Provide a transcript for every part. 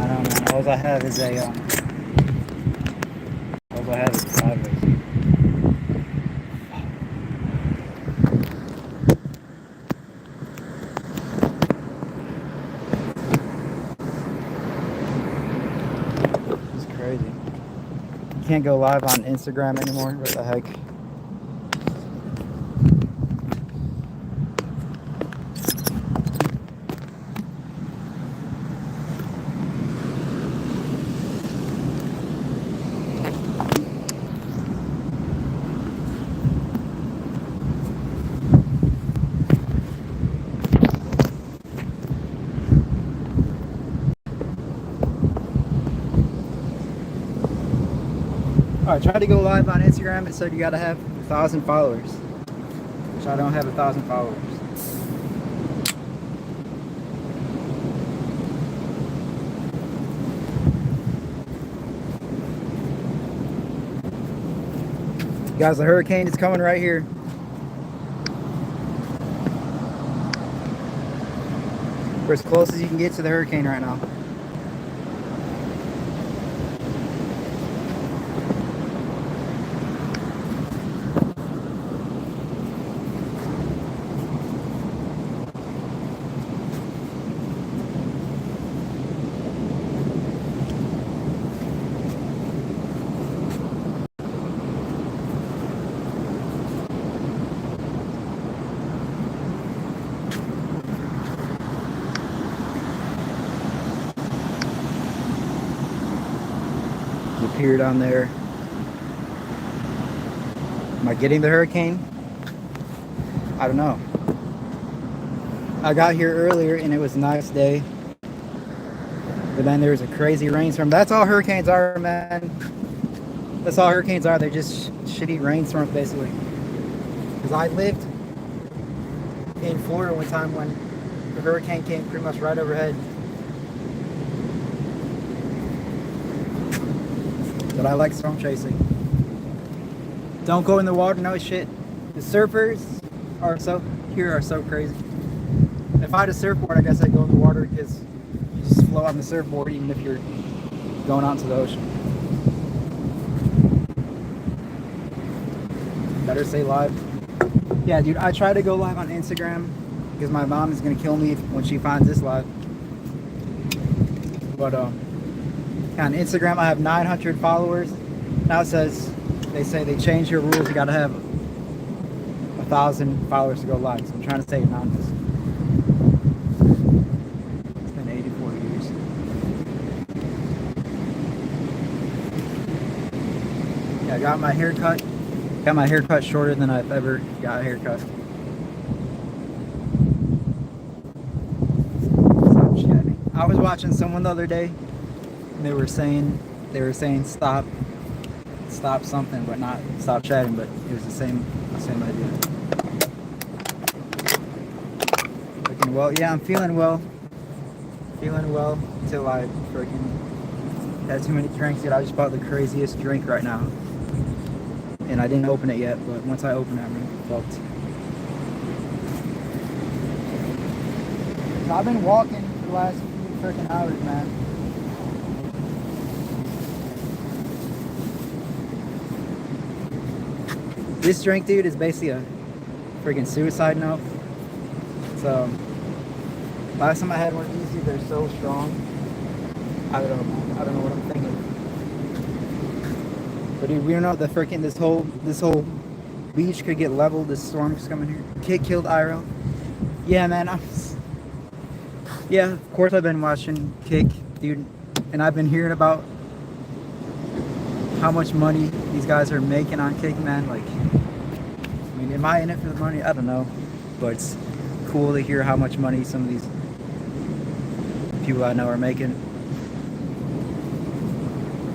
I don't know. All I have is a all I have is sideways. It's crazy. You can't go live on Instagram anymore. What the heck? I tried to go live on Instagram. It said you gotta have 1,000 followers, which I don't have 1,000 followers. Guys, the hurricane is coming right here. We're as close as you can get to the hurricane right now. The pier down there. Am I getting the hurricane? I don't know. I got here earlier and it was a nice day, but then there was a crazy rainstorm. That's all hurricanes are, man. That's all hurricanes are. They're just shitty rainstorms, basically. Because I lived in Florida one time when the hurricane came pretty much right overhead. But I like storm chasing. Don't go in the water, no shit. The surfers are so crazy. If I had a surfboard, I guess I'd go in the water because you just float on the surfboard even if you're going out into the ocean. Better say live. Yeah, dude, I try to go live on Instagram because my mom is gonna kill me when she finds this live. But on Instagram I have 900 followers. Now it says, they say they changed your rules. You gotta have 1,000 followers to go live. So I'm trying to stay anonymous. It's been 84 years. Yeah, I got my hair cut. Got my hair cut shorter than I've ever got a haircut. Stop chatting. I was watching someone the other day and they were saying stop something, but not stop chatting, but it was the same idea. Looking well, yeah, I'm feeling well. Feeling well until I freaking had too many drinks. Dude, I just bought the craziest drink right now. And I didn't open it yet, but once I open it, I'm gonna be fucked. So I've been walking for the last few freaking hours, man. This drink, dude, is basically a freaking suicide note. So, last time I had one of these, dude, they're so strong. I don't know, man. I don't know what I'm thinking. But dude, we don't know the freaking this whole beach could get leveled. This storm's coming here. Kid killed Iro. Yeah, man. Yeah, of course I've been watching Kick, dude, and I've been hearing about how much money these guys are making on Kick, man. Like, I mean, am I in it for the money? I don't know, but it's cool to hear how much money some of these people I know are making.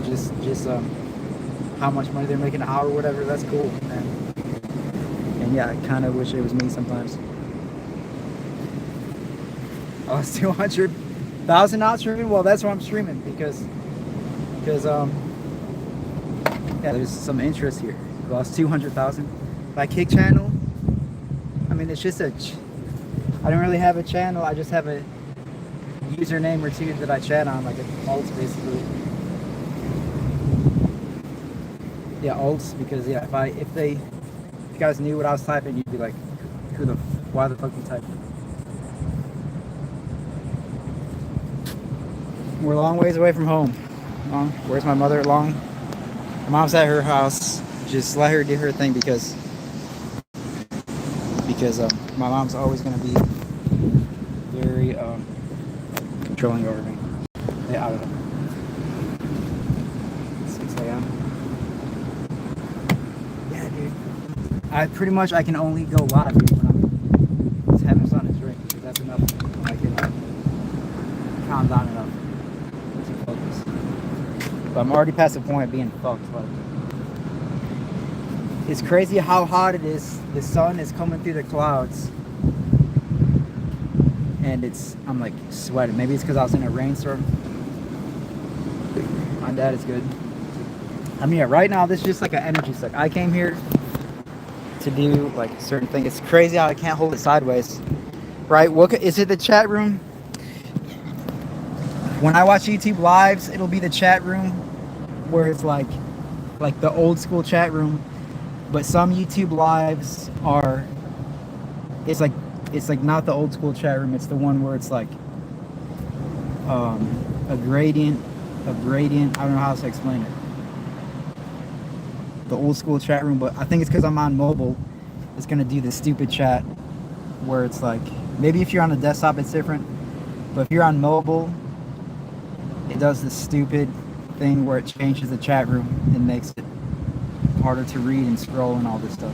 Just how much money they're making an hour or whatever. That's cool, man. And yeah, I kind of wish it was me sometimes. Oh, it's 200,000 not streaming. Well, that's why I'm streaming because yeah, there's some interest here. I lost 200,000. My Kick channel, I mean, it's just I don't really have a channel. I just have a username or two that I chat on, like alts basically. Yeah, alts, because yeah, if you guys knew what I was typing, you'd be like, why the fuck you typing? We're a long ways away from home. Where's my mother? My mom's at her house. Just let her do her thing because my mom's always gonna be very controlling over me. Yeah, I don't know. 6 a.m. Yeah, dude. I can only go live when I'm just having something to drink, because that's enough. I can calm down enough to focus. But I'm already past the point of being fucked. Like, it's crazy how hot it is. The sun is coming through the clouds, and I'm like sweating. Maybe it's because I was in a rainstorm. My dad is good. I mean, yeah, right now this is just like an energy suck. I came here to do like a certain thing. It's crazy how I can't hold it sideways. Right? Is it the chat room? When I watch YouTube lives, it'll be the chat room where it's like the old school chat room. But some YouTube lives it's like not the old school chat room. It's the one where it's like a gradient. I don't know how else to explain it. The old school chat room, but I think it's because I'm on mobile. It's gonna do the stupid chat where it's like, maybe if you're on a desktop it's different, but if you're on mobile, it does this stupid thing where it changes the chat room and makes it harder to read and scroll and all this stuff.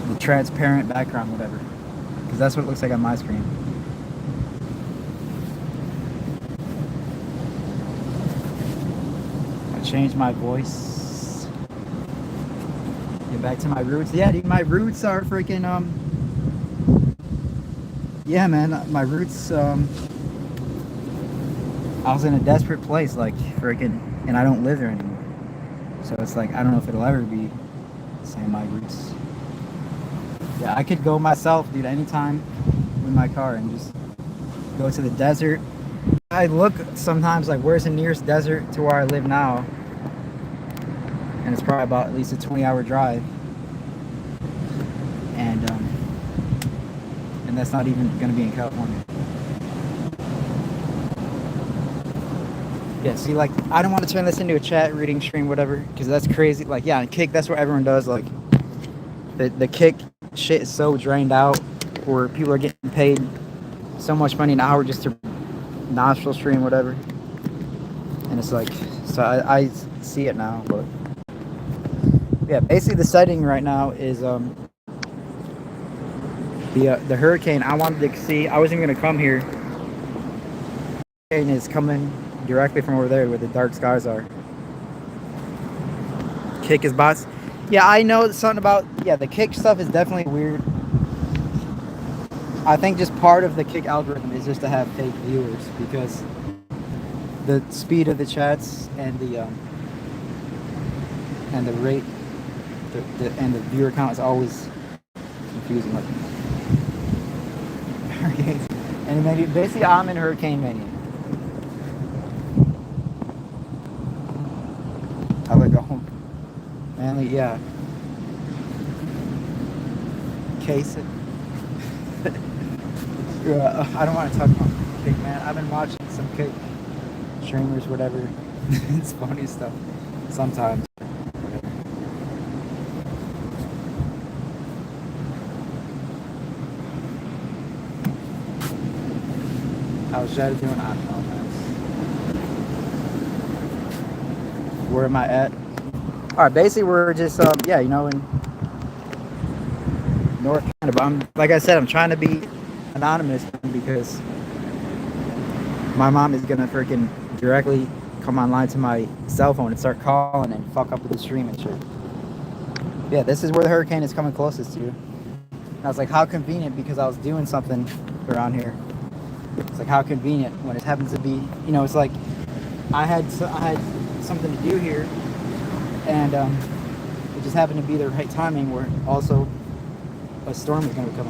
The transparent background, whatever, because that's what it looks like on my screen. I changed my voice. Get back to my roots. Yeah, dude, my roots are freaking yeah, man, my roots I was in a desperate place, like freaking, and I don't live there anymore. So it's like, I don't know if it'll ever be the same, my roots. Yeah, I could go myself, dude, anytime with my car and just go to the desert. I look sometimes like, where's the nearest desert to where I live now? And it's probably about at least a 20-hour drive. And that's not even going to be in California. Yeah, see, like, I don't want to turn this into a chat reading stream, whatever, because that's crazy. Like, yeah, on Kick, that's what everyone does. Like, the Kick shit is so drained out, where people are getting paid so much money an hour just to nostril stream, whatever. And it's like, so I see it now, but yeah, basically the setting right now is the hurricane. I wanted to see. I wasn't gonna come here. The hurricane is coming directly from over there where the dark skies are. Kick is bots. Yeah, I know something about, yeah, the Kick stuff is definitely weird. I think just part of the Kick algorithm is just to have fake viewers, because the speed of the chats and the rate and the viewer count is always confusing. Like, hurricanes. And maybe basically I'm in hurricane mania. I would go home. Manly, yeah. Case it. I don't want to talk about Kick, man. I've been watching some Kick streamers, whatever. It's funny stuff sometimes. How's Jada doing? I don't know, man. Where am I at? Alright, basically we're just yeah, you know, in North Canada. Like I said, I'm trying to be anonymous because my mom is gonna freaking directly come online to my cell phone and start calling and fuck up with the stream and shit. Yeah, this is where the hurricane is coming closest to. And I was like, how convenient, because I was doing something around here. It's like, how convenient when it happens to be, you know, it's like I had something to do here, and it just happened to be the right timing where also a storm is going to come.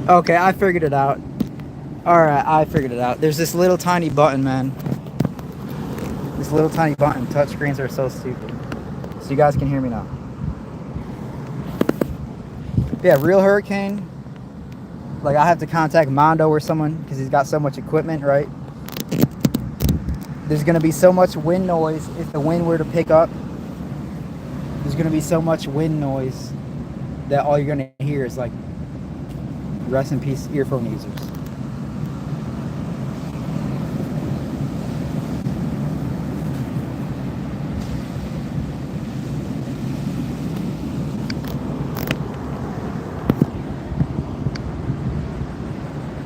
Okay, I figured it out. Alright, I figured it out. There's this little tiny button, man. This little tiny button. Touchscreens are so stupid. So you guys can hear me now. Yeah, real hurricane. Like, I have to contact Mondo or someone because he's got so much equipment, right? There's going to be so much wind noise if the wind were to pick up. There's going to be so much wind noise that all you're going to hear is like, rest in peace, earphone users.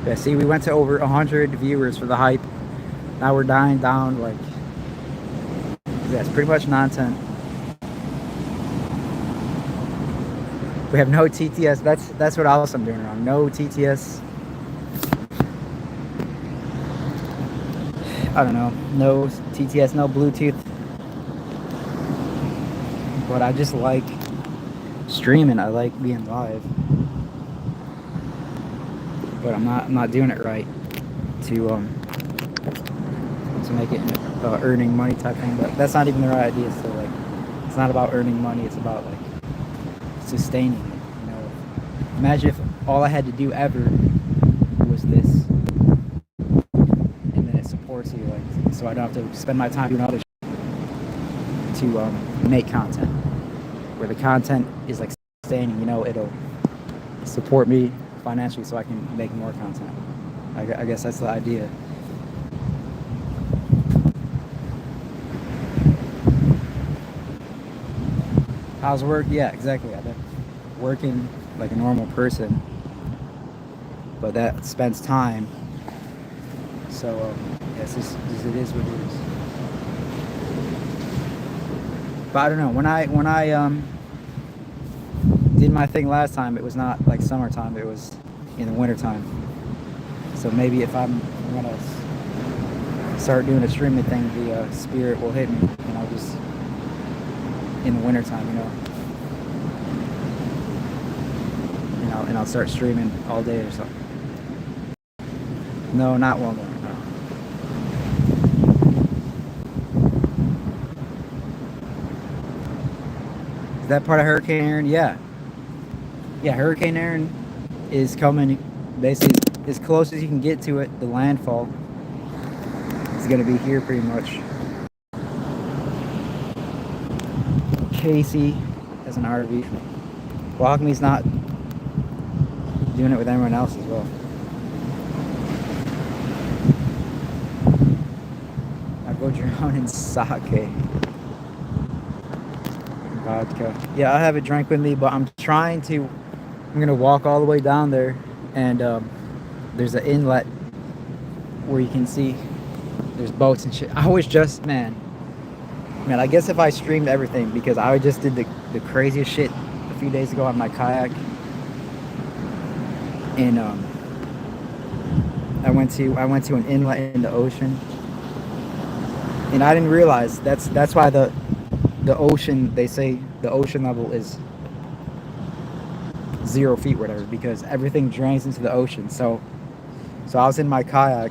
Yeah, see, we went to over 100 viewers for the hype. Now we're dying down, like, yeah, it's pretty much non-10. We have no TTS. That's what else I'm doing wrong. No TTS. I don't know. No TTS, no Bluetooth. But I just like streaming. I like being live. But I'm not doing it right to make it earning money type thing. But that's not even the right idea. So like, it's not about earning money. It's about like sustaining it. You know, imagine if all I had to do ever was this, and then it supports you. Like, so I don't have to spend my time doing other shit to make content. Where the content is like sustaining. You know, it'll support me financially so I can make more content. I guess that's the idea. How's work? Yeah, exactly. I've been working like a normal person, but that spends time. So yes, it is what it is. But I don't know. When I did my thing last time, it was not like summertime. It was in the wintertime. So maybe if I'm gonna start doing a streaming thing, the spirit will hit me, and I'll just in the wintertime, you know, and I'll start streaming all day or something. No, not Walmart. No. Is that part of Hurricane Aaron? Yeah. Yeah, Hurricane Aaron is coming basically as close as you can get to it. The landfall is going to be here pretty much. Casey has an RV. Well, how come he's not doing it with everyone else as well? I go drown in sake. Vodka. Yeah, I have a drink with me, but I'm gonna walk all the way down there, and there's an inlet where you can see there's boats and shit. I was just, man, I guess if I streamed everything, because I just did the craziest shit a few days ago on my kayak, and I went to an inlet in the ocean, and I didn't realize that's why the ocean, they say the ocean level is 0 feet, whatever, because everything drains into the ocean. So I was in my kayak,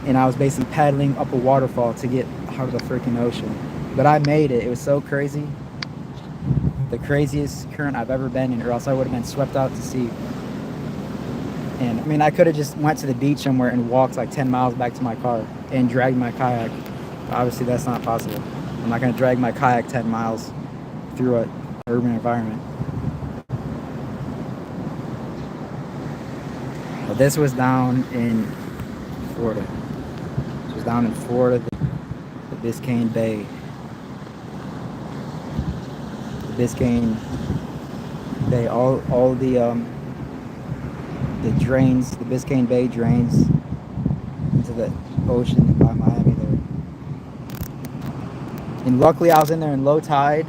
and I was basically paddling up a waterfall to get out of the freaking ocean. But I made it. It was so crazy. The craziest current I've ever been in, or else I would have been swept out to sea. And I mean, I could have just went to the beach somewhere and walked like 10 miles back to my car and dragged my kayak. But obviously, that's not possible. I'm not going to drag my kayak 10 miles through an urban environment. But this was down in Florida. This was down in Florida, the Biscayne Bay. The Biscayne Bay, all the drains, the Biscayne Bay drains into the ocean by Miami there. And luckily I was in there in low tide,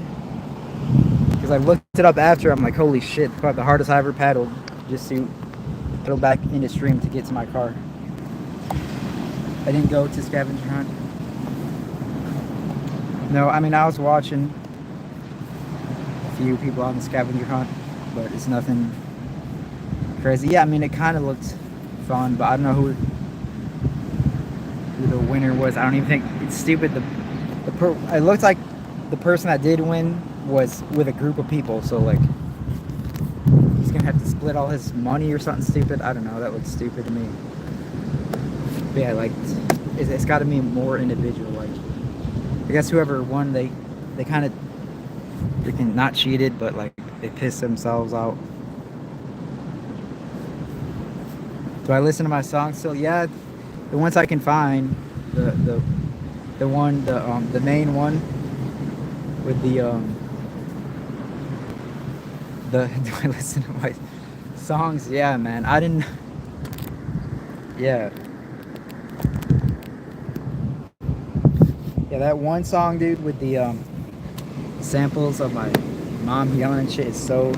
because I looked it up after. I'm like, holy shit, it's probably the hardest I ever paddled, just to paddle back into stream to get to my car. I didn't go to scavenger hunt. No, I mean, I was watching a few people on the scavenger hunt, but it's nothing crazy. Yeah, I mean, it kind of looked fun, but I don't know who the winner was. I don't even think it's stupid. It looked like the person that did win was with a group of people, so like he's gonna have to split all his money or something stupid. I don't know. That looks stupid to me. But yeah, like it's got to be more individual. Like I guess whoever won, they kind of freaking not cheated, but like they pissed themselves out. Do I listen to my songs still? Yeah, the ones I can find. The main one with the do I listen to my songs? Yeah, man. I didn't. Yeah. Yeah, that one song, dude, with the samples of my mom yelling and shit is so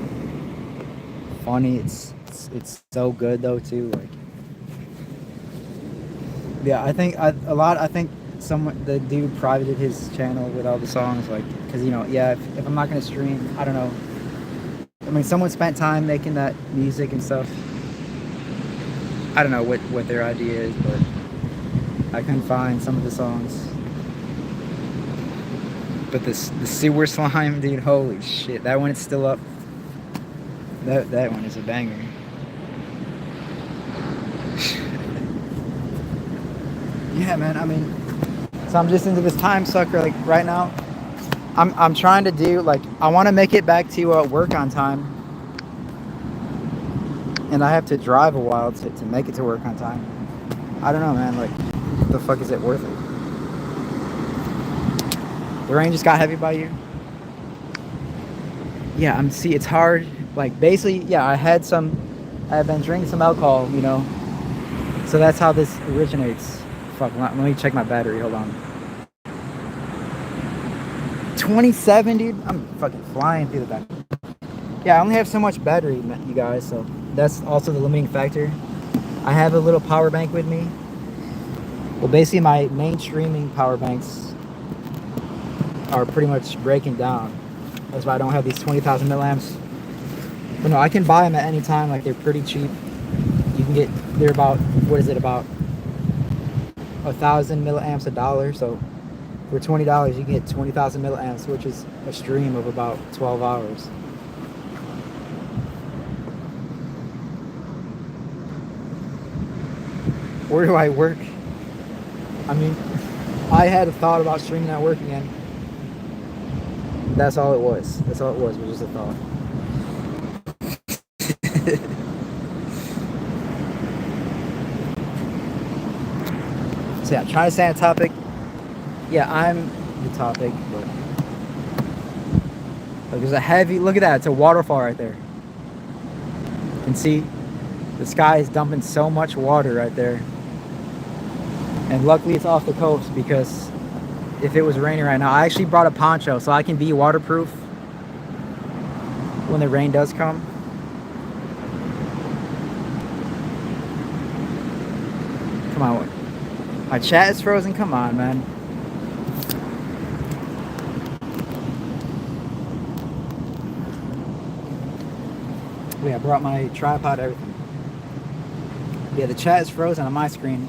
funny. It's so good though too. Like, yeah, I think the dude privated his channel with all the songs, like, because yeah, if I'm not gonna stream, I don't know. I mean, someone spent time making that music and stuff. I don't know what their idea is, but I couldn't find some of the songs. But the sewer slime, dude, holy shit, that one is still up. That one is a banger. Yeah, man. I mean, so I'm just into this time sucker. Like right now, I'm trying to do, like, I want to make it back to work on time, and I have to drive a while to make it to work on time. I don't know, man. Like, what the fuck is it worth it? The rain just got heavy by you. Yeah, see, it's hard. Like, basically, yeah, I've been drinking some alcohol, so that's how this originates. Fuck, let me check my battery. Hold on. 27, dude. I'm fucking flying through the battery. Yeah, I only have so much battery, you guys, so that's also the limiting factor. I have a little power bank with me. Well, basically, my main streaming power banks are pretty much breaking down. That's why I don't have these 20,000 milliamps. But no, I can buy them at any time. Like, they're pretty cheap. You can get, they're about, what is it, about 1,000 milliamps $1. So for $20, you can get 20,000 milliamps, which is a stream of about 12 hours. Where do I work? I mean, I had a thought about streaming at work again. That's all it was. That's all it was just a thought. So yeah, trying to stay on topic. Yeah, I'm the topic, but look, there's a heavy, look at that, it's a waterfall right there. You can see the sky is dumping so much water right there. And luckily it's off the coast, because if it was raining right now, I actually brought a poncho so I can be waterproof when the rain does come. Come on, my chat is frozen. Come on, man. Yeah, I brought my tripod, everything. Yeah, the chat is frozen on my screen.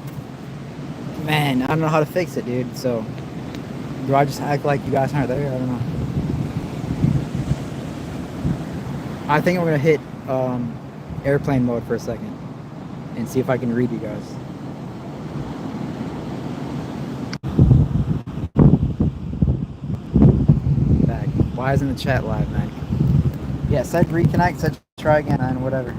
Man, I don't know how to fix it, dude. So, do I just act like you guys aren't there? I don't know. I think I'm gonna hit airplane mode for a second and see if I can read you guys. Back. Why isn't the chat live, man? Yeah, said reconnect, said try again, and whatever.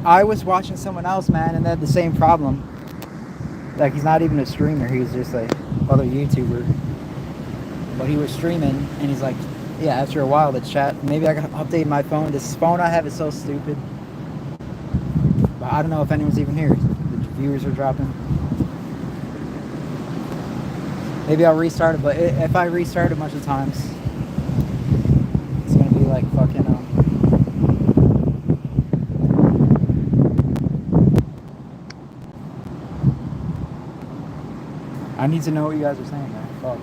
I was watching someone else, man, and they had the same problem. Like, he's not even a streamer, he was just like other YouTuber. But he was streaming, and he's like, yeah, after a while the chat, maybe I gotta update my phone. This phone I have is so stupid. But I don't know if anyone's even here. The viewers are dropping. Maybe I'll restart it, but if I restart a bunch of times, it's gonna be like fucking I need to know what you guys are saying, man. Fuck.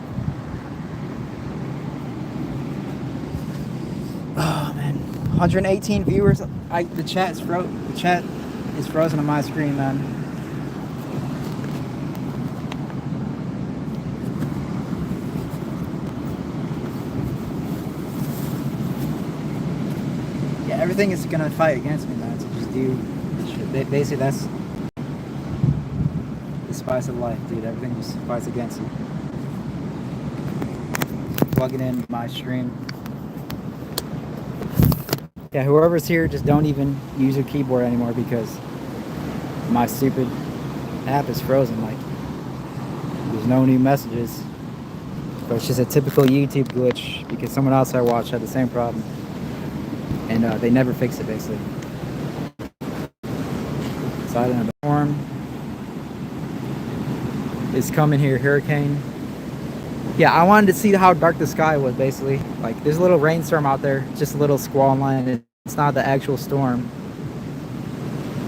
118 viewers. The chat is frozen on my screen, man. Yeah, everything is gonna fight against me, man. To just do this shit. Basically, that's the spice of life, dude. Everything just fights against you. Plugging in my stream. Yeah, whoever's here, just don't even use your keyboard anymore because my stupid app is frozen. Like, there's no new messages. But it's just a typical YouTube glitch because someone else I watched had the same problem. And they never fixed it, basically. So I don't know. The storm is coming here, hurricane. Yeah, I wanted to see how dark the sky was, basically. Like, there's a little rainstorm out there, just a little squall line. It's not the actual storm.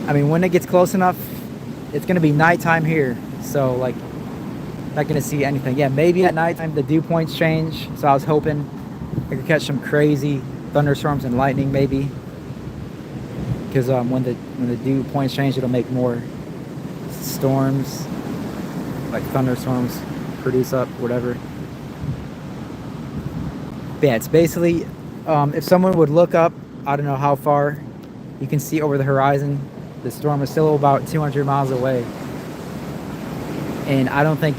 I mean, when it gets close enough, it's gonna be nighttime here. So, like, not gonna see anything. Yeah, maybe at nighttime the dew points change. So I was hoping I could catch some crazy thunderstorms and lightning, maybe. Because when the dew points change, it'll make more storms, like thunderstorms, produce up, whatever. But yeah, it's basically, if someone would look up, I don't know how far you can see over the horizon, the storm is still about 200 miles away. And I don't think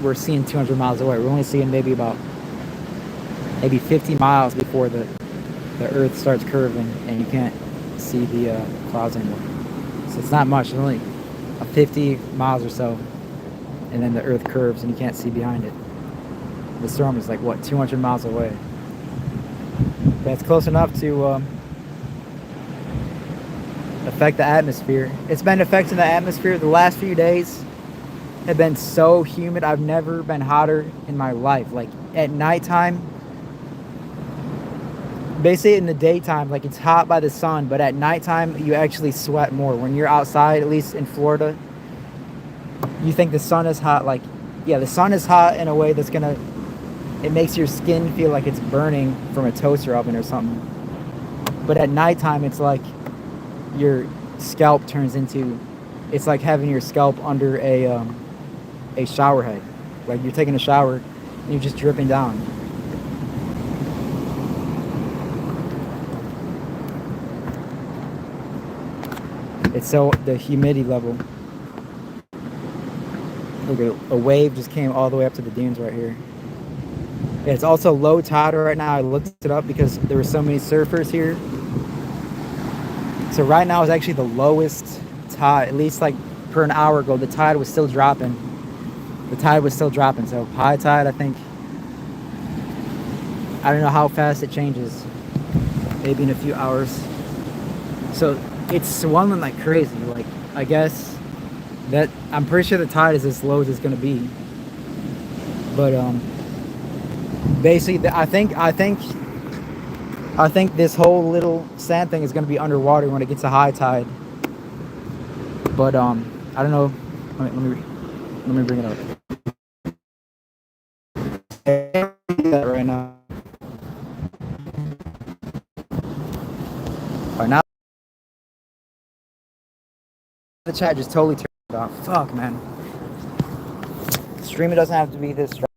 we're seeing 200 miles away. We're only seeing maybe 50 miles before the earth starts curving and you can't see the clouds anymore. So it's not much. It's only 50 miles or so, and then the earth curves and you can't see behind it. The storm is like, what, 200 miles away. But it's close enough to affect the atmosphere. It's been affecting the atmosphere. The last few days have been so humid. I've never been hotter in my life. Like, at nighttime, basically in the daytime, like, it's hot by the sun, but at nighttime you actually sweat more. When you're outside, at least in Florida, you think the sun is hot. Like, yeah, the sun is hot in a way that's gonna, it makes your skin feel like it's burning from a toaster oven or something. But at nighttime, it's like your scalp turns into, it's like having your scalp under a shower head. Like, you're taking a shower and you're just dripping down. It's so, the humidity level. Look at a wave just came all the way up to the dunes right here. Yeah, it's also low tide right now. I looked it up because there were so many surfers here. So right now is actually the lowest tide, at least like per an hour ago, the tide was still dropping. The tide was still dropping. So high tide, I think, I don't know how fast it changes. Maybe in a few hours. So it's swollen like crazy. Like, I guess that, I'm pretty sure the tide is as low as it's gonna be. But basically, I think this whole little sand thing is gonna be underwater when it gets a high tide. But I don't know. Let me bring it up. That right now. Alright, now the chat just totally turned it off. Fuck, man. Streaming doesn't have to be this stressful.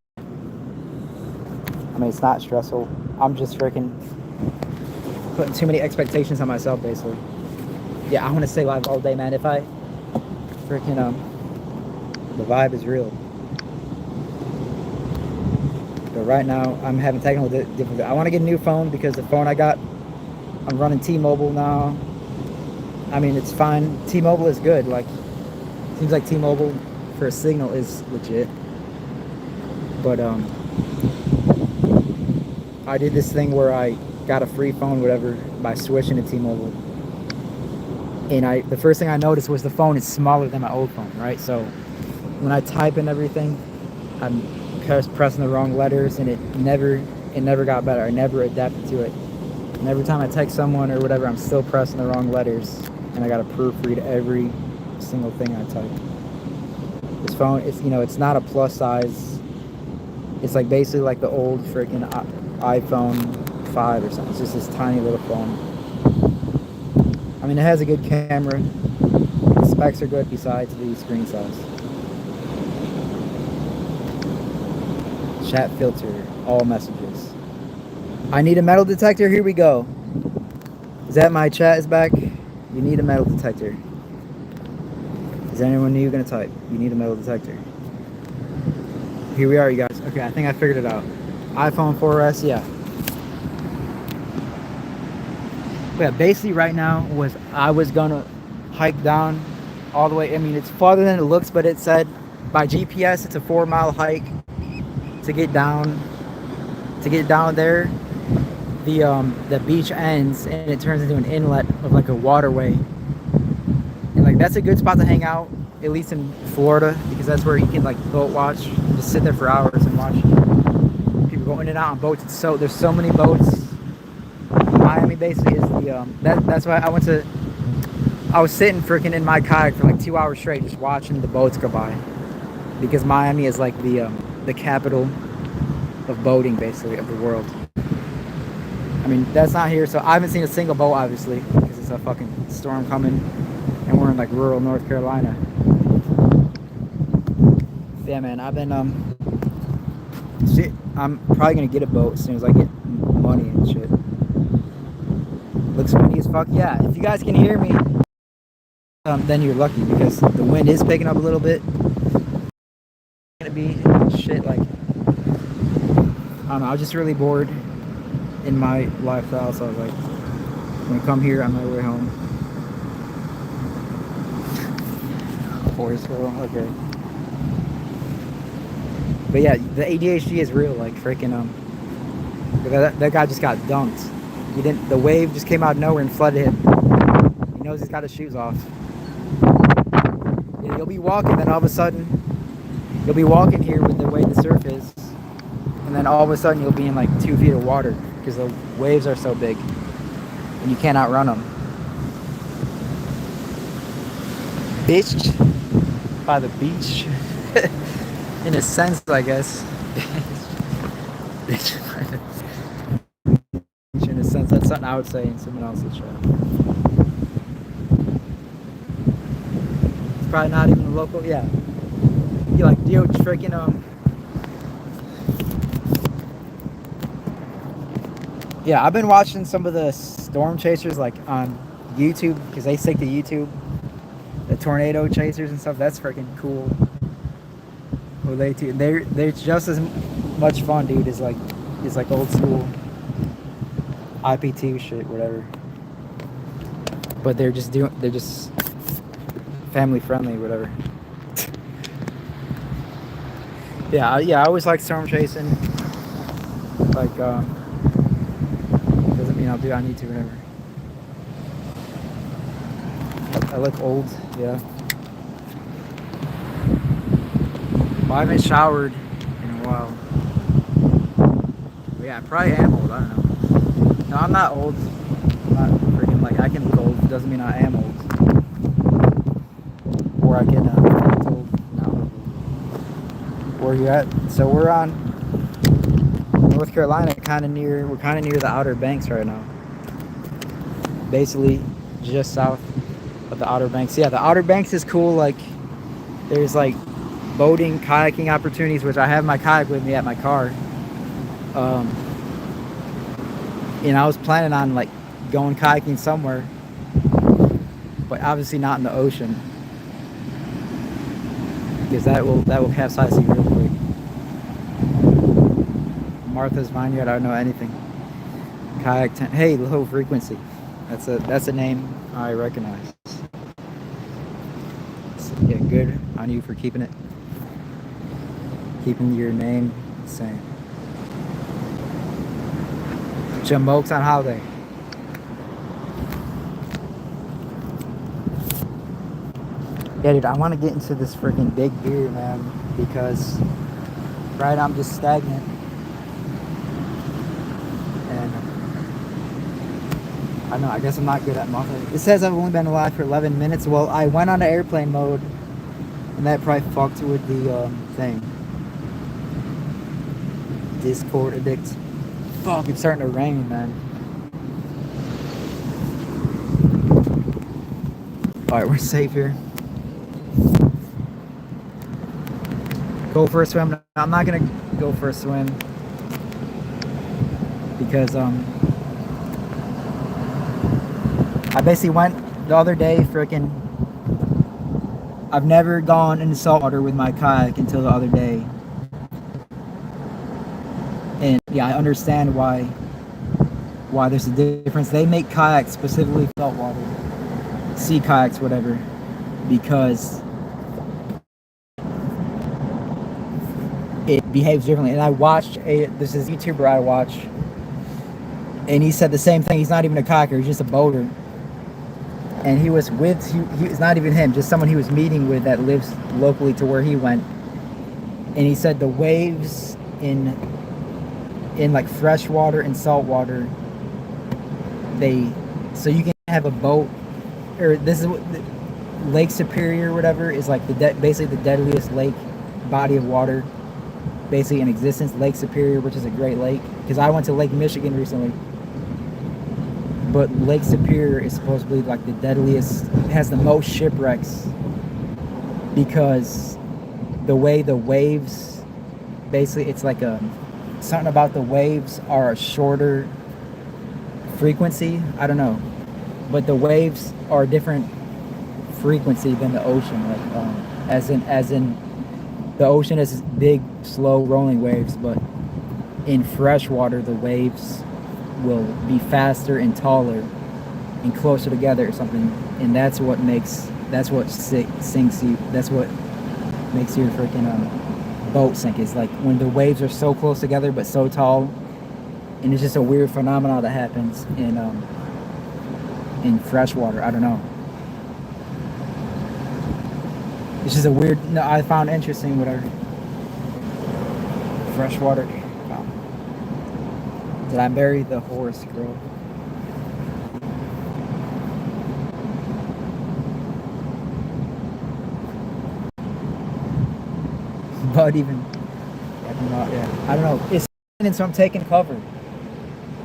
I mean, it's not stressful. I'm just freaking putting too many expectations on myself, basically. Yeah, I want to stay live all day, man. If I freaking the vibe is real. But right now, I'm having technical difficulty. I want to get a new phone because the phone I got, I'm running T-Mobile now. I mean, it's fine. T-Mobile is good. Like, seems like T-Mobile for a signal is legit. But I did this thing where I got a free phone, whatever, by switching to T-Mobile. And the first thing I noticed was the phone is smaller than my old phone, right? So when I type in everything, I'm pressing the wrong letters, and it never got better. I never adapted to it. And every time I text someone or whatever, I'm still pressing the wrong letters, and I gotta proofread every single thing I type. This phone, it's, you know, it's not a plus size. It's like basically like the old freaking iPhone 5 or something. It's just this tiny little phone. I mean, it has a good camera. The specs are good besides the screen size. Chat filter, all messages. I need a metal detector. Here we go. Is that my chat is back? You need a metal detector. Is anyone new gonna type? You need a metal detector. Here we are, you guys. Okay, I think I figured it out. iPhone 4S, yeah. But yeah, basically right now I was gonna hike down all the way. I mean, it's farther than it looks, but it said by GPS it's a 4-mile hike to get down. To get down there, the beach ends and it turns into an inlet of like a waterway. And like that's a good spot to hang out, at least in Florida, because that's where you can like boat watch, just sit there for hours and watch people go in and out on boats. There's so many boats. Miami basically is the that's why I was sitting freaking in my kayak for like 2 hours straight just watching the boats go by, because Miami is like the capital of boating basically of the world. I mean, that's not here, so I haven't seen a single boat obviously because it's a fucking storm coming and we're in like rural North Carolina. Yeah man, I've been shit, I'm probably gonna get a boat as soon as I get money and shit. Looks windy as fuck. Yeah, if you guys can hear me, then you're lucky because the wind is picking up a little bit. It's gonna be shit like, I don't know, I was just really bored in my lifestyle, so I was like, I'm gonna come here on my way home. Forest Girl, okay. But yeah, the ADHD is real, like freaking that guy just got dunked. The wave just came out of nowhere and flooded him. He knows he's got his shoes off. Yeah, you'll be walking, then all of a sudden you'll be walking here with the way the surf is, and then all of a sudden you'll be in like 2 feet of water because the waves are so big and you can't outrun them. Bitch by the beach. In a sense, I guess. Bitch by the beach. In a sense, that's something I would say in someone else's show. It's probably not even a local. Yeah. You like, yo, freaking yeah, I've been watching some of the storm chasers like on YouTube because they stick to YouTube. The tornado chasers and stuff. That's freaking cool. Well, they're just as much fun, dude. As like old school IPT shit, whatever. But they're just family friendly, whatever. Yeah, I always like storm chasing. Like, doesn't mean I'll do. I need to, whatever. I look old, yeah. Well, I haven't showered in a while. But yeah, I probably am old. I don't know. No, I'm not old. I'm not freaking like I can look old. It doesn't mean I am old. Or I can act old. No. Where are you at? So we're on North Carolina, we're kind of near the Outer Banks right now. Basically, just south of the Outer Banks. Yeah, the Outer Banks is cool. Like, there's like boating, kayaking opportunities, which I have my kayak with me at my car. And I was planning on like going kayaking somewhere, but obviously not in the ocean, because that will capsize you real quick. Martha's Vineyard, I don't know anything. Kayak tent. Hey, low frequency. That's a name I recognize. So, yeah, good on you for keeping your name the same. Jamokes on holiday. Yeah, dude, I want to get into this freaking big beer, man, because right now I'm just stagnant. And I don't know, I guess I'm not good at multitasking. It says I've only been alive for 11 minutes. Well, I went on to airplane mode, and that probably fucked with the thing. Discord addict. Fuck, it's starting to rain, man. Alright, we're safe here. Go for a swim. No, I'm not gonna go for a swim because I basically went the other day. Freaking, I've never gone into saltwater with my kayak until the other day, and yeah, I understand why there's a difference. They make kayaks specifically saltwater, sea kayaks, whatever, because it behaves differently. And I watched this is a YouTuber I watch, and he said the same thing. He's not even a kayaker, he's just a boater. And he was with, it's not even him, just someone he was meeting with that lives locally to where he went. And he said the waves in like fresh water and salt water, so you can have a boat, or this is what Lake Superior or whatever is like, basically the deadliest lake body of water basically in existence. Lake Superior, which is a great lake, because I went to Lake Michigan recently, but Lake Superior is supposedly like the deadliest. It has the most shipwrecks because the way the waves, basically it's like something about the waves are a shorter frequency. I don't know, but the waves are a different frequency than the ocean. Like as in the ocean is big, slow rolling waves, but in fresh water the waves will be faster and taller and closer together or something, and that's what sinks you. That's what makes your freaking boat sink. Is like when the waves are so close together but so tall, and it's just a weird phenomenon that happens in fresh water. I don't know. It's just a weird. No, I found interesting. Whatever. Freshwater. Wow. Did I marry the horse, girl? But even. Yeah. I don't know. It's raining, so I'm taking cover.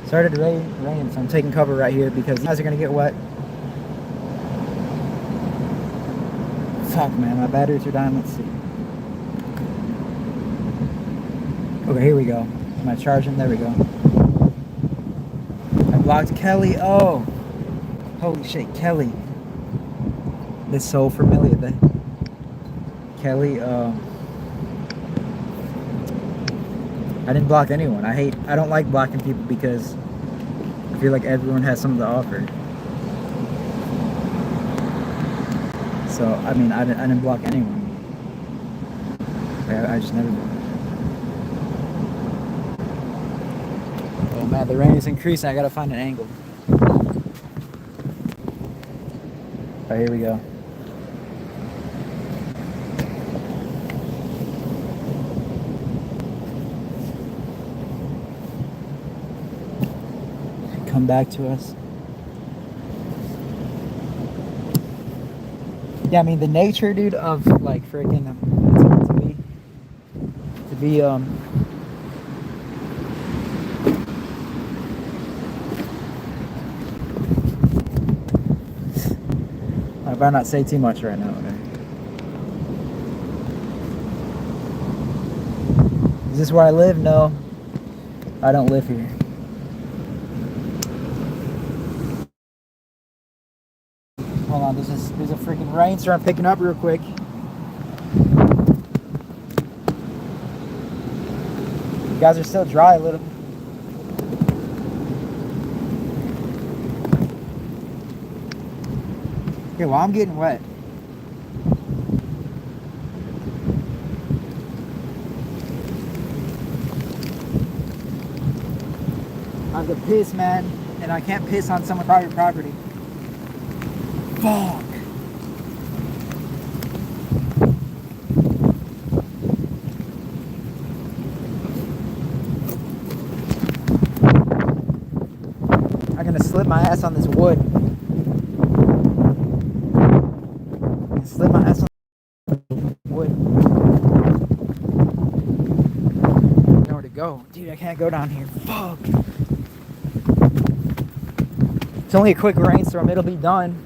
Started raining, so I'm taking cover right here because you guys are gonna get wet. Fuck, man, my batteries are dying. Let's see. Okay, here we go. Am I charging? There we go. I blocked Kelly. Oh, holy shit, Kelly. That's so familiar. That Kelly. I didn't block anyone. I don't like blocking people because I feel like everyone has something to offer. So, I mean, I didn't block anyone. I just never did. Oh man, the rain is increasing. I gotta find an angle. Alright, here we go. Come back to us. Yeah, I mean the nature, dude, of like freaking to be I better not say too much right now. Okay? Is this where I live? No, I don't live here. Hold on, there's a freaking rainstorm picking up real quick. You guys are still dry a little. Okay, well, I'm getting wet. I have to piss, man, and I can't piss on someone's private property. Fuck. I'm gonna slip my ass on this wood. Slip my ass on the wood. Nowhere to go. Dude, I can't go down here. Fuck. It's only a quick rainstorm. It'll be done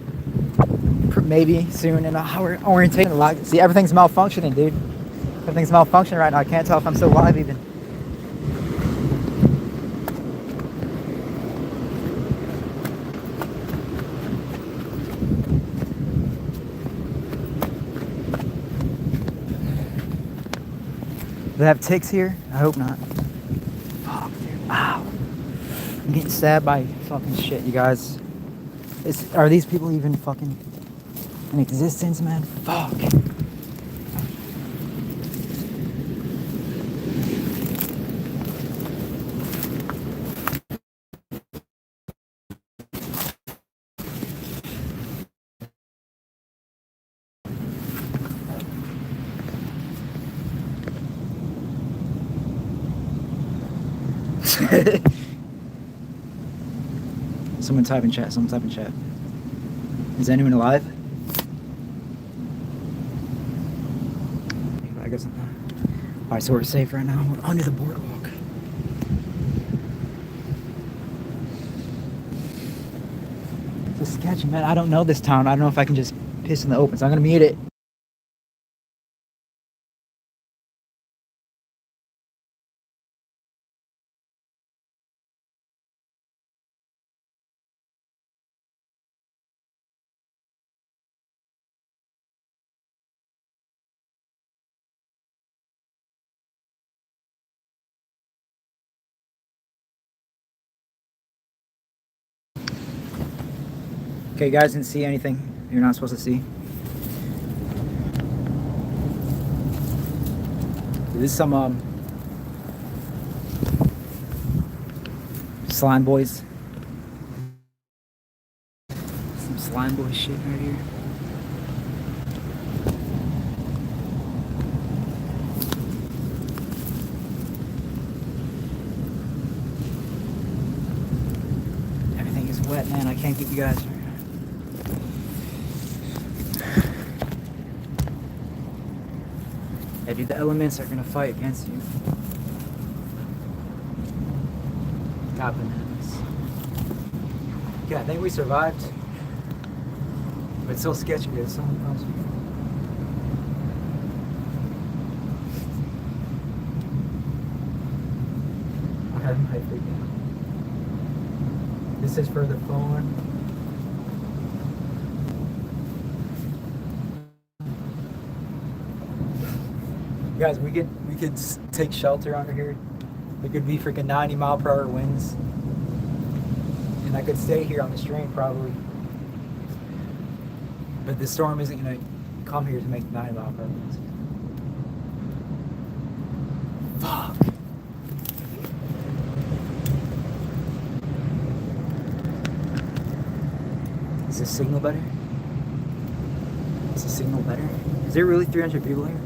maybe soon in our orientation. See, everything's malfunctioning, dude. Everything's malfunctioning right now. I can't tell if I'm still live even. Do they have ticks here? I hope not. Fuck, dude. Ow. I'm getting stabbed by fucking shit, you guys. Are these people even fucking in existence, man? Fuck. Someone type in chat. Someone type in chat. Is anyone alive? I guess not. Alright, so we're safe right now. We're under the boardwalk. It's a sketchy, man. I don't know this town. I don't know if I can just piss in the open, so I'm gonna mute it. Okay, you guys didn't see anything you're not supposed to see. This is some slime boys. Some slime boy shit right here. Everything is wet, man. I can't get you guys. Yeah, dude, the elements are gonna fight against you. God, bananas. Yeah, I think we survived. But it's so sketchy, dude. Someone comes. I have my freaking. This is for the phone. Guys, we could take shelter under here. It could be freaking 90-mile-per-hour winds, and I could stay here on the stream probably. But the storm isn't gonna come here to make 90-mile-per-hour winds. Fuck. Is the signal better? Is the signal better? Is there really 300 people here?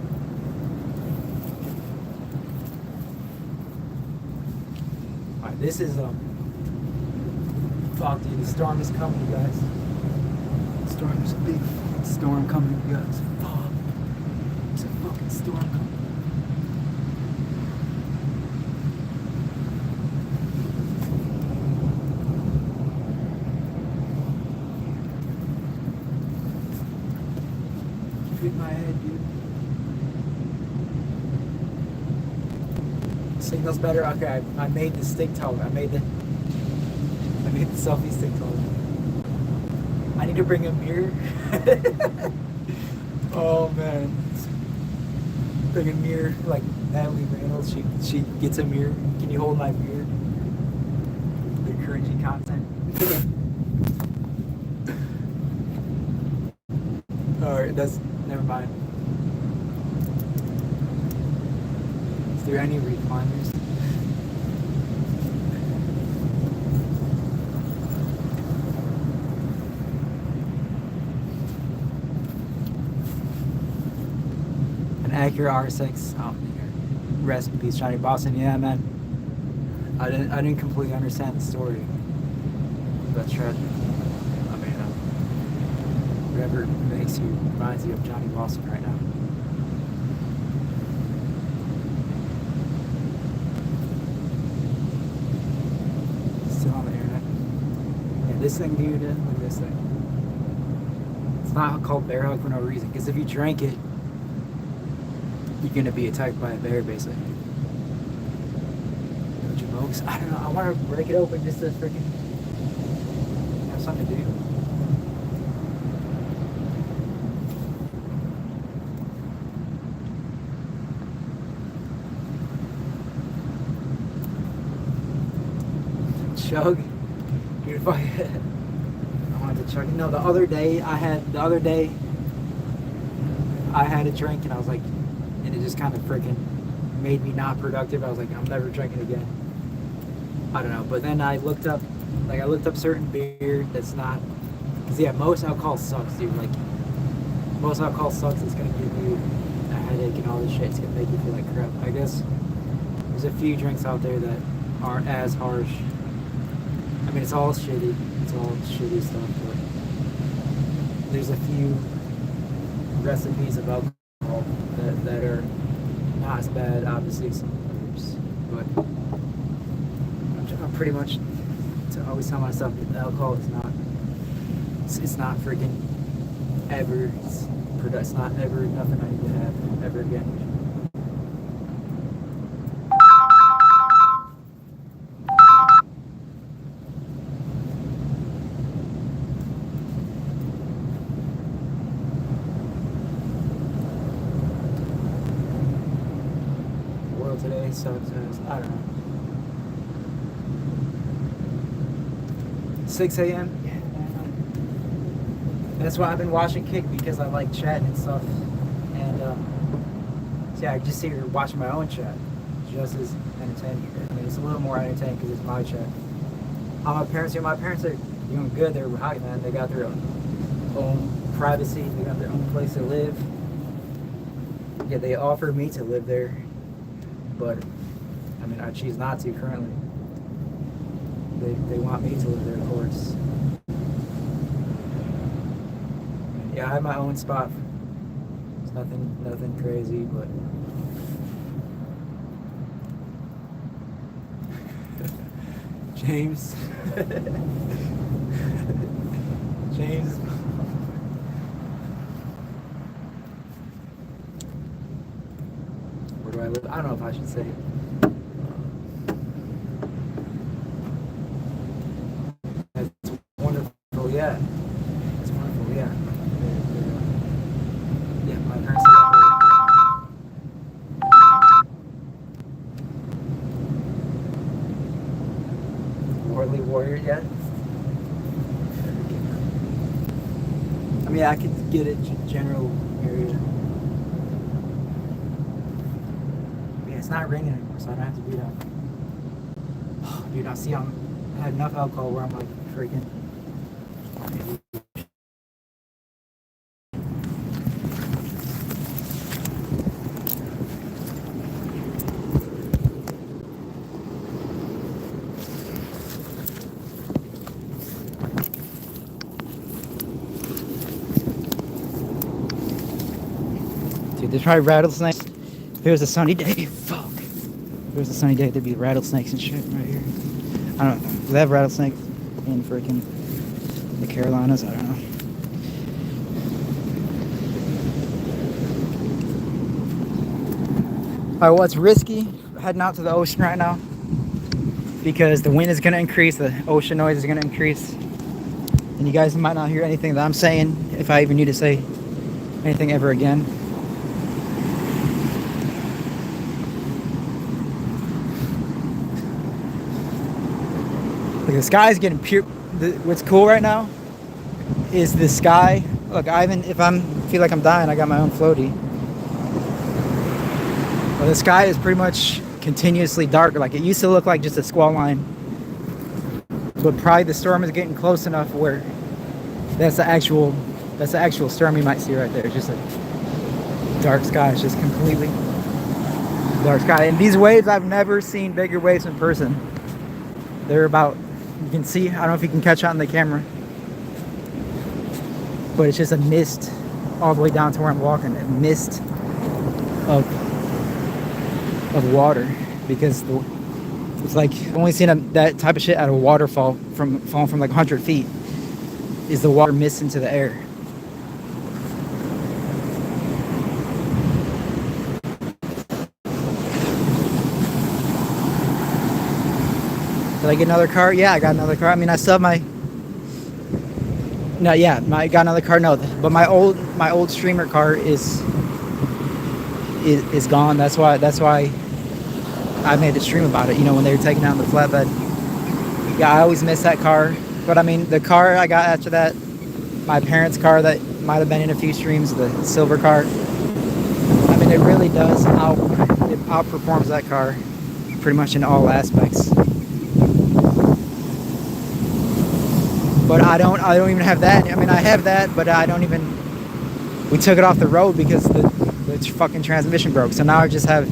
This is fuck, dude, the storm is coming, you guys. The storm is a big storm coming, you guys. Fuck. There's a fucking storm coming. Hit my head, dude. Signal's better. Okay, I made the stick taller. I made the selfie stick taller. I need to bring a mirror. Oh man, bring a mirror like Natalie Reynolds. She gets a mirror. Can you hold my mirror? The cringy content. Alright, that's never mind. Is there any recliners? An Acura R6. Oh, rest in peace, Johnny Boston. Yeah, man. I didn't completely understand the story. That's tragic. I mean, whatever reminds you of Johnny Boston right now. Still on the internet. Yeah, this thing, dude. Look at this thing. It's not called bear hug for no reason. Because if you drank it, you're gonna be attacked by a bear, basically. Don't you, folks? I don't know. I want to break it open just to freaking have something to do. Chug, dude. If I wanted to chug it. No, the other day I had a drink and I was like, and it just kind of freaking made me not productive. I was like, I'm never drinking again. I don't know. But then I looked up certain beer that's not, because yeah, most alcohol sucks, dude. Like most alcohol sucks. It's gonna give you a headache and all this shit. It's gonna make you feel like crap. I guess there's a few drinks out there that aren't as harsh. I mean, it's all shitty. It's all shitty stuff, but there's a few recipes of alcohol that are not as bad, obviously, some others. But I'm pretty much to always tell myself that alcohol is not, it's not freaking ever, it's not ever nothing I need to have ever again. Today sucks as, I don't know. 6 a.m. Yeah, that's why I've been watching Kick, because I like chatting and stuff. And so yeah, I just sit here watching my own chat, just as entertaining. I mean, it's a little more entertaining because it's my chat. How my parents do? My parents are doing good. They're high, man. They got their own privacy. They got their own place to live. Yeah, they offered me to live there, but I mean, I choose not to currently. They want me to live there, of course. Yeah, I have my own spot. It's nothing crazy, but James. James. Where do I live? I don't know if I should say it. It's wonderful, yeah. It's wonderful, yeah. Yeah, my parents said that. Worldly warrior, yeah. I mean, I could get a general area. Yeah, it's not raining anymore, so I don't have to beat up. Oh, dude, I see I had enough alcohol where I'm like freaking. Dude, there's probably rattlesnakes. If it was a sunny day, fuck. If it was a sunny day, there'd be rattlesnakes and shit right here. I don't know. Do they have rattlesnakes in freaking the Carolinas? I don't know. Alright, well, it's risky heading out to the ocean right now because the wind is going to increase, the ocean noise is going to increase, and you guys might not hear anything that I'm saying if I even need to say anything ever again. Look, the sky's getting pure. What's cool right now is the sky. Look, if I feel like I'm dying, I got my own floaty. Well, the sky is pretty much continuously dark. Like it used to look like just a squall line, but probably the storm is getting close enough where that's the actual storm you might see right there. It's just a dark sky. It's just completely dark sky. And these waves, I've never seen bigger waves in person. They're about, you can see, I don't know if you can catch on the camera, but it's just a mist all the way down to where I'm walking. A mist of water, because it's like only seeing that type of shit at a waterfall falling from like 100 feet is the water mist into the air. Did I get another car? Yeah, I got another car. I mean, I still have my. No, yeah, I got another car. No, but my old streamer car is gone. That's why I made the stream about it. You know, when they were taking down the flatbed. Yeah, I always miss that car. But I mean, the car I got after that, my parents' car that might have been in a few streams, the silver car. I mean, it really does it outperforms that car pretty much in all aspects. But I don't even have that. I mean, I have that, but I don't even. We took it off the road because the fucking transmission broke. So now I just have a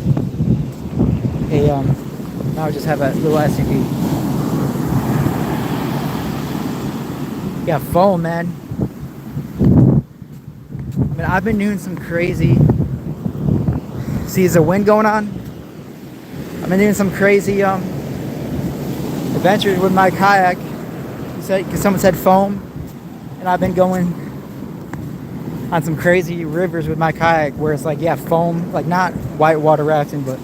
little SUV. Yeah, foam, man. I mean, I've been doing some crazy. See, is the wind going on? I've been doing some crazy adventures with my kayak. Because someone said foam, and I've been going on some crazy rivers with my kayak where it's like, yeah, foam, like not whitewater rafting, but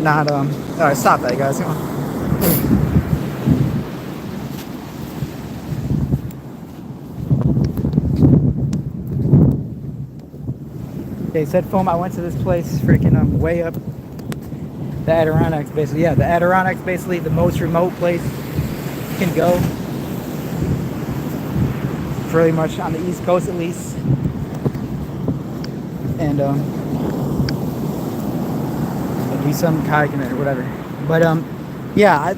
not. All right, stop that, guys. Come on. They said foam. I went to this place, freaking way up. The Adirondacks, basically. Yeah, the Adirondacks, basically the most remote place you can go. Pretty much on the East Coast, at least. And do some kayaking or whatever. But yeah,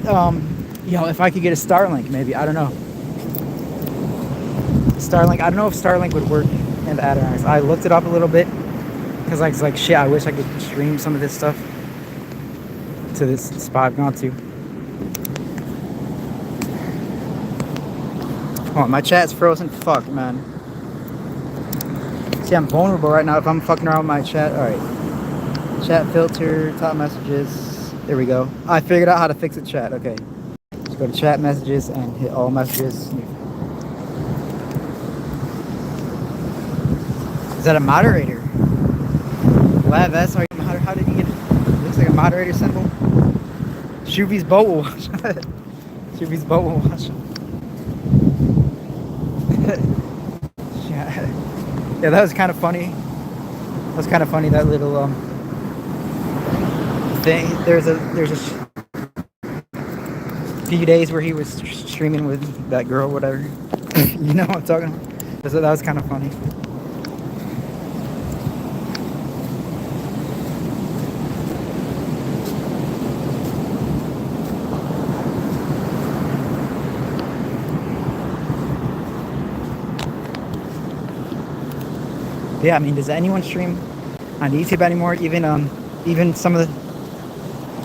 you know, if I could get a Starlink, maybe, I don't know. Starlink. I don't know if Starlink would work in the Adirondacks. I looked it up a little bit because I was like, shit, I wish I could stream some of this stuff to this spot I've gone to. Oh, my chat's frozen. Fuck, man. See, I'm vulnerable right now if I'm fucking around with my chat. Alright. Chat filter, top messages. There we go. I figured out how to fix the chat. Okay. Just go to chat messages and hit all messages. Is that a moderator? Lav S, are you moderator? How did you get it? Looks like a moderator symbol. Shuby's boat will watch. Shuby's boat will watch. Yeah, that was kind of funny. That was kind of funny, that little thing. There's a few days where he was streaming with that girl, whatever. You know what I'm talking about? That was kind of funny. Yeah, I mean, does anyone stream on YouTube anymore? Even some of the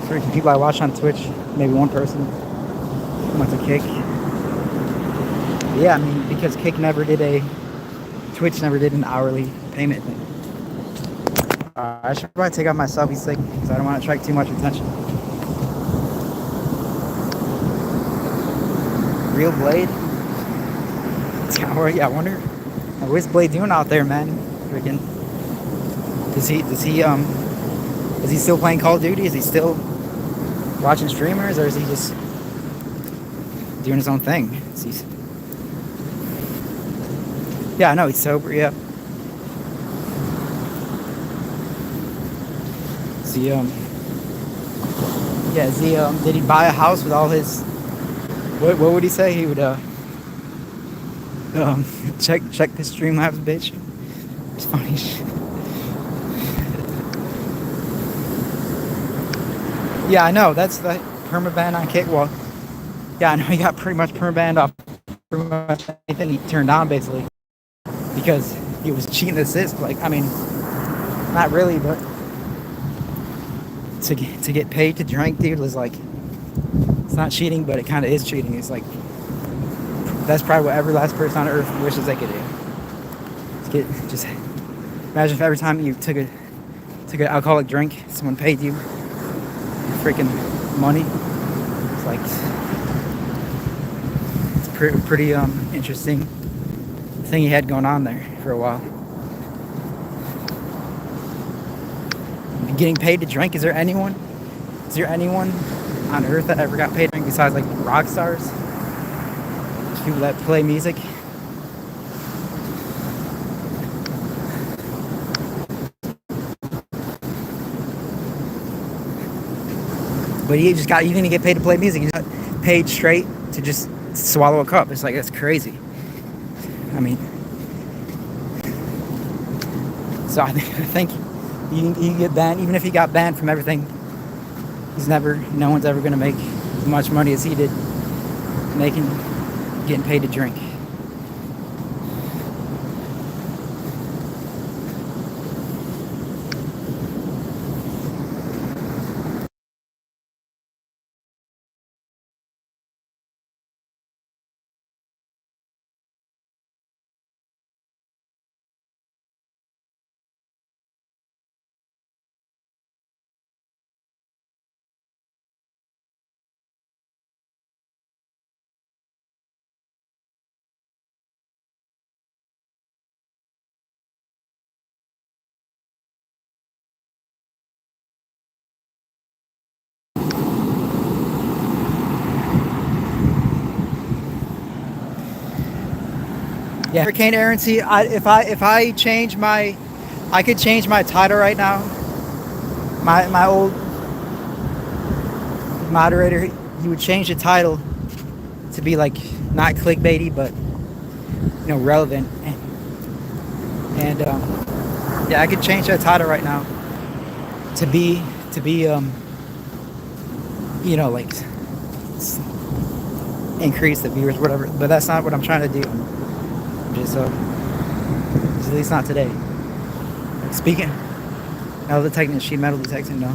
freaking people I watch on Twitch, maybe one person went to Kick. Yeah, I mean, because Twitch never did an hourly payment thing. I should probably take out my selfie stick because I don't want to attract too much attention. Real Blade? Yeah, I wonder what's Blade doing out there, man? Freaking. Is he still playing Call of Duty? Is he still watching streamers, or is he just doing his own thing? Yeah, I know he's sober. Yeah. Did he buy a house with all his? What would he say? He would check the Streamlabs, bitch. It's funny. Yeah, I know. That's the permaban on Kick. Well, yeah, I know he got pretty much permaban off pretty much anything he turned on, basically, because he was cheating the assist. Like, I mean, not really, but to get paid to drink, dude, was like, it's not cheating, but it kind of is cheating. It's like, that's probably what every last person on earth wishes they could do. Just imagine if every time you took an alcoholic drink, someone paid you freaking money. It's like, it's pretty interesting thing he had going on there for a while. getting paid to drink. Is there anyone on earth that ever got paid to drink besides like rock stars? People that play music. But you didn't get paid to play music. You got paid straight to just swallow a cup. It's like, that's crazy. I mean, so I think you can get banned. Even if he got banned from everything, no one's ever going to make as much money as he did getting paid to drink. Yeah, Hurricane Errancy. If I change I could change my title right now. My old moderator, he would change the title to be like not clickbaity, but relevant. And yeah, I could change that title right now to be like increase the viewers, whatever. But that's not what I'm trying to do. Just at least not today. Speaking metal detecting, is she metal detecting? No,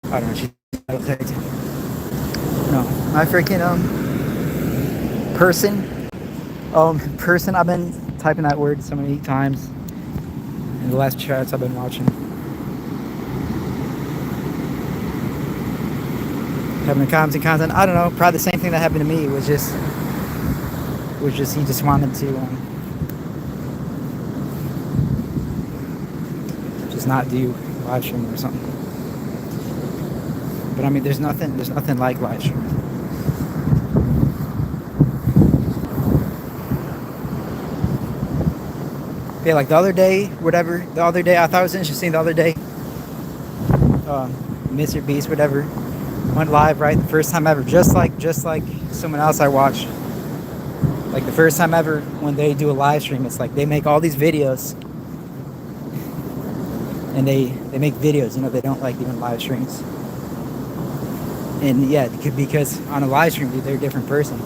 I don't know. She's metal detecting. No, my freaking person. I've been typing that word so many times in the last chats I've been watching. Having comments and content. I don't know. Probably the same thing that happened to me was just he just wanted to just not do live streaming or something. But I mean, there's nothing like live streaming. Yeah, like the other day, I thought it was interesting. The other day, Mr. Beast, whatever, went live, right? The first time ever, just like someone else I watched. Like the first time ever when they do a live stream, it's like they make all these videos. And they make videos, they don't like doing live streams. And yeah, because on a live stream, they're a different person.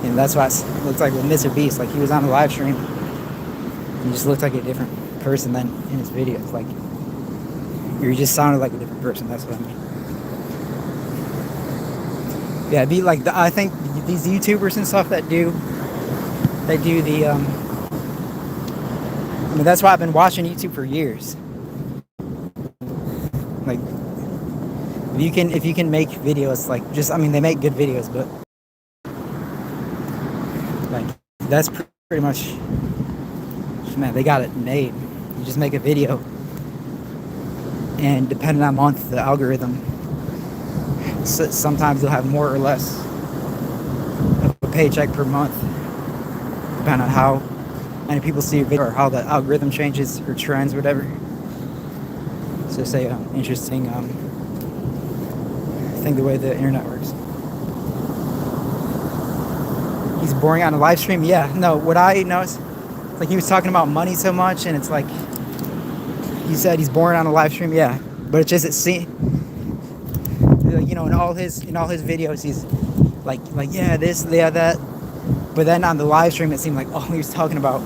And that's why it looks like with Mr. Beast, like he was on a live stream. He just looked like a different person than in his videos. Like, he just sounded like a different person, that's what I mean. Yeah, it'd be like, I think these YouTubers and stuff that do the, I mean, that's why I've been watching YouTube for years. Like, if you can make videos, like, they make good videos, but, like, that's pretty much, man, they got it made. You just make a video, and depending on month, the algorithm, sometimes they'll have more or less of a paycheck per month, depending on how many people see your video or how the algorithm changes or trends, whatever. So say interesting thing the way the internet works. He's boring on a live stream. Yeah, no. What I noticed, like he was talking about money so much, and it's like he said he's boring on a live stream. Yeah, but it's just in all his videos he's like yeah, this, yeah, that. But then on the live stream it seemed like all he was talking about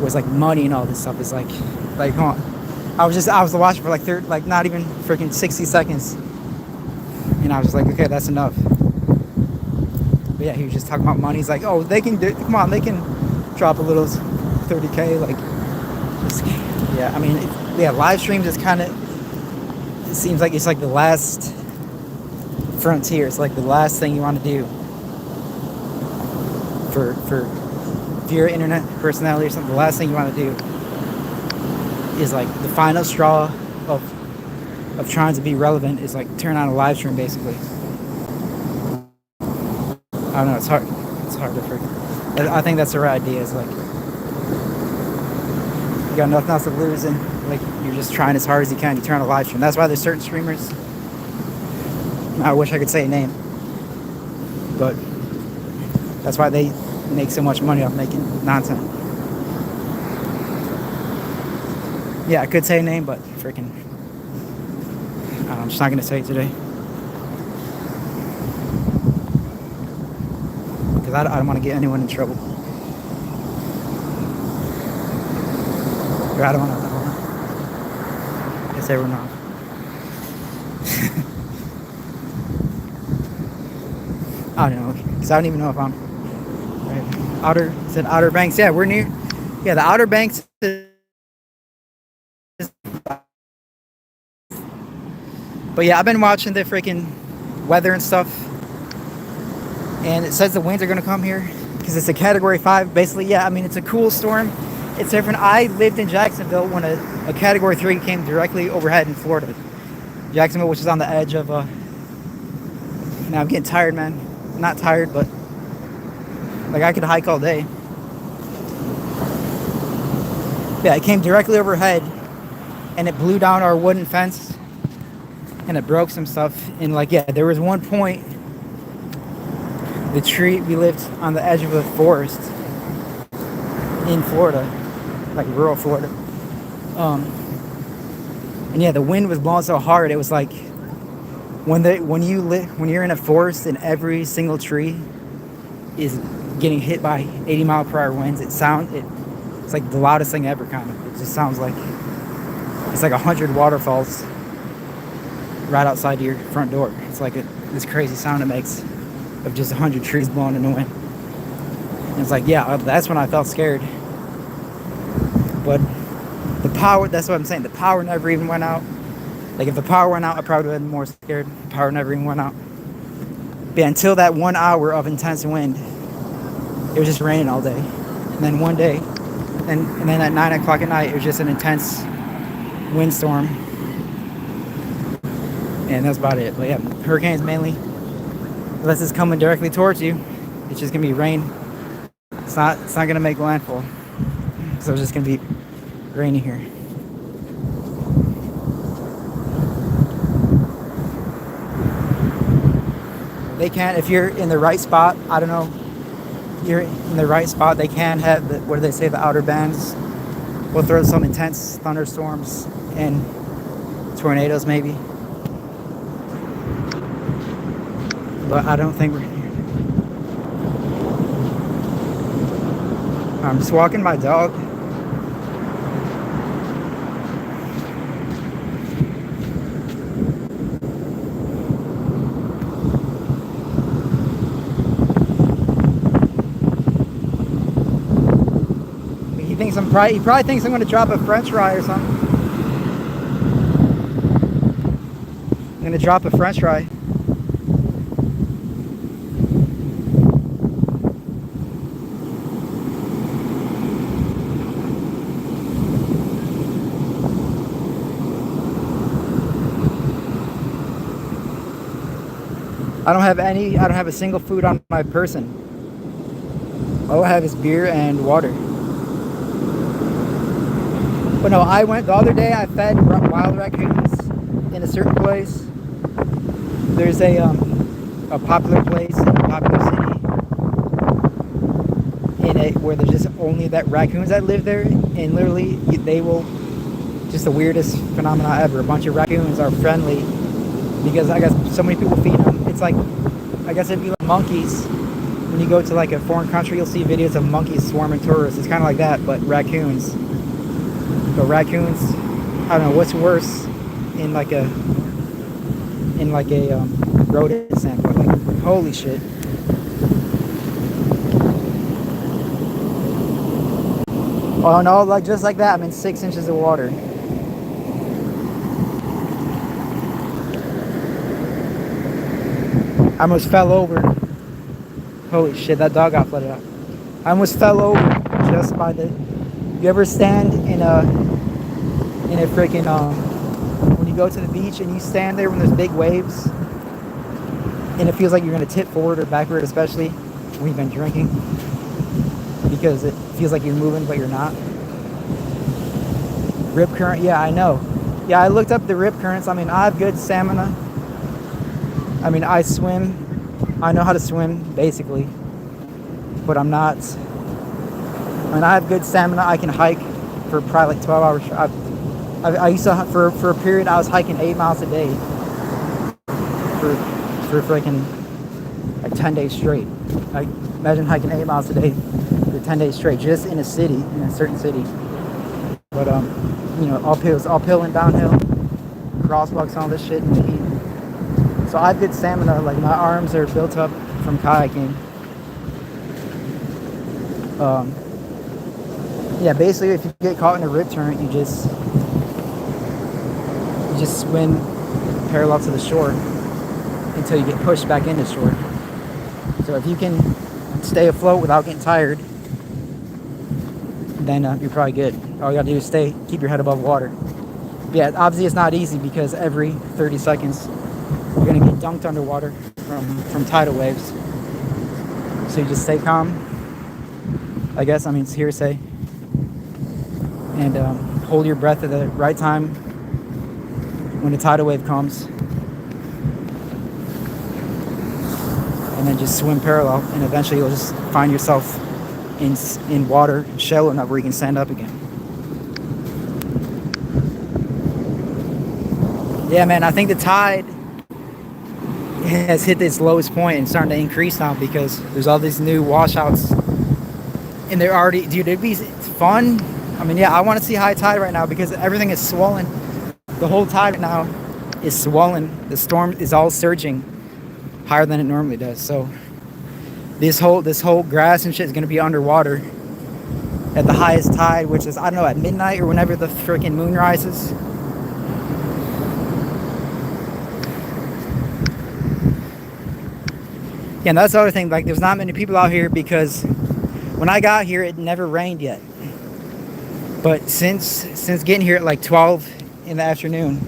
was like money and all this stuff. It's like come on. I was watching for like not even freaking 60 seconds, and I was just like, okay, that's enough. But yeah, he was just talking about money. He's like, oh, they can they can drop a little 30K, like, just, yeah. I mean, live streams is kind of, it seems like it's like the last frontier. It's like the last thing you want to do for if you're an internet personality or something. The last thing you want to do is like the final straw of trying to be relevant is like turn on a live stream basically. I don't know, it's hard to freaking. I think that's the right idea. Is like you got nothing else to lose and like you're just trying as hard as you can to turn on a live stream. That's why there's certain streamers. I wish I could say a name, but that's why they make so much money off making nonsense. Yeah, I could say a name, but freaking, I'm just not gonna say it today because I don't want to get anyone in trouble. Or I don't want to. I guess everyone knows. I don't know, because I don't even know if I'm right. Outer Banks. Yeah, we're near. Yeah, the Outer Banks is. But yeah, I've been watching the freaking weather and stuff, and it says the winds are gonna come here because it's a Category 5. Basically, yeah, I mean it's a cool storm. It's different. I lived in Jacksonville when a Category 3 came directly overhead in Florida. Jacksonville, which is on the edge of. Now I'm getting tired, man. I'm not tired, but like I could hike all day. Yeah, it came directly overhead, and it blew down our wooden fence, and it broke some stuff. And like, yeah, there was one point, the tree, we lived on the edge of a forest in Florida, like rural Florida. And yeah, the wind was blowing so hard, it was like when you're in a forest and every single tree is getting hit by 80-mile-per-hour winds, it's like the loudest thing ever, kind of. It just sounds like it's like 100 waterfalls right outside your front door. It's like this crazy sound it makes of just 100 trees blowing in the wind. And it's like, yeah, that's when I felt scared. But the power, that's what I'm saying, the power never even went out. Like if the power went out, I probably would have been more scared. The power never even went out. But yeah, until that 1 hour of intense wind, it was just raining all day. And then one day, and then at 9 o'clock at night, it was just an intense windstorm. And that's about it. But yeah, hurricanes mainly, unless it's coming directly towards you, it's just gonna be rain. It's not gonna make landfall. So it's just gonna be rainy here. They can, if you're in the right spot, I don't know, you're in the right spot, they can have, what do they say, the outer bands will throw some intense thunderstorms and tornadoes maybe. But I don't think we're here. I'm just walking my dog. He probably thinks I'm going to drop a French fry or something. I'm going to drop a French fry. I don't have a single food on my person. All I have is beer and water. But no, the other day I fed wild raccoons in a certain place. There's a popular place in a popular city where there's just only raccoons that live there, and literally they will, just the weirdest phenomena ever. A bunch of raccoons are friendly because I guess so many people feed them. It's like, I guess it'd be like monkeys. When you go to like a foreign country, you'll see videos of monkeys swarming tourists. It's kind of like that, but raccoons. But raccoons, I don't know what's worse in like a rodent standpoint. Like, holy shit. Oh no, like just like that, I'm in 6 inches of water. I almost fell over. Holy shit, that dog got flooded out. I almost fell over just by the... You ever stand in And it freaking when you go to the beach and you stand there when there's big waves, and it feels like you're gonna tip forward or backward, especially when you've been drinking, because it feels like you're moving but you're not. Rip current, yeah, I know. Yeah, I looked up the rip currents. I mean, I have good stamina. I mean, I swim. I know how to swim, basically. But I'm not... I mean, I have good stamina. I can hike for probably like 12 hours. I used to, for a period, I was hiking 8 miles a day. For freaking like 10 days straight. Like, imagine hiking 8 miles a day for 10 days straight, just in a city, in a certain city. But, you know, uphill and downhill, crosswalks, all this shit in the heat. So I have good stamina. Like, my arms are built up from kayaking. Yeah, basically, if you get caught in a rip current, you just swim parallel to the shore until you get pushed back into shore. So if you can stay afloat without getting tired, then you're probably good. All you gotta do is keep your head above water. But yeah, obviously it's not easy because every 30 seconds you're gonna get dunked underwater from tidal waves. So you just stay calm, I guess. I mean, it's hearsay. And hold your breath at the right time when the tidal wave comes. And then just swim parallel, and eventually you'll just find yourself in water shallow enough where you can stand up again. Yeah, man, I think the tide has hit its lowest point and starting to increase now because there's all these new washouts, and they're already, dude, it'd be fun. I mean, yeah, I want to see high tide right now because everything is swollen. The whole tide now is swollen. The storm is all surging higher than it normally does. So this whole grass and shit is gonna be underwater at the highest tide, which is, I don't know, at midnight or whenever the freaking moon rises. Yeah, and that's the other thing, like, there's not many people out here because when I got here it never rained yet. But since getting here at like 12 in the afternoon,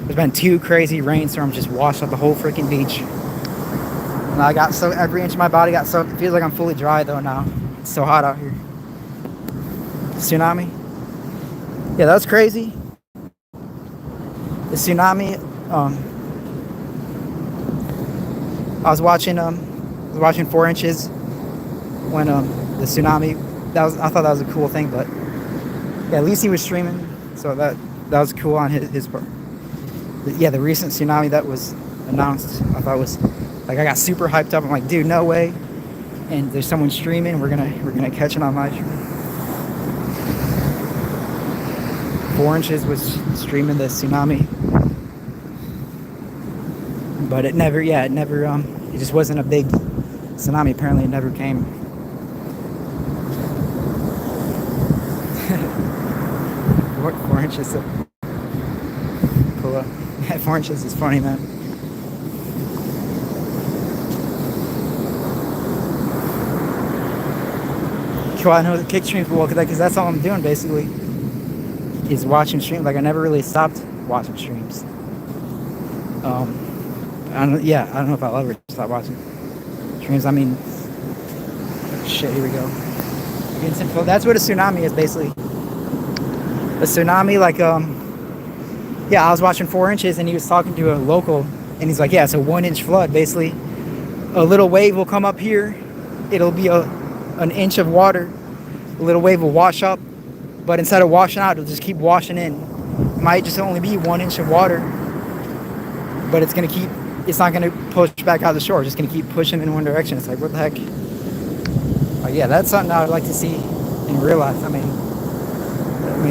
there's been 2 crazy rainstorms just washed up the whole freaking beach. And I got so, every inch of my body got soaked. It feels like I'm fully dry though now. It's so hot out here. Tsunami. Yeah, that's crazy. The tsunami. I was watching 4 Inches when the tsunami. I thought that was a cool thing, but yeah, at least he was streaming, so that was cool on his part. But yeah, the recent tsunami that was announced, I thought was, like, I got super hyped up. I'm like, dude, no way. And there's someone streaming. We're gonna catch it on live stream. 4 Inches was streaming the tsunami, but it just wasn't a big tsunami. Apparently, it never came. 4 Inches. So cool. 4 Inches is funny, man. Cool, I know the kick streams, well, because that's all I'm doing basically, is watching streams. Like, I never really stopped watching streams. I don't know if I'll ever stop watching streams. I mean, shit, here we go. That's what a tsunami is basically. A tsunami, like, yeah, I was watching 4 Inches and he was talking to a local and he's like, yeah, it's a 1 inch flood. Basically, a little wave will come up here. It'll be an inch of water. A little wave will wash up, but instead of washing out, it'll just keep washing in. It might just only be 1 inch of water, but it's not gonna push back out the shore. It's just gonna keep pushing in one direction. It's like, what the heck? Yeah, that's something I would like to see in real life. I mean,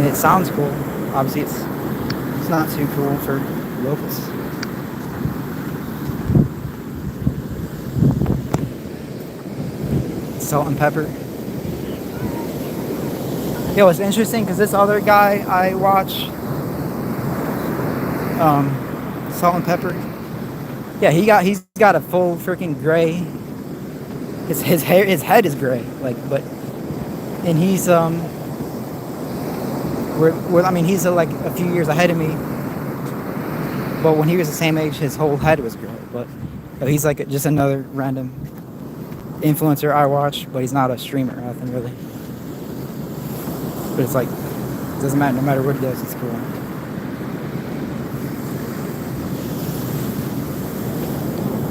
it sounds cool. Obviously, it's not too cool for locals. Salt and pepper. Yeah, it's interesting because this other guy I watch, Salt and Pepper. Yeah, he's got a full freaking gray. His head is gray, like, and he's I mean, he's like a few years ahead of me. But when he was the same age, his whole head was gray. But he's like just another random influencer I watch, but he's not a streamer or nothing really. But it's like, it doesn't matter, no matter what he does, he's cool.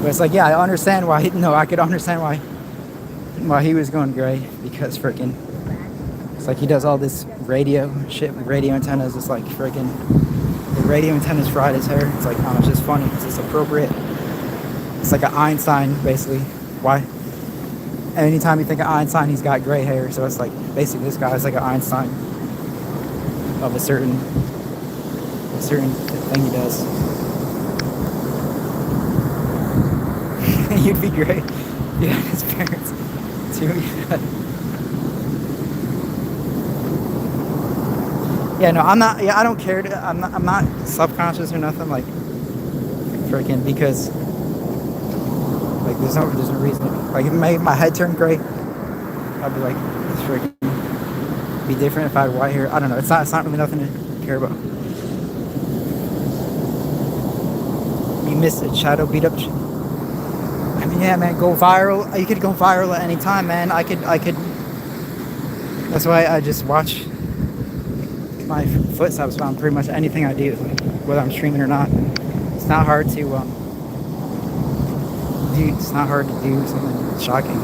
But it's like, yeah, I understand why, I could understand why he was going gray, because freaking, it's like he does all this radio shit with radio antennas. It's like freaking, the radio antennas fried his hair. It's like, oh, it's just funny, it's just appropriate. It's like an Einstein, basically. Why? Anytime you think of Einstein, he's got gray hair. So it's like, basically, this guy is like an Einstein of a certain thing he does. You'd be great. Yeah, his parents too. Yeah, no, I'm not. Yeah, I don't care. I'm not subconscious or nothing. Like, freaking, because like there's no reason. Like, if it made my head turn gray, I'd be like, it's freaking be different if I had white hair. I don't know. It's not really nothing to care about. You missed a shadow beat up. I mean, yeah, man, go viral. You could go viral at any time, man. I could. That's why I just watch my footsteps on pretty much anything I do, whether I'm streaming or not. It's not hard to it's not hard to do something shocking.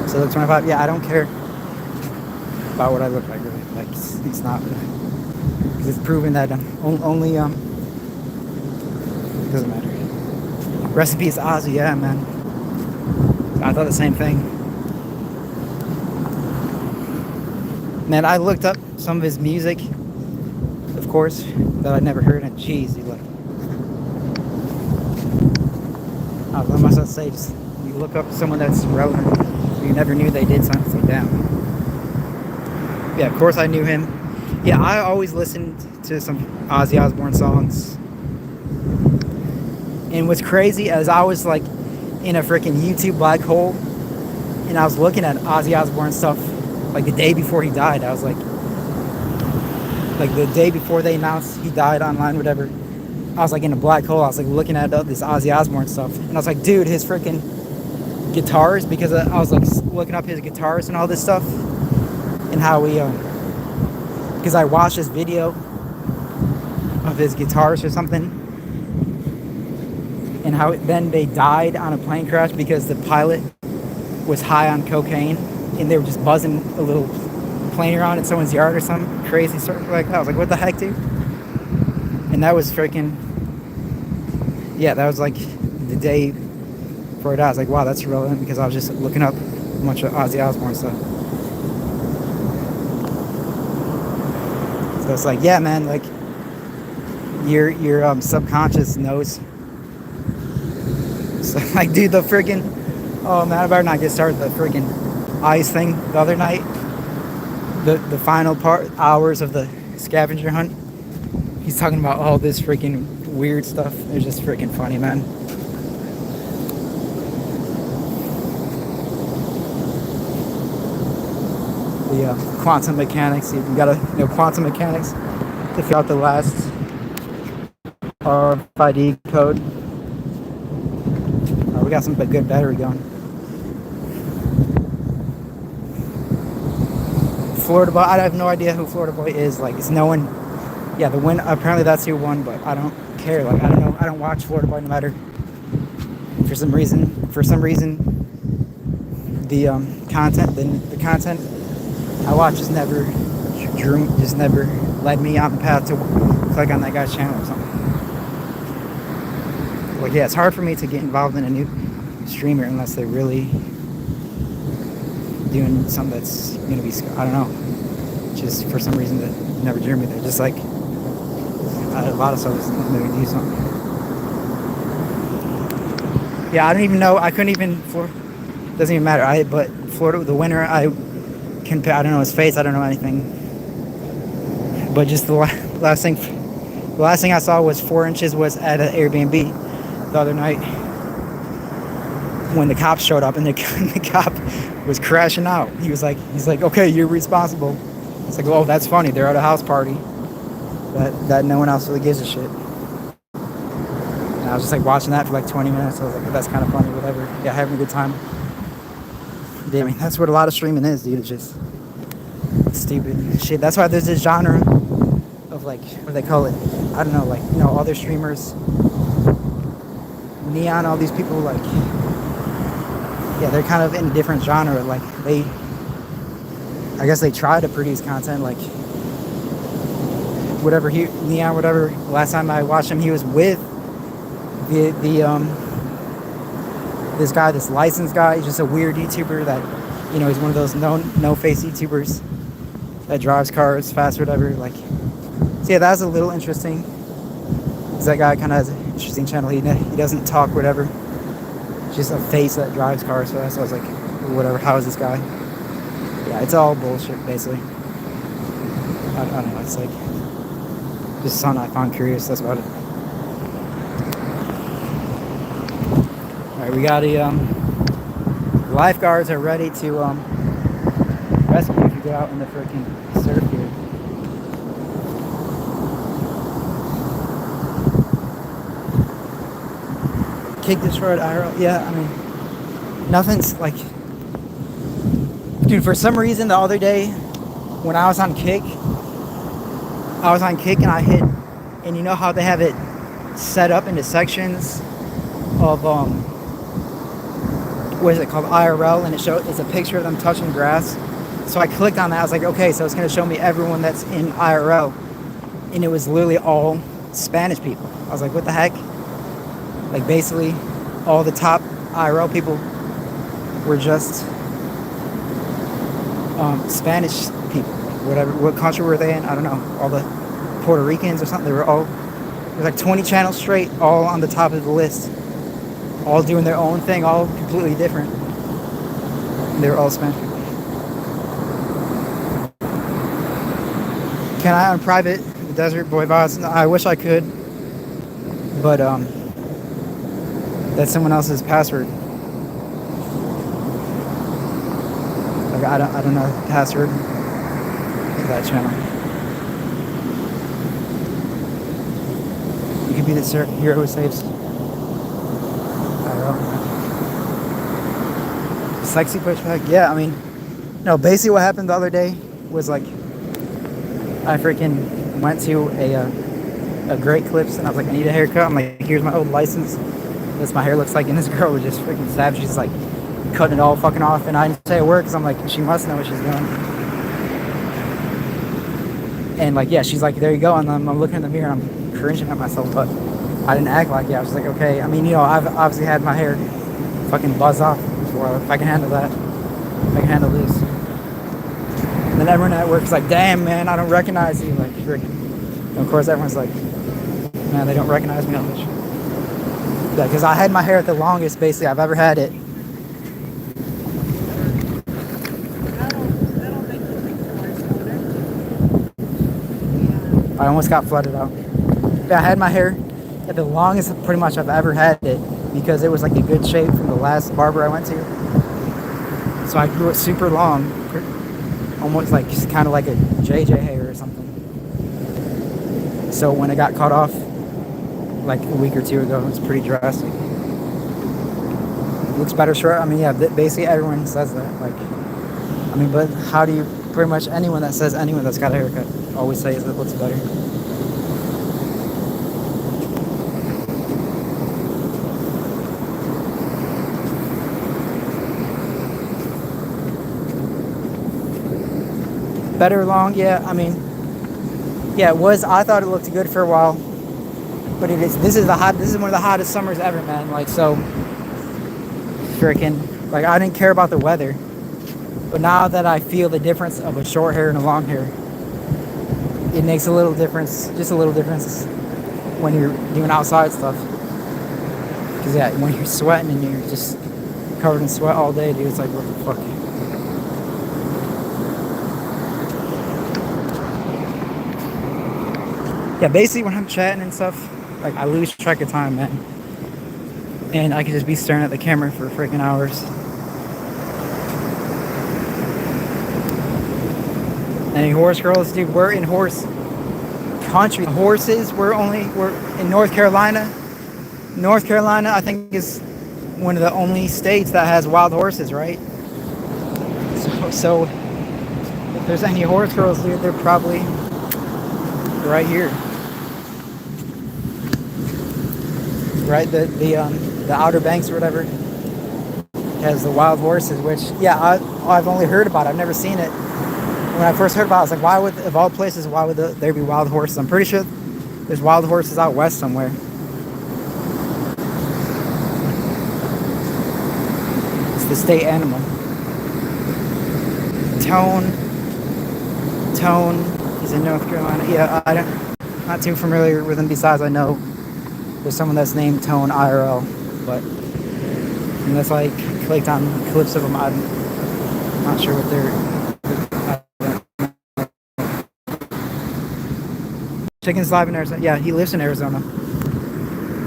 So the 25, yeah, I don't care about what I look like, really. Like, it's not, because it's proven that only it doesn't matter. Rest in peace, Ozzy. Yeah, man, I thought the same thing. Man, I looked up some of his music, of course, that I'd never heard, and geez, you look. I was about to say, just you look up someone that's relevant, you never knew they did something. It's like, damn. Yeah, of course I knew him. Yeah, I always listened to some Ozzy Osbourne songs. And what's crazy is I was like in a freaking YouTube black hole, and I was looking at Ozzy Osbourne stuff like the day before he died. I was like the day before they announced he died online, whatever. I was like in a black hole. I was like looking at this Ozzy Osbourne stuff, and I was like, dude, his freaking guitars, because I was like looking up his guitars and all this stuff, and how we because I watched this video of his guitars or something, and how then they died on a plane crash because the pilot was high on cocaine, and they were just buzzing a little plane around in someone's yard or something crazy sort of like that. I was like, what the heck, dude? And that was freaking, yeah, that was like the day before it died. I was like, wow, that's relevant, because I was just looking up a bunch of Ozzy Osbourne stuff. So it's like, yeah, man, like your subconscious knows. So like, dude, the freaking, oh man, I better not get started. The freaking ice thing the other night, the final hours of the scavenger hunt. He's talking about all this freaking weird stuff. It's just freaking funny, man. The quantum mechanics. You gotta know quantum mechanics to figure out the last RFID code. We got some good battery going. Florida Boy. I have no idea who Florida Boy is. Like, it's no one. Yeah, the win. Apparently that's who won, but I don't care. Like, I don't know. I don't watch Florida Boy no matter. For some reason, the content, the content I watch just never led me on the path to click on that guy's channel or something. Like, yeah, it's hard for me to get involved in a new streamer unless they're really doing something that's gonna be, I don't know, just for some reason that never drew me there. Just like a lot of stuff is maybe do something. Yeah, I don't even know. I couldn't even. Doesn't even matter. But Florida, the winner, I don't know his face. I don't know anything. But just the last thing I saw was 4 inches was at an Airbnb the other night when the cops showed up, and the cop was crashing out. He's like, okay, you're responsible. It's like, oh, that's funny. They're at a house party that no one else really gives a shit. And I was just like watching that for like 20 minutes. I was like, that's kind of funny, whatever. Yeah, having a good time. Yeah, I mean, that's what a lot of streaming is, dude. It's just stupid shit. That's why there's this genre of like, what do they call it? I don't know, like, you know, other streamers, Neon, all these people, like, yeah, they're kind of in a different genre. Like, I guess they try to produce content, like, whatever Neon, whatever. Last time I watched him, he was with this guy, this licensed guy. He's just a weird YouTuber that, you know, he's one of those no face YouTubers that drives cars fast, whatever. Like, so yeah, that's a little interesting. Cause that guy kind of has an interesting channel. He doesn't talk, whatever. Just a face that drives cars fast. So I was like, whatever. How is this guy? Yeah, it's all bullshit, basically. I don't know. It's like just something I find curious. That's about it. All right, we got the lifeguards are ready to rescue if you go out in the freaking surf here. Kick destroyed IRL. Yeah, I mean, nothing's like, dude, for some reason the other day when I was on Kick and I hit, and you know how they have it set up into sections of what is it called, IRL, and it's a picture of them touching grass. So I clicked on that. I was like, okay, so it's gonna show me everyone that's in IRL, and it was literally all Spanish people. I was like, what the heck? Like, basically all the top IRL people were just Spanish people. Whatever, what country were they in? I don't know. All the Puerto Ricans or something. They were all, there's like 20 channels straight, all on the top of the list, all doing their own thing, all completely different. And they were all Spanish people. Can I unprivate the Desert Boy Bots? No, I wish I could, but that's someone else's password. Like, I don't know the password to that channel. You could be the hero who saves. I don't know. Sexy pushback. Yeah, I mean, no. Basically, what happened the other day was like, I freaking went to a Great Clips and I was like, I need a haircut. I'm like, here's my old license. This my hair looks like, and this girl was just freaking savage. She's like cutting it all fucking off, and I didn't say a word because I'm like, she must know what she's doing. And like, yeah, she's like, there you go. And I'm looking in the mirror and I'm cringing at myself, but I didn't act like it. I was just like, okay. I mean, you know, I've obviously had my hair fucking buzz off before. If I can handle that, I can handle this. And then everyone at work is like, damn, man, I don't recognize you. Like, freaking. And of course, everyone's like, man, they don't recognize me on this shit. Yeah, because I had my hair at the longest, basically, I've ever had it. I almost got flooded out. Yeah, I had my hair at the longest pretty much I've ever had it because it was like a good shape from the last barber I went to. So I grew it super long, almost like kind of like a JJ hair or something. So when it got cut off like a week or two ago, it's pretty drastic. It looks better short. I mean, yeah, basically everyone says that. Like, I mean, but how do you, pretty much anyone that says anyone that's got a haircut always says it looks better. Better long, yeah. I mean, yeah, it was. I thought it looked good for a while, but it is. This is one of the hottest summers ever, man. Like, so, freaking, like, I didn't care about the weather, but now that I feel the difference of a short hair and a long hair, it makes a little difference, just a little difference when you're doing outside stuff. Because yeah, when you're sweating and you're just covered in sweat all day, dude, it's like, what the fuck. Yeah, basically when I'm chatting and stuff, like, I lose track of time, man. And I could just be staring at the camera for freaking hours. Any horse girls, dude? We're in horse country. Horses, we're in North Carolina. North Carolina, I think, is one of the only states that has wild horses, right? So if there's any horse girls, dude, they're probably right here. Right, the Outer Banks or whatever has the wild horses, which, yeah, I've only heard about it. I've never seen it. When I first heard about it, I was like, why would, of all places, why would there be wild horses? I'm pretty sure there's wild horses out west somewhere. It's the state animal. Tone is in North Carolina. Yeah, I'm not too familiar with him. Besides, I know there's someone that's named Tone IRL, but unless I clicked on clips of him, I'm not sure what they're. Chicken's live in Arizona. Yeah, he lives in Arizona.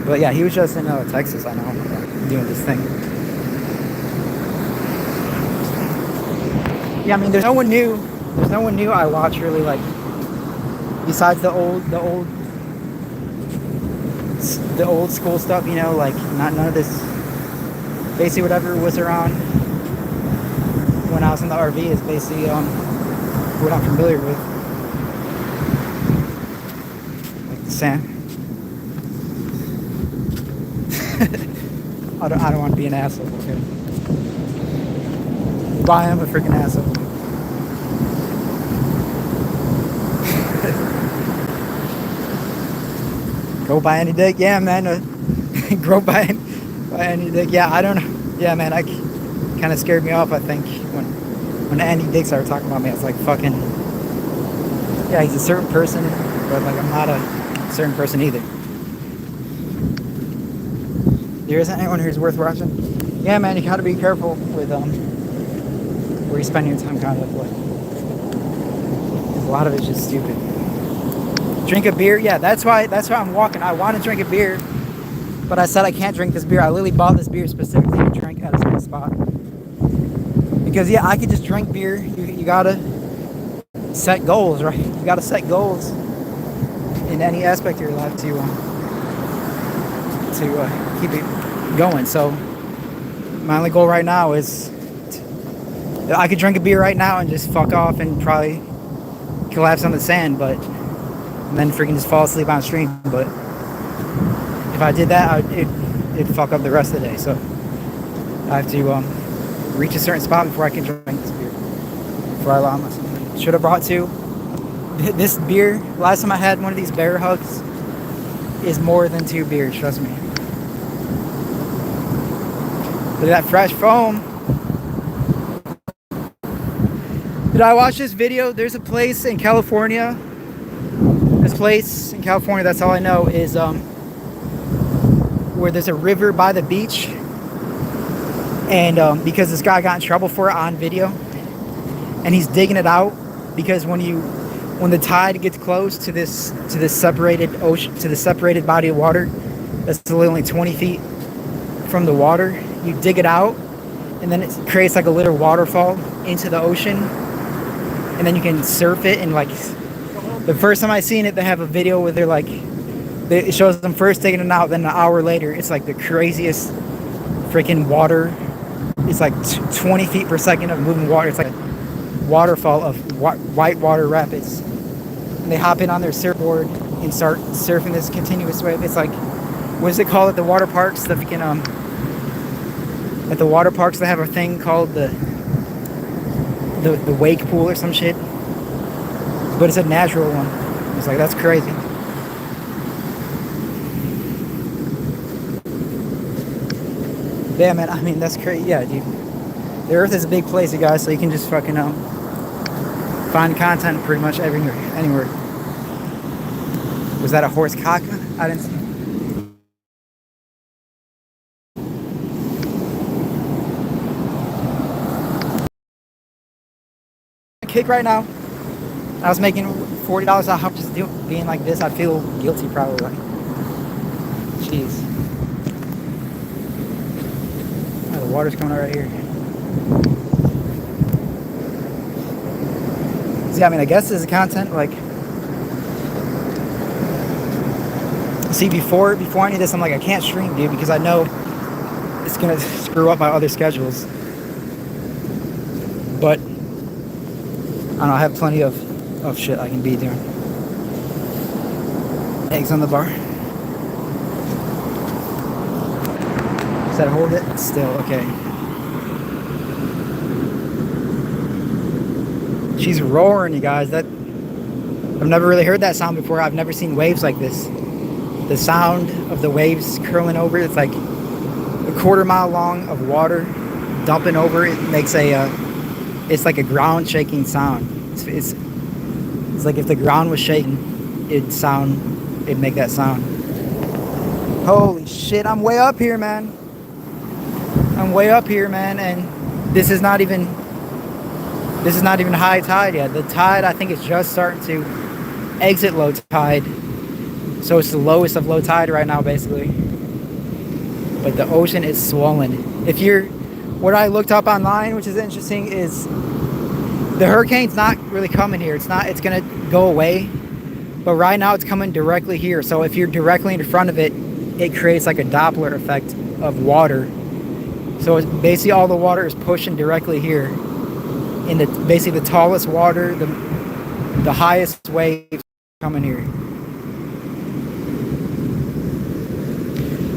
But yeah, he was just in Texas, I know, doing this thing. Yeah, I mean, there's no one new. There's no one new I watch really, like, besides the old school stuff, you know, like none of this. Basically, whatever was around when I was in the RV is basically what I'm familiar with. Like the sand. I don't want to be an asshole. Okay. Why am I a freaking asshole? Go buy any dick, yeah, man. Grow by any dick, yeah. I don't know, yeah, man. I kind of scared me off. I think when Andy Dick started talking about me, I was like, fucking, yeah, he's a certain person, but like I'm not a certain person either. There isn't anyone who's worth watching. Yeah, man, you gotta be careful with where you spend your time, kind of. Like, a lot of it's just stupid. Drink a beer, yeah. That's why I'm walking. I want to drink a beer, but I said I can't drink this beer. I literally bought this beer specifically to drink at a certain spot. Because yeah, I could just drink beer. You gotta set goals, right? You gotta set goals in any aspect of your life to keep it going. So my only goal right now is I could drink a beer right now and just fuck off and probably collapse on the sand, and then freaking just fall asleep on stream. But if I did that, it'd fuck up the rest of the day. So I have to reach a certain spot before I can drink this beer, before I allow myself. Should have brought two. This beer, last time I had one of these bear hugs, is more than 2 beers, trust me. Look at that fresh foam. Did I watch this video? There's a place in California. This place in California, that's all I know, is where there's a river by the beach. And because this guy got in trouble for it on video, and he's digging it out because when the tide gets close to this separated ocean, to the separated body of water that's only 20 feet from the water, you dig it out, and then it creates like a little waterfall into the ocean, and then you can surf it. And like the first time I seen it, they have a video where it shows them first digging it out, then an hour later, it's like the craziest freaking water. It's like 20 feet per second of moving water. It's like a waterfall of white water rapids. And they hop in on their surfboard and start surfing this continuous wave. It's like, what does it call it? The water parks, the freaking at the water parks they have a thing called the wake pool or some shit. But it's a natural one. It's like, that's crazy. Yeah, man, I mean, that's crazy. Yeah, dude. The Earth is a big place, you guys, so you can just fucking find content pretty much anywhere. Was that a horse cock? I didn't see. Kick right now. I was making $40 a hop just being like this. I feel guilty probably. Like, jeez. Oh, the water's coming out right here. yeah, I mean, I guess this is content, like, see, before any of this, I'm like, I can't stream, dude, because I know it's gonna screw up my other schedules. But I don't know, I have plenty of shit I can be doing. Eggs on the bar. Does that hold it? Still, okay. She's roaring, you guys. That I've never really heard that sound before. I've never seen waves like this. The sound of the waves curling over, it's like a quarter-mile long of water dumping over. It makes it's like a ground shaking sound. It's like if the ground was shaking, it'd make that sound. Holy shit, I'm way up here, man. I'm way up here, man, and this is not even high tide yet. The tide, I think, is just starting to exit low tide. So it's the lowest of low tide right now, basically. But the ocean is swollen. What I looked up online, which is interesting, is the hurricane's not really coming here. It's gonna go away. But right now it's coming directly here. So if you're directly in front of it, it creates like a Doppler effect of water. So it's basically all the water is pushing directly here. In basically the tallest water, the highest waves coming here.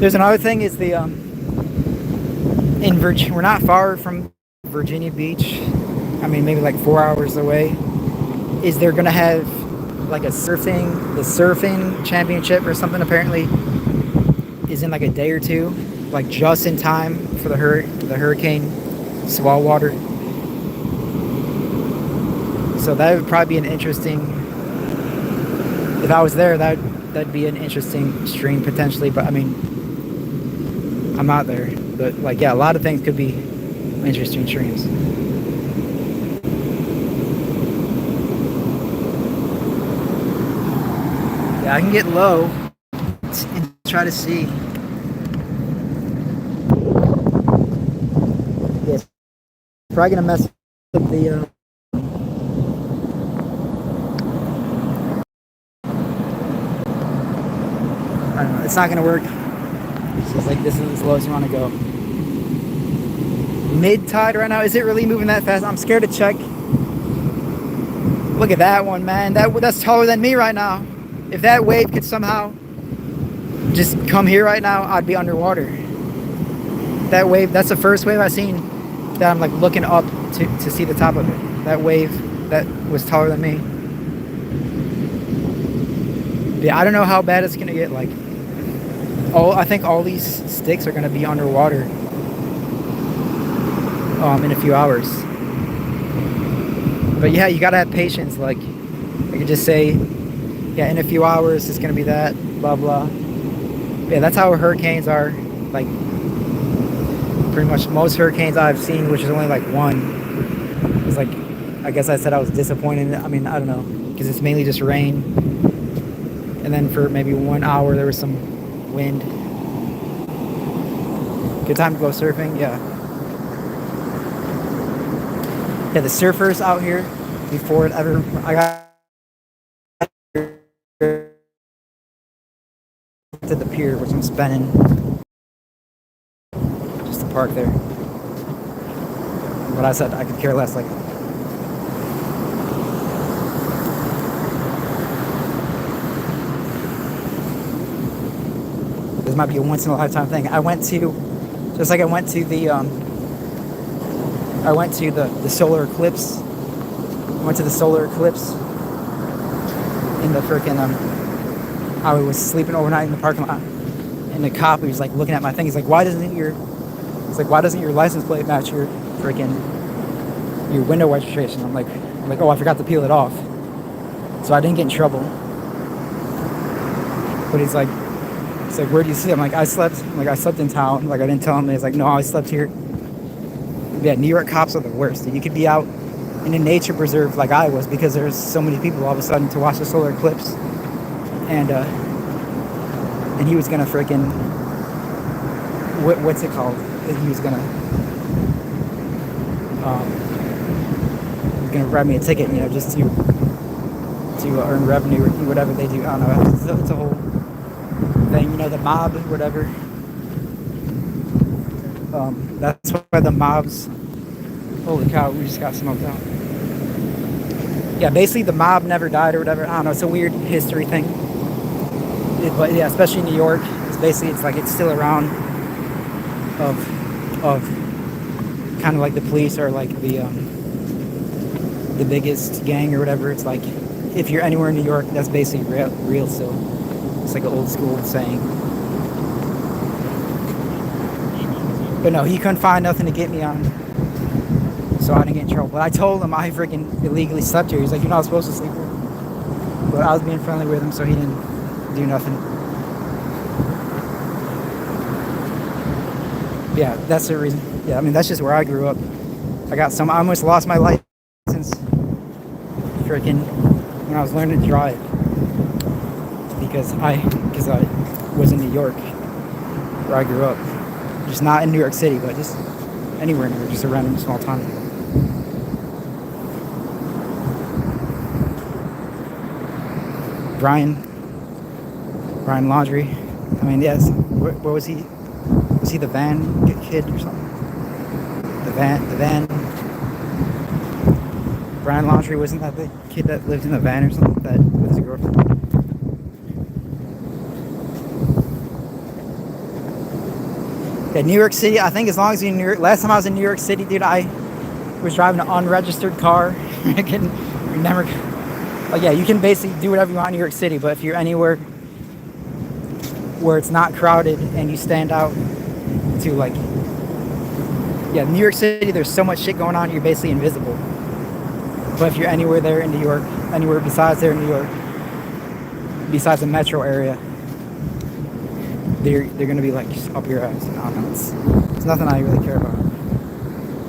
There's another thing is we're not far from Virginia Beach. I mean, maybe like 4 hours away. Is they're gonna have like the surfing championship or something, apparently is in like a day or two, like just in time for the hurricane swell water. So that would probably be an interesting, if I was there, that'd be an interesting stream potentially. But I mean, I'm not there, but like, yeah, a lot of things could be interesting streams. Yeah, I can get low and try to see. Yeah, it's probably gonna mess up the I don't know, it's not gonna work. So it's like, this is as low as you want to go. Mid tide right now. Is it really moving that fast? I'm scared to check. Look at that one, man. That's taller than me right now. If that wave could somehow just come here right now, I'd be underwater. That wave, that's the first wave I've seen that I'm like looking up to see the top of it. That wave that was taller than me. Yeah, I don't know how bad it's gonna get. Like, I think all these sticks are gonna be underwater in a few hours. But yeah, you gotta have patience. Like, I could just say, yeah, in a few hours it's gonna be that, blah blah. Yeah, that's how hurricanes are. Like, pretty much most hurricanes I've seen, which is only like one. It's like, I guess I said I was disappointed. I mean, I don't know, because it's mainly just rain. And then for maybe 1 hour there was some wind. Good time to go surfing, yeah. Yeah, the surfers out here, before it ever, I got to the pier, which I'm spending just to park there. But I said I could care less, like, this might be a once in a lifetime thing. I went to the solar eclipse. I went to the solar eclipse in the freaking I was sleeping overnight in the parking lot, and the cop, he was like looking at my thing. He's like, why doesn't your license plate match your window registration? I'm like, oh, I forgot to peel it off, so I didn't get in trouble. But he's like, where do you sleep? I'm like, I slept in town. Like, I didn't tell him. He's like, no, I slept here. Yeah, New York cops are the worst. You could be out in a nature preserve like I was, because there's so many people all of a sudden to watch the solar eclipse. And he was gonna freaking, what's it called? He was gonna write me a ticket, just to to earn revenue or do whatever they do. I don't know. It's a whole thing, you know, the mob, whatever. That's why the mobs. Holy cow, we just got smoked out. Yeah, basically the mob never died or whatever. I don't know. It's a weird history thing. But yeah, especially in New York, it's like it's still around. Of kind of like the police are like the biggest gang or whatever. It's like if you're anywhere in New York, that's basically real still. It's like an old school saying. But no, he couldn't find nothing to get me on, so I didn't get in trouble. But I told him I freaking illegally slept here. He's like, you're not supposed to sleep here. But I was being friendly with him, so he didn't do nothing. Yeah, that's the reason. Yeah, I mean, that's just where I grew up. I almost lost my license freaking when I was learning to drive because I was in New York where I grew up. Just not in New York City, but just anywhere in New York, just a random small town. Brian Laundrie. I mean, yes. What was he? Was he the van kid or something? The van. Brian Laundrie, wasn't that the kid that lived in the van or something? That with his girlfriend. Yeah, New York City. I think as long as you're in New York. Last time I was in New York City, dude, I was driving an unregistered car. Like, yeah, you can basically do whatever you want in New York City, but if you're anywhere where it's not crowded and you stand out to like, yeah, New York City, there's so much shit going on, you're basically invisible. But if you're anywhere there in New York, anywhere besides there in New York, besides the metro area, they're gonna be like just up your ass. I don't know, it's nothing I really care about.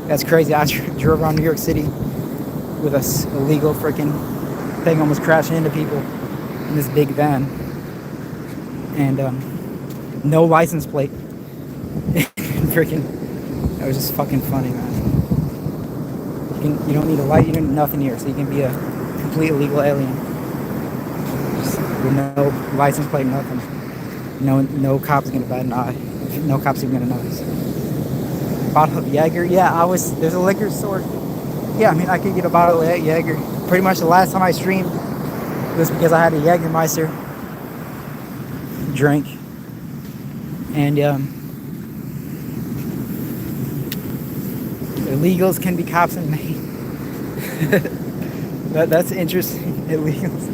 That's crazy. I drove around New York City with a illegal freaking thing, almost crashing into people in this big van, and no license plate. Freaking, that was just fucking funny, man. You don't need a light, you don't need nothing here, so you can be a complete illegal alien. Just with no license plate, nothing. No cop's gonna bat an eye. No cop's even gonna notice. Bottle of Jaeger, yeah, there's a liquor store. Yeah, I mean, I could get a bottle of Jaeger. Pretty much the last time I streamed was because I had a Jägermeister drink. And illegals can be cops in Maine. That's interesting. Illegals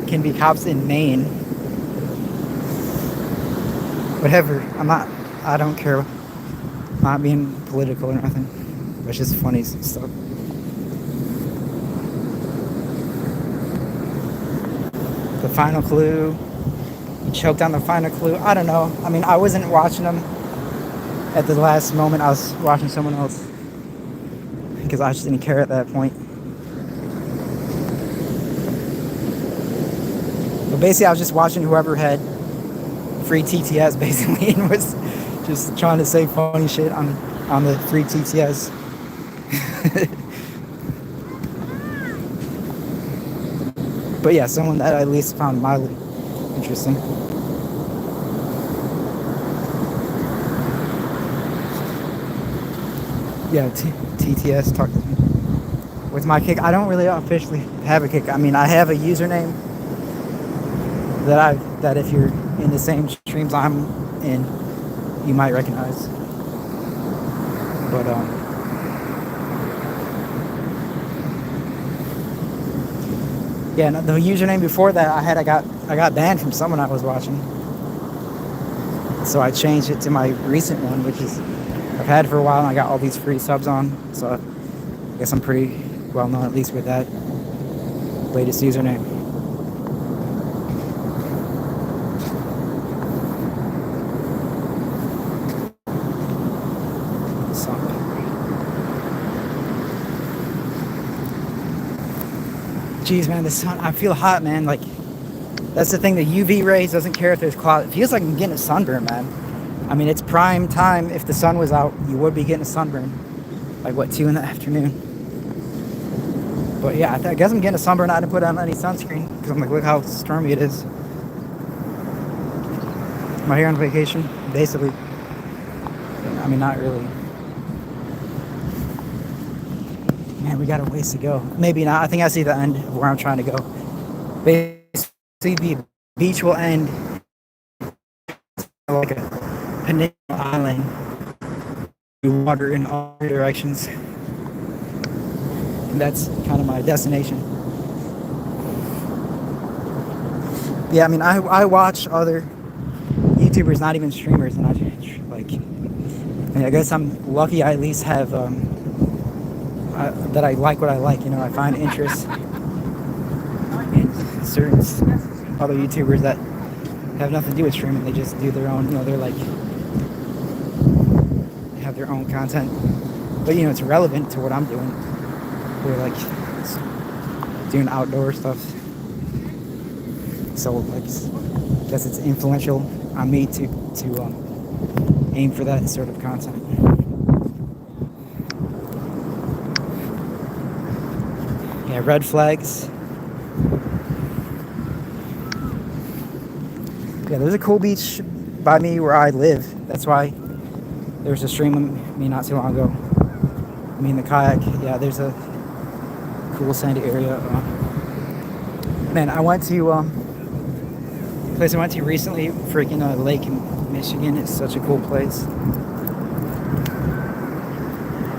can be cops in Maine. Whatever. I don't care. I'm not being political or nothing. It's just funny stuff. The final clue. He choked on the final clue. I don't know. I mean, I wasn't watching them at the last moment. I was watching someone else because I just didn't care at that point. But basically, I was just watching whoever had free TTS basically and was just trying to say funny shit on the free TTS. But yeah, someone that I at least found mildly interesting. Yeah, TTS, talk to me. With my kick, I don't really officially have a kick. I mean, I have a username that if you're in the same streams I'm in, you might recognize. But yeah, no, the username before that I got banned from someone I was watching. So I changed it to my recent one, which is I've had for a while, and I got all these free subs on. So I guess I'm pretty well known, at least with that latest username. Jeez, man, the sun, I feel hot, man. Like, that's the thing, the UV rays doesn't care if there's cloud. It feels like I'm getting a sunburn, man. I mean, it's prime time. If the sun was out, you would be getting a sunburn. Like, what, 2 in the afternoon? But yeah, I guess I'm getting a sunburn. I didn't put on any sunscreen because I'm like, look how stormy it is. Am I here on vacation? Basically. I mean, not really. Man, we got a ways to go. Maybe not. I think I see the end of where I'm trying to go. Basically, the beach will end like a peninsula island. Water in all directions. And that's kind of my destination. Yeah, I mean, I watch other YouTubers, not even streamers, and I mean, I guess I'm lucky. I at least have that I like what I like. You know, I find interest in certain other YouTubers that have nothing to do with streaming. They just do their own. You know, they're like they have their own content, but you know, it's relevant to what I'm doing. They're like doing outdoor stuff, so like I guess it's influential on me to aim for that sort of content. Yeah, red flags. Yeah, there's a cool beach by me where I live. That's why there was a stream of me not too long ago. Me and the kayak. Yeah, there's a cool sandy area. Man, I went to the place I went to recently, freaking lake in Michigan. It's such a cool place.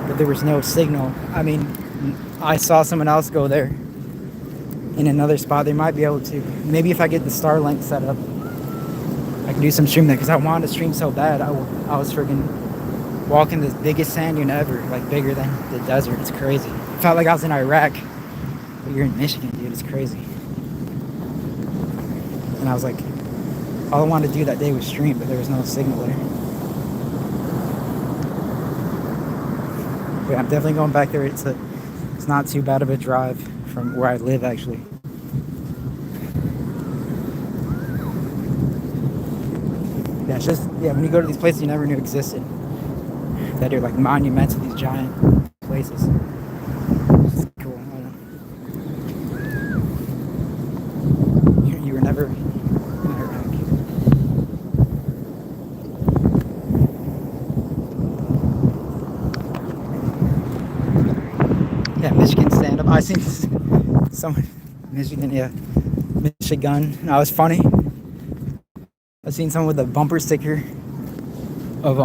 But there was no signal. I mean, I saw someone else go there in another spot. They might be able to. Maybe if I get the Starlink set up, I can do some stream there, because I wanted to stream so bad. I was freaking walking the biggest sand dune ever, like bigger than the desert. It's crazy. It felt like I was in Iraq, but you're in Michigan, dude. It's crazy. And I was like, all I wanted to do that day was stream, but there was no signal there. But I'm definitely going back there. It's not too bad of a drive from where I live, actually. Yeah, it's just, yeah, when you go to these places you never knew existed, that are like monumental, these giant places. It's cool. I don't know. You were never in Iraq. Yeah, Michigan stand-up. I seen someone, Michigan, yeah, Michigan. No, it was funny. I seen someone with a bumper sticker of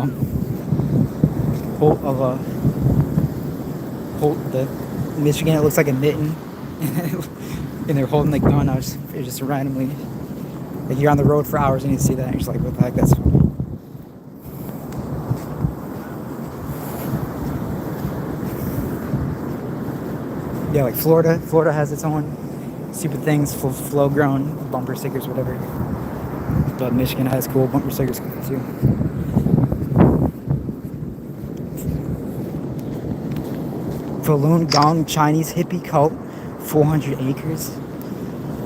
the Michigan. It looks like a mitten, and they're holding the gun. It just randomly, like, you're on the road for hours and you see that, and you're just like, what the heck? That's funny. Yeah, like Florida has its own stupid things, flow grown bumper stickers, whatever. But Michigan has cool bumper stickers too. Falun Gong Chinese hippie cult, 400 acres.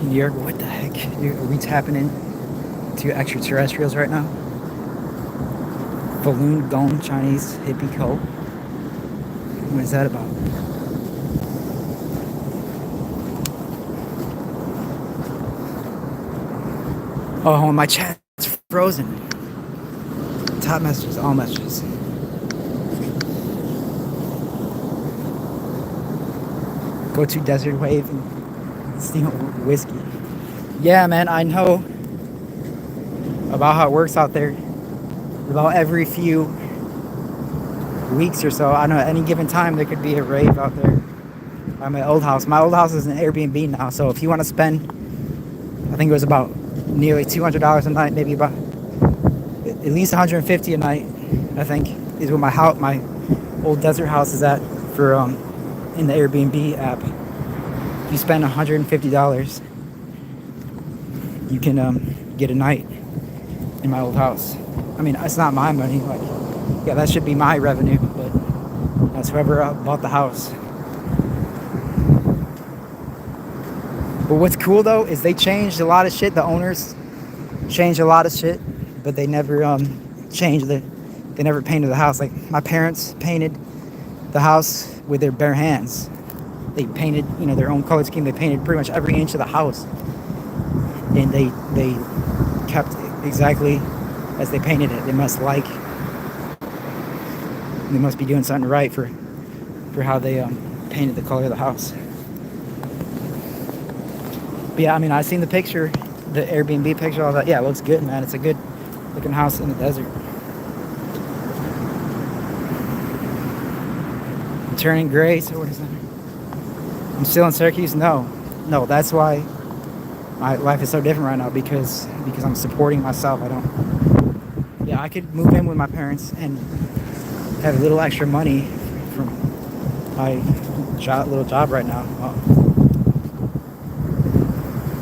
New York, what the heck? Dude, are we tapping into extraterrestrials right now? Falun Gong Chinese hippie cult. What is that about? Oh, my chat's frozen. Top messages, all messages. Go to Desert Wave and steal whiskey. Yeah, man, I know about how it works out there. About every few weeks or so, I don't know, at any given time, there could be a rave out there by my old house. My old house is an Airbnb now, so if you want to spend, I think it was about nearly $200 a night, maybe about at least $150 a night, I think, is what my old desert house is at for in the Airbnb app. If you spend $150, you can get a night in my old house. I mean, it's not my money, like, yeah, that should be my revenue, but that's whoever bought the house. But what's cool though is they changed a lot of shit. The owners changed a lot of shit, but they never they never painted the house. Like, my parents painted the house with their bare hands. they painted, you know, their own color scheme. They painted pretty much every inch of the house, and they kept exactly as they painted it. They must be doing something right for how they painted the color of the house. But yeah, I mean, I seen the picture, the Airbnb picture, all that. Yeah, it looks good, man. It's a good looking house in the desert. I'm turning gray, so what is that? I'm still in Syracuse? No, that's why my life is so different right now, because I'm supporting myself. I could move in with my parents and have a little extra money from my little job right now.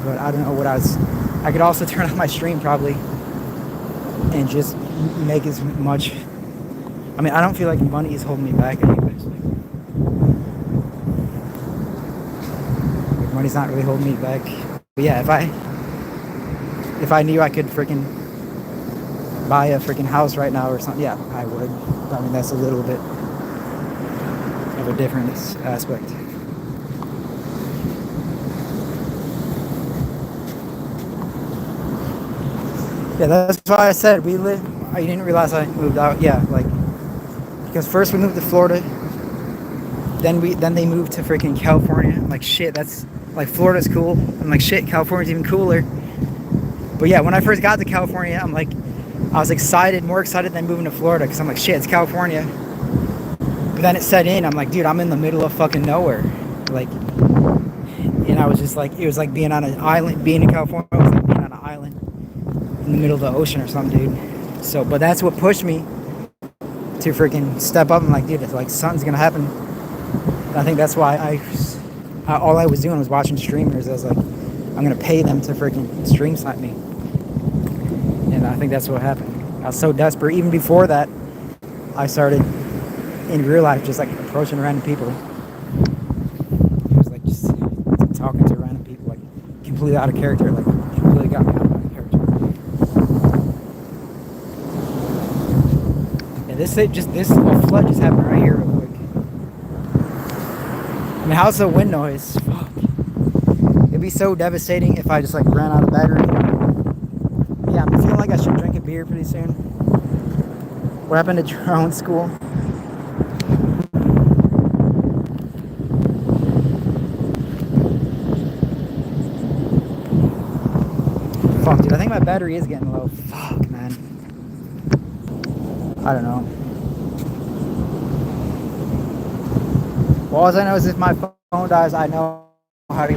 But I don't know what I could also turn on my stream probably and just make as much. I mean, I don't feel like money is holding me back anyways. Like, money's not really holding me back. But yeah, if I knew I could freaking buy a freaking house right now or something, yeah, I would. I mean, that's a little bit of a different aspect. Yeah, that's why I said I didn't realize I moved out. Yeah, like, because first we moved to Florida, then they moved to freaking California. I'm like, shit, that's like, Florida's cool. I'm like, shit, California's even cooler. But yeah, when I first got to California, I'm like, I was more excited than moving to Florida, because I'm like, shit, it's California. But then it set in. I'm like, dude, I'm in the middle of fucking nowhere. Like, and I was just like, it was like being on an island. Being in California was like being on an island in the middle of the ocean or something, dude. So, but that's what pushed me to freaking step up. I'm like, dude, it's like, something's gonna happen. And I think that's why all I was doing was watching streamers. I was like, I'm gonna pay them to freaking stream snipe me. And I think that's what happened. I was so desperate. Even before that, I started in real life just like approaching random people. It was like just talking to random people, like completely out of character, like completely got me out of character. Yeah, this flood just happened right here real quick. I mean, how's the wind noise? Fuck. It'd be so devastating if I just like ran out of battery. Yeah, I'm feeling like I should drink a beer pretty soon. What happened to drone school? Fuck, dude, I think my battery is getting low. Fuck, man. I don't know. Well, all I know is if my phone dies, I know how to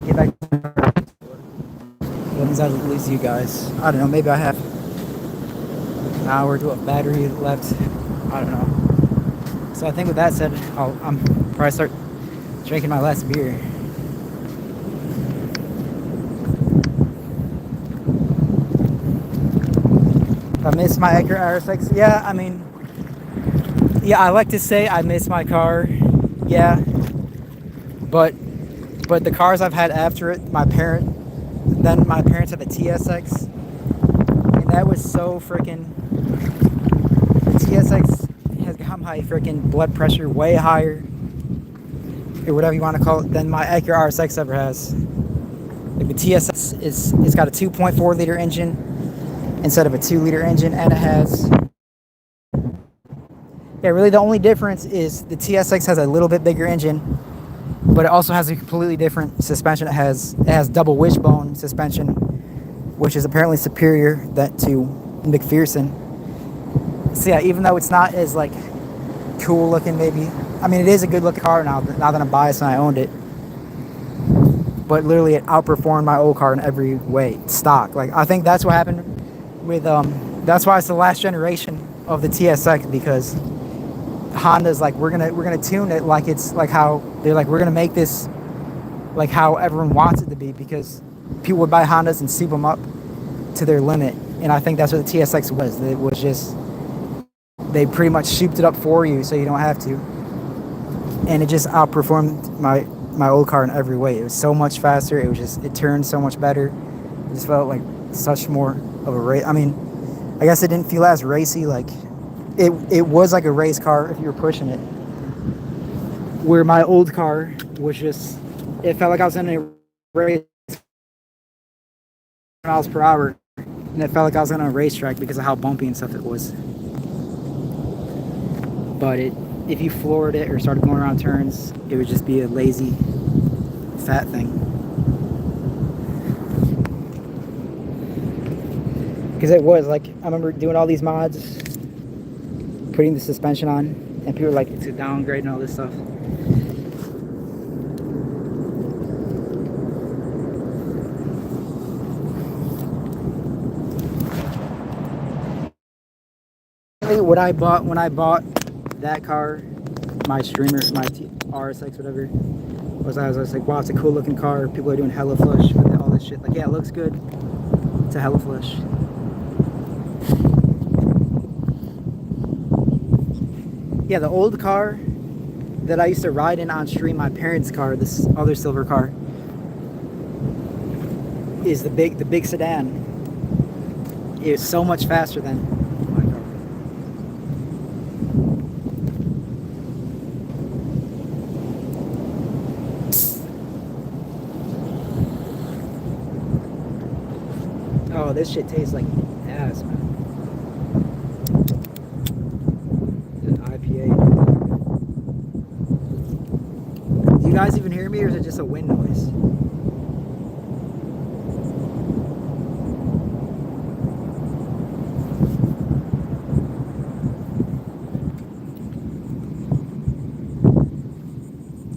get back to her. That means I lose you guys. I don't know, maybe I have an hour to a battery left. I don't know. So I think with that said, I'm probably start drinking my last beer. I miss my Edgar RSX. Yeah, I mean, yeah, I like to say I miss my car. Yeah, but the cars I've had after it, my parents had the TSX, and that was so freaking. The TSX has got my freaking blood pressure way higher, or whatever you want to call it, than my Edgar RSX ever has. Like, the TSX it's got a 2.4 liter engine instead of a 2 liter engine, and it has, yeah, really the only difference is the TSX has a little bit bigger engine, but it also has a completely different suspension. It has double wishbone suspension, which is apparently superior to McPherson. So yeah, even though it's not as like cool looking, maybe, I mean, it is a good looking car now that I'm biased and I owned it, but literally it outperformed my old car in every way, stock. Like, I think that's what happened with that's why it's the last generation of the TSX, because Honda's like, we're gonna tune it like it's like how they're like, we're gonna make this like how everyone wants it to be, because people would buy Hondas and soup them up to their limit. And I think that's what the TSX was. It was just, they pretty much souped it up for you so you don't have to, and it just outperformed my old car in every way. It was so much faster. It turned so much better. It just felt like such more of a race. I mean, I guess it didn't feel as racy. Like, it was like a race car if you were pushing it. Where my old car was just, it felt like I was in a race miles per hour, and it felt like I was on a racetrack because of how bumpy and stuff it was. But if you floored it or started going around turns, it would just be a lazy, fat thing. Because it was like, I remember doing all these mods, putting the suspension on, and people were like, it's a downgrade and all this stuff. When I bought that car, my Streamer, my RSX, whatever, I was like, wow, it's a cool looking car. People are doing hella flush with all this shit. Like, yeah, it looks good. It's a hella flush. Yeah, the old car that I used to ride in on stream, my parents' car, this other silver car, is the big sedan. It was so much faster than my car. Oh, this shit tastes like ass, man. Do you guys even hear me, or is it just a wind noise?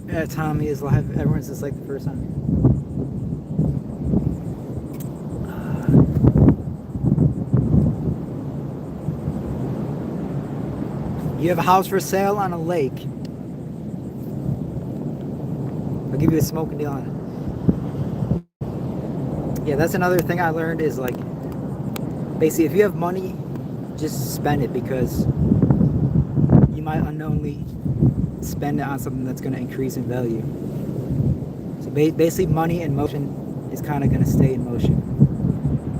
Yeah, Tommy is live. Everyone's just like the first time. You have a house for sale on a lake. I'll give you a smoking deal on it. Yeah, that's another thing I learned is like, basically, if you have money, just spend it, because you might unknowingly spend it on something that's going to increase in value. So basically, money in motion is kind of going to stay in motion.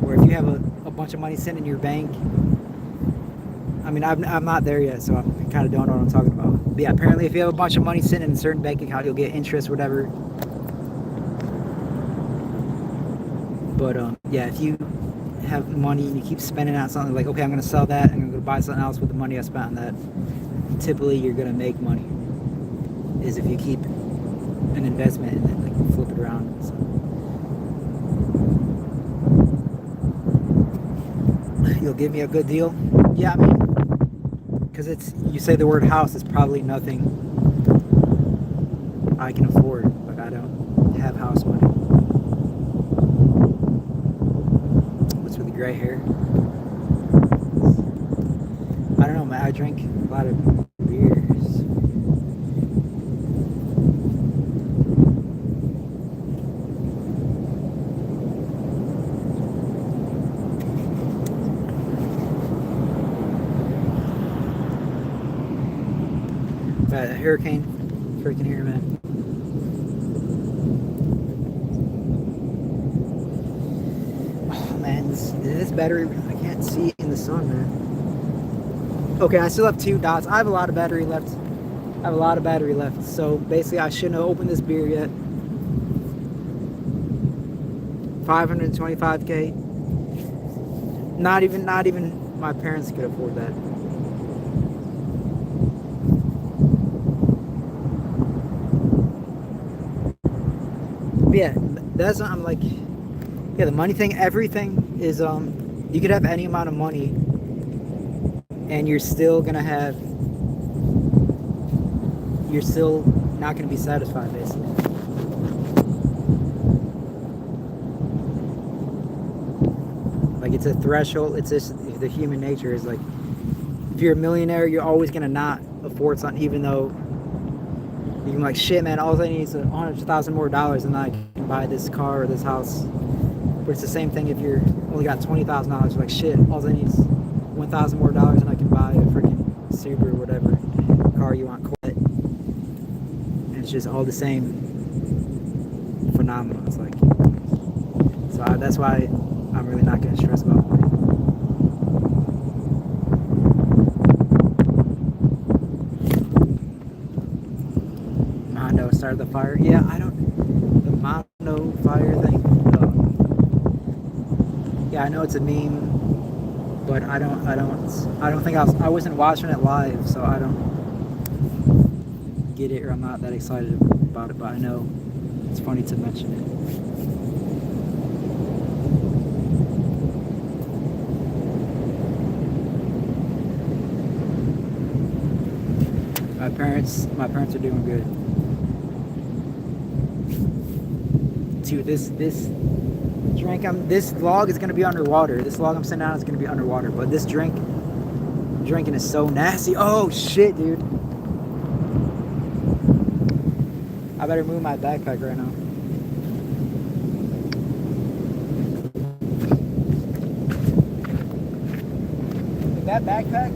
Or if you have a bunch of money sitting in your bank, I mean, I'm not there yet, so I kind of don't know what I'm talking about. But yeah, apparently if you have a bunch of money sitting in a certain bank account, you'll get interest, whatever. But yeah, if you have money and you keep spending on something, like, okay, I'm going to sell that, and I'm going to go buy something else with the money I spent on that, typically you're going to make money. Is if you keep an investment and then like flip it around. So. You'll give me a good deal? Yeah, I mean, because you say the word house, it's probably nothing I can afford. Like, I don't have house money. What's with the gray hair? I don't know, man. I drink a lot of beers. A hurricane freaking here, man. Oh man, this battery, I can't see in the sun, man. Okay, I still have 2 dots. I have a lot of battery left. So basically, I shouldn't have opened this beer yet. 525K. Not even my parents could afford that. Yeah, that's what I'm like. Yeah, the money thing, everything is you could have any amount of money and you're still not gonna be satisfied, basically. Like, it's a threshold. It's just the human nature is like, if you're a millionaire, you're always gonna not afford something, even though you can be like, shit, man, all I need is $100,000 more and I can buy this car or this house. But it's the same thing if you're only got $20,000. Like, shit, all I need is $1,000 more and I can buy a freaking Subaru or whatever car you want. And it's just all the same phenomenon. It's like, so that's why I'm really not gonna stress about money. start the fire. Yeah, I don't. The mono fire thing. Yeah, I know it's a meme, but I don't think I wasn't watching it live, so I don't get it, or I'm not that excited about it. But I know it's funny to mention it. My parents are doing good. Dude, this drink this log is gonna be underwater. This log I'm sitting on is gonna be underwater, but this drink I'm drinking is so nasty. Oh shit, dude. I better move my backpack right now. That backpack?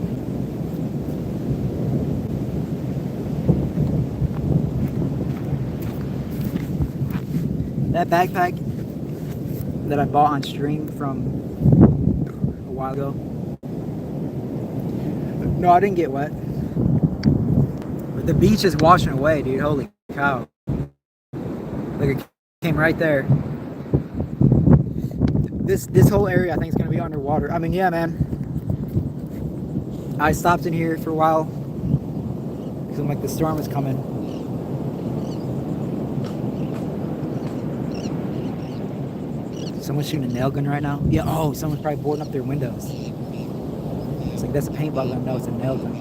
That backpack that I bought on stream from a while ago. No, I didn't get wet. But the beach is washing away, dude. Holy cow. Like it came right there. This whole area I think is gonna be underwater. I mean, yeah, man. I stopped in here for a while because I'm like, the storm is coming. Someone's shooting a nail gun right now? Yeah, oh, someone's probably boarding up their windows. It's like, that's a paintball gun. No, it's a nail gun.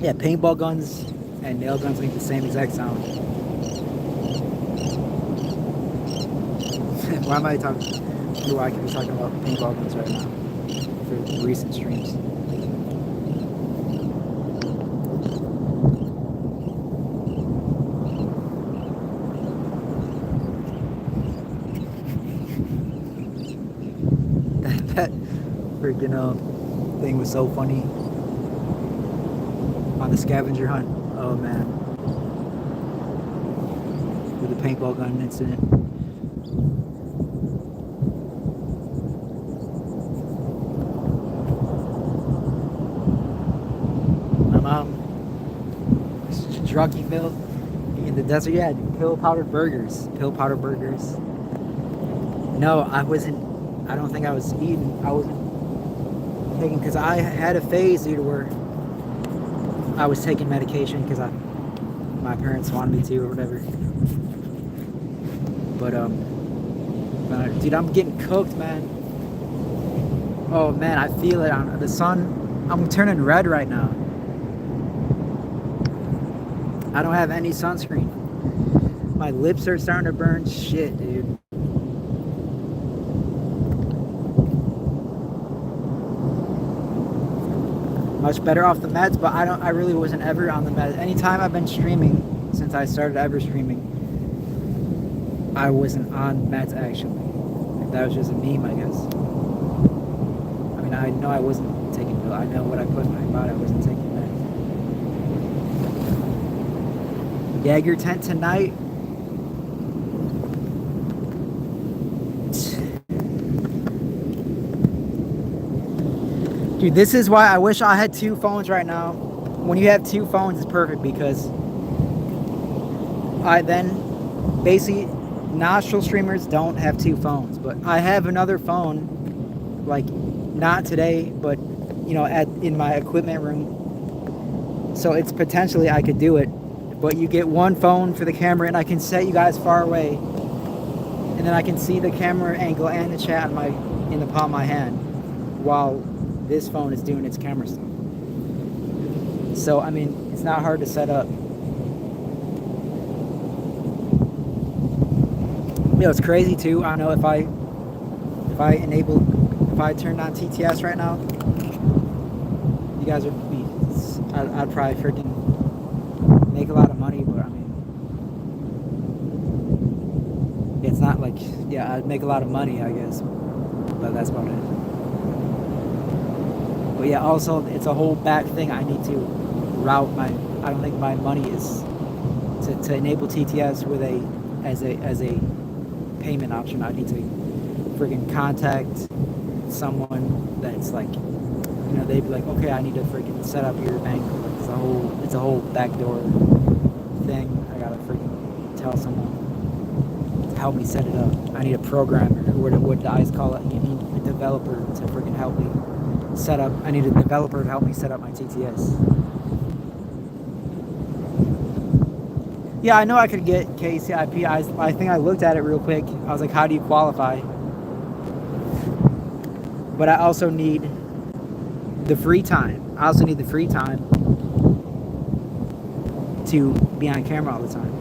Yeah, paintball guns and nail guns make the same exact sound. Why am I talking? Why I could be talking about paintball guns right now for recent streams. That freaking thing was so funny on the scavenger hunt. Oh man, with the paintball gun incident. My mom, druggy Phil in the desert. Yeah, pill powdered burgers. No, I wasn't. I don't think I was eating. I wasn't taking, because I had a phase, dude, where I was taking medication because my parents wanted me to or whatever. But dude, I'm getting cooked, man. Oh man, I feel it on the sun. I'm turning red right now. I don't have any sunscreen. My lips are starting to burn. Shit, dude. Much better off the meds, but I really wasn't ever on the meds. Anytime I've been streaming, since I started ever streaming, I wasn't on meds actually. That was just a meme, I guess. I mean, I know I wasn't taking pills. I know what I put in my body. I wasn't taking meds. Jaeger tent tonight. Dude, this is why I wish I had two phones right now. When you have two phones, it's perfect, because I then basically, nostril streamers don't have two phones, but I have another phone, like not today, but you know, in my equipment room. So it's potentially I could do it, but you get one phone for the camera, and I can set you guys far away, and then I can see the camera angle and the chat in the palm of my hand, while this phone is doing its camera stuff. So I mean, it's not hard to set up. You know, it's crazy too. I know if I turned on TTS right now, you guys would be. I'd probably freaking make a lot of money, but I mean, it's not like, yeah, I'd make a lot of money, I guess, but that's about it. But yeah, also it's a whole back thing. I need to route my. I don't think my money is to enable TTS with as a payment option. I need to friggin' contact someone that's like you know, they'd be like, okay, I need to freaking set up your bank. Like, it's a whole backdoor thing. I gotta freaking tell someone to help me set it up. I need a programmer, or what the guys call it. You need a developer to freaking help me set up. I need a developer to help me set up my TTS. Yeah, I know I could get KCIP. I think I looked at it real quick. I was like, how do you qualify? But I also need the free time. I also need the free time to be on camera all the time.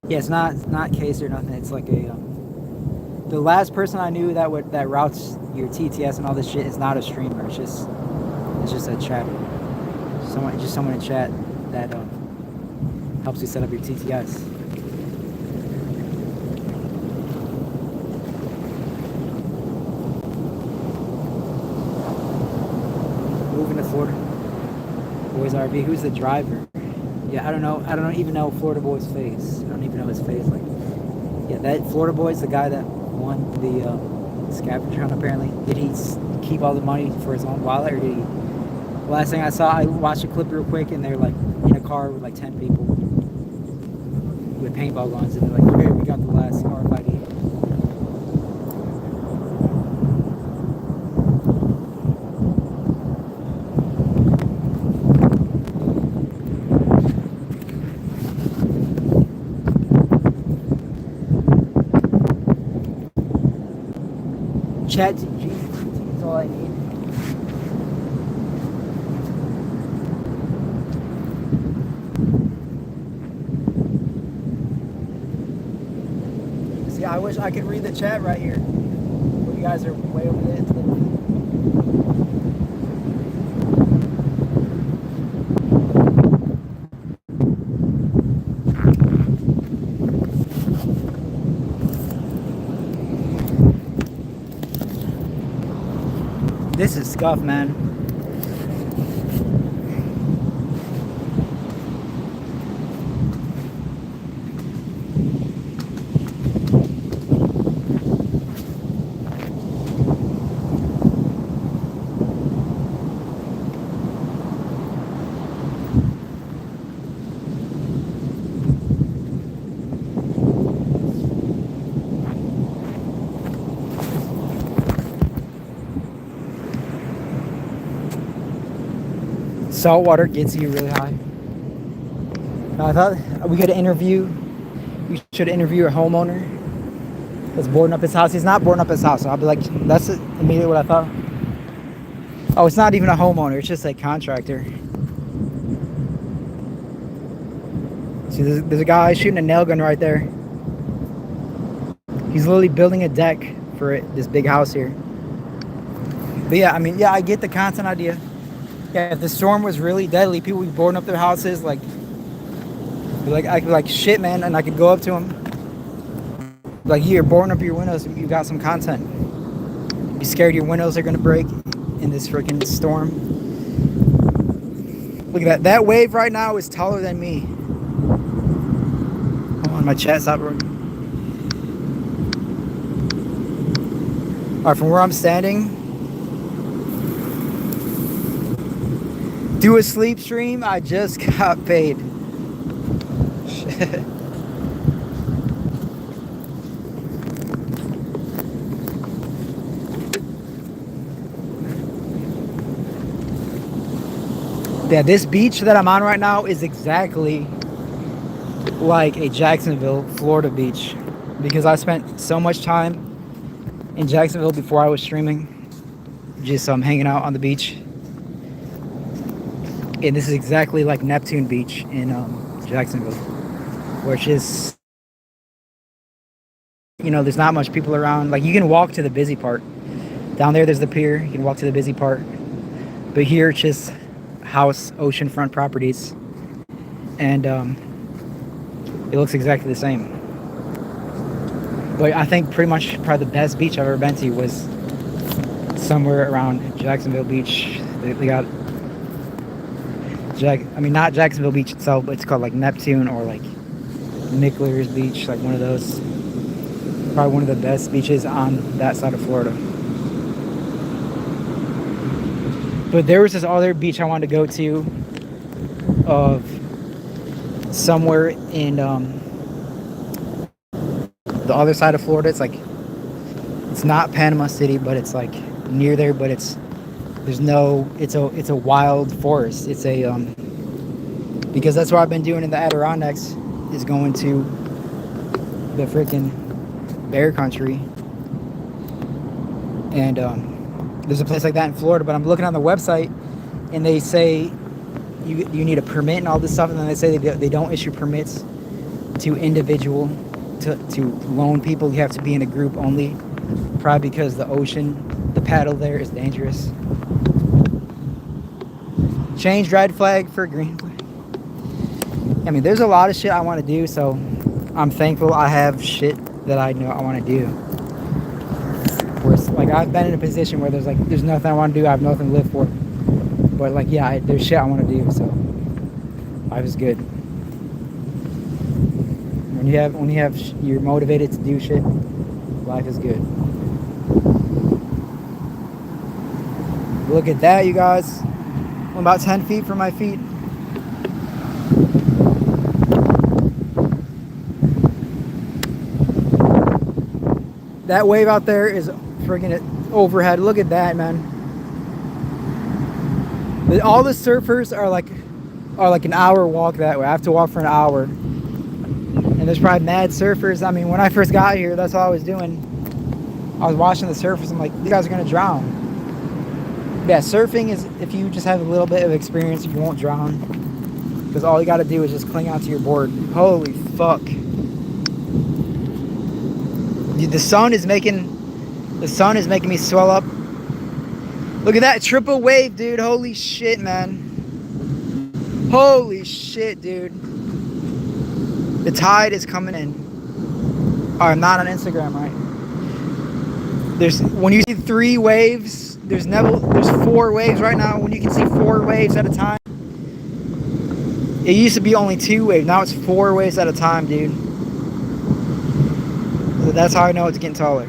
Yeah, it's not case or nothing. It's like a the last person I knew that routes your TTS and all this shit is not a streamer. It's just a chatter. Someone in chat that helps you set up your TTS. Moving to Florida. Boys RV. Who's the driver? Yeah, I don't know. I don't even know Florida Boy's face. I don't even know his face. Like, yeah, that Florida Boy's the guy that won the scavenger hunt. Apparently, did he keep all the money for his own wallet, or did he? Last thing I saw, I watched a clip real quick, and they're like in a car with like 10 people with paintball guns, and they're like, "Okay, we got the last RFID." Chat GPT is all I need. See, I wish I could read the chat right here. But you guys are way over there. This is scuff, man. Salt water gets you really high. I thought we should interview a homeowner that's boarding up his house. He's not boarding up his house, so I'll be like, that's immediately what I thought. Oh, it's not even a homeowner, it's just a contractor. See, there's a guy shooting a nail gun right there. He's literally building a deck for this big house here. But yeah, I mean, yeah, I get the content idea. Yeah, if the storm was really deadly, people would be boarding up their houses, like I could be like, shit, man, and I could go up to them, like, you're boarding up your windows, you got some content. Be scared your windows are gonna break in this freaking storm. Look at that. That wave right now is taller than me. Hold on, my chat stopped working. All right, from where I'm standing. Do a sleep stream? I just got paid. Shit. Yeah, this beach that I'm on right now is exactly like a Jacksonville, Florida beach, because I spent so much time in Jacksonville before I was streaming, just hanging out on the beach. And this is exactly like Neptune Beach in Jacksonville, which is, you know, there's not much people around. Like, you can walk to the busy part. Down there, there's the pier. You can walk to the busy part. But here, it's just house, oceanfront properties. And it looks exactly the same. But I think probably the best beach I've ever been to was somewhere around Jacksonville Beach. They got not Jacksonville Beach itself, but it's called like Neptune or like Nicholas Beach, like one of those. Probably one of the best beaches on that side of Florida. But there was this other beach I wanted to go to of somewhere in the other side of Florida. It's like, it's not Panama City, but it's like near there, but it's a wild forest. It's a because that's what I've been doing in the Adirondacks, is going to the freaking bear country. And there's a place like that in Florida, but I'm looking on the website and they say you need a permit and all this stuff, and then they say they don't issue permits to individual to lone people. You have to be in a group only, probably because the paddle there is dangerous. Change red flag for green flag. I mean, there's a lot of shit I want to do, so I'm thankful I have shit that I know I want to do. Where it's like, I've been in a position where there's nothing I want to do, I have nothing to live for. But like, yeah, there's shit I want to do, so life is good. You're motivated to do shit, life is good. Look at that, you guys. I'm about 10 feet from my feet. That wave out there is friggin' overhead. Look at that, man. All the surfers are like an hour walk that way. I have to walk for an hour. And there's probably mad surfers. I mean, when I first got here, that's all I was doing. I was watching the surfers. I'm like, these guys are gonna drown. Yeah, surfing is, if you just have a little bit of experience, you won't drown. Because all you gotta do is just cling onto your board. Holy fuck. The sun is making me swell up. Look at that triple wave, dude. Holy shit, man. Holy shit, dude. The tide is coming in. Oh, I'm not on Instagram, right? When you see 3 waves, there's 4 waves right now. When you can see 4 waves at a time. It used to be only 2 waves. Now it's 4 waves at a time, dude. So that's how I know it's getting taller.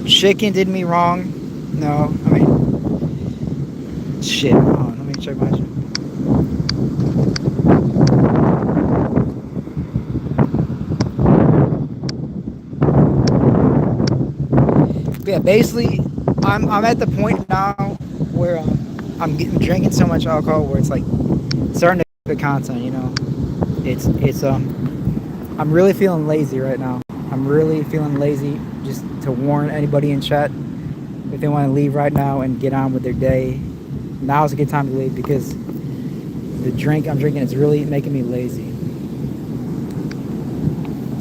Chicken did me wrong. No, I mean, shit. Hold on, let me check my shit. But yeah, basically, I'm at the point now where I'm drinking so much alcohol where it's like starting to the content, you know. I'm really feeling lazy right now. I'm really feeling lazy. Just to warn anybody in chat, if they want to leave right now and get on with their day, now's a good time to leave, because the drink I'm drinking is really making me lazy.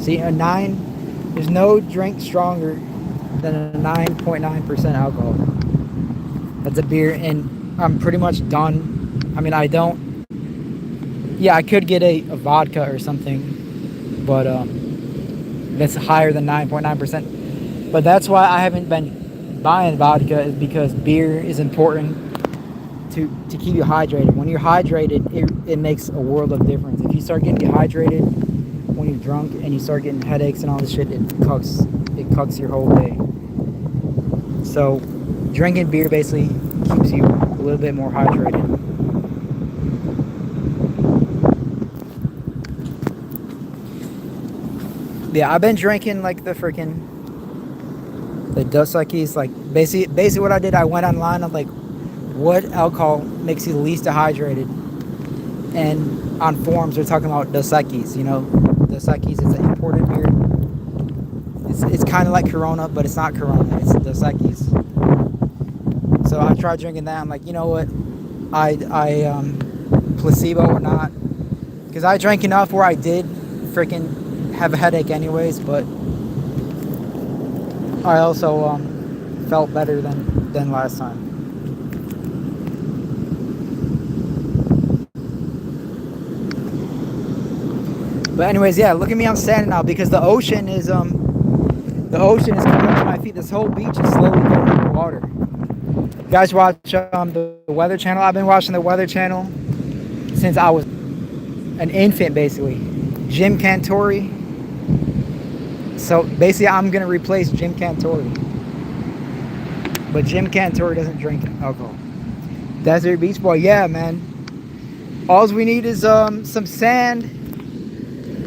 See, a 9, there's no drink stronger than a 9.9% alcohol. That's a beer, and I'm pretty much done. I mean, I could get a vodka or something, but that's higher than 9.9%. But that's why I haven't been buying vodka, is because beer is important to keep you hydrated. When you're hydrated, it makes a world of difference. If you start getting dehydrated when you're drunk and you start getting headaches and all this shit, it cucks your whole day. So drinking beer basically keeps you a little bit more hydrated. Yeah, I've been drinking like the Dos Equis. Like basically what I did, I went online. I'm like, what alcohol makes you the least dehydrated? And on forums, they're talking about Dos Equis. You know, Dos Equis is an imported beer. It's kind of like Corona, but it's not Corona. It's Dos Equis. So I tried drinking that. I'm like, you know what? I placebo or not, because I drank enough where I did freaking have a headache anyways, but I also felt better than last time. But anyways, yeah, look at me, I'm standing now, because the ocean is The ocean is coming up to my feet. This whole beach is slowly going underwater. You guys watch the Weather Channel? I've been watching the Weather Channel since I was an infant, basically. Jim Cantori. So basically, I'm gonna replace Jim Cantori. But Jim Cantori doesn't drink alcohol. Desert Beach Boy, yeah, man. All we need is some sand.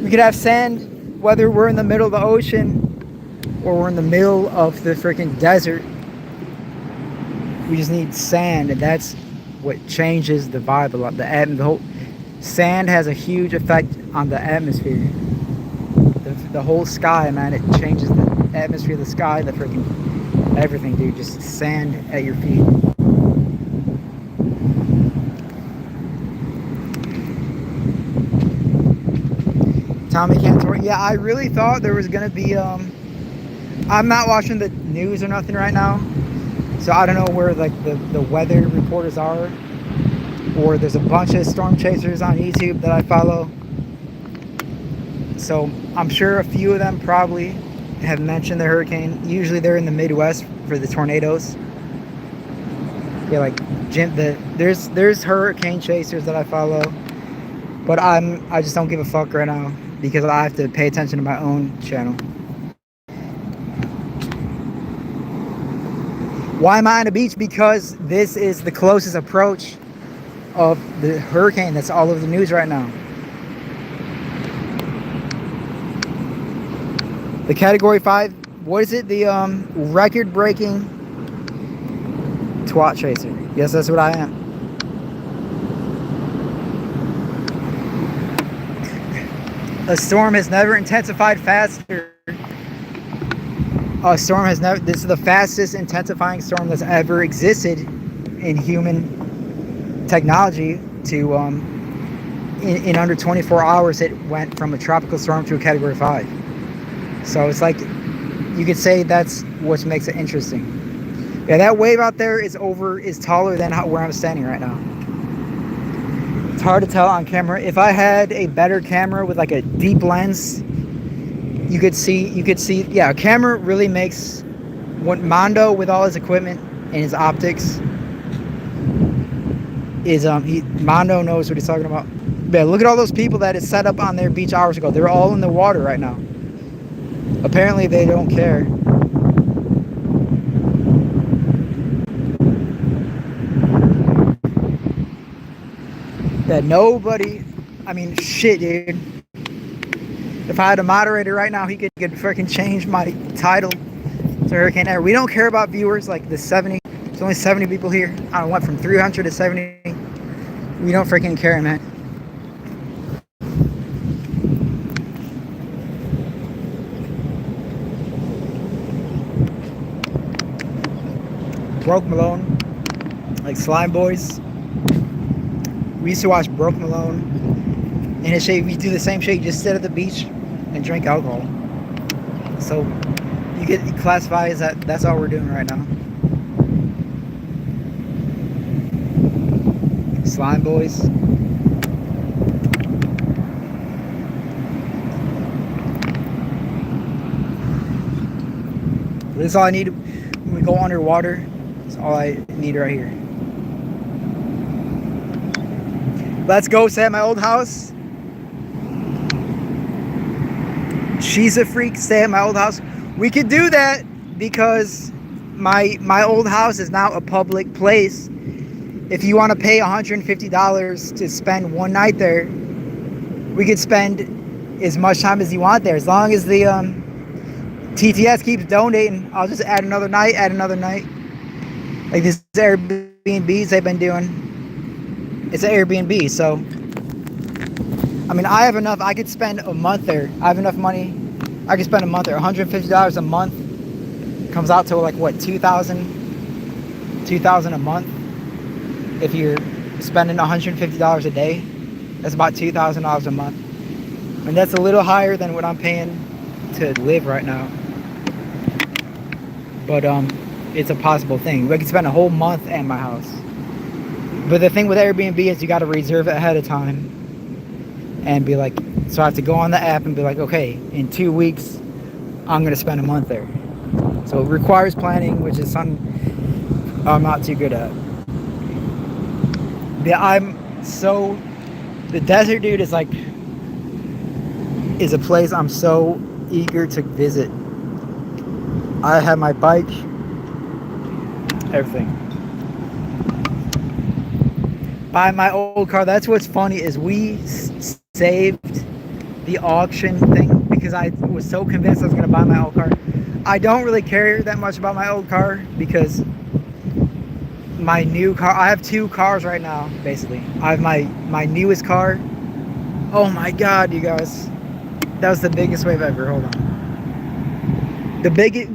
We could have sand whether we're in the middle of the ocean or we're in the middle of the freaking desert. We just need sand, and that's what changes the vibe a lot. The whole sand has a huge effect on the atmosphere. The whole sky, man, it changes the atmosphere of the sky, the freaking everything, dude. Just sand at your feet. Tommy Cantor. Yeah, I really thought there was gonna be I'm not watching the news or nothing right now, so I don't know where like the weather reporters are, or there's a bunch of storm chasers on YouTube that I follow, so I'm sure a few of them probably have mentioned the hurricane. Usually they're in the Midwest for the tornadoes. Yeah, like there's hurricane chasers that I follow, but I just don't give a fuck right now because I have to pay attention to my own channel. Why am I on the beach? Because this is the closest approach of the hurricane that's all over the news right now. The Category 5, what is it? The record-breaking twat chaser. Yes, that's what I am. A storm has never intensified faster. A storm has never, this is the fastest intensifying storm that's ever existed in human technology to, in under 24 hours, it went from a tropical storm to a Category 5. So it's like, you could say that's what makes it interesting. Yeah, that wave out there is taller than where I'm standing right now. It's hard to tell on camera. If I had a better camera with like a deep lens, you could see, yeah, a camera really makes what Mondo with all his equipment and his optics is, Mondo knows what he's talking about. Yeah, look at all those people that is set up on their beach hours ago. They're all in the water right now. Apparently they don't care. Yeah, nobody, I mean, shit, dude. If I had a moderator right now, he could freaking change my title to Hurricane Air. We don't care about viewers, like the 70. There's only 70 people here. I went from 300 to 70. We don't freaking care, man. Broke Malone, like Slime Boys. We used to watch Broke Malone. And his shit, we do the same shit. You just sit at the beach and drink alcohol. So you get classified as that. That's all we're doing right now. Slime Boys. This is all I need when we go underwater. That's all I need right here. Let's go stay at my old house. She's a freak, stay at my old house. We could do that because my old house is now a public place. If you want to pay $150 to spend one night there, we could spend as much time as you want there. As long as the TTS keeps donating, I'll just add another night. Like this Airbnbs they've been doing. It's an Airbnb, so I mean, I have enough. I could spend a month there. I have enough money. I could spend a month there. $150 a month comes out to like what, $2,000 a month. If you're spending $150 a day, that's about $2,000 a month. And that's a little higher than what I'm paying to live right now. But it's a possible thing. We could spend a whole month at my house. But the thing with Airbnb is you got to reserve it ahead of time. And be like, so I have to go on the app and be like, okay, in 2 weeks, I'm gonna spend a month there. So it requires planning, which is something I'm not too good at. Yeah, the desert, dude, is like is a place I'm so eager to visit. I have my bike, everything. Buy my old car. That's what's funny is we saved the auction thing because I was so convinced I was going to buy my old car. I don't really care that much about my old car because my new car, I have two cars right now, basically. I have my newest car. Oh my God, you guys. That was the biggest wave ever. Hold on.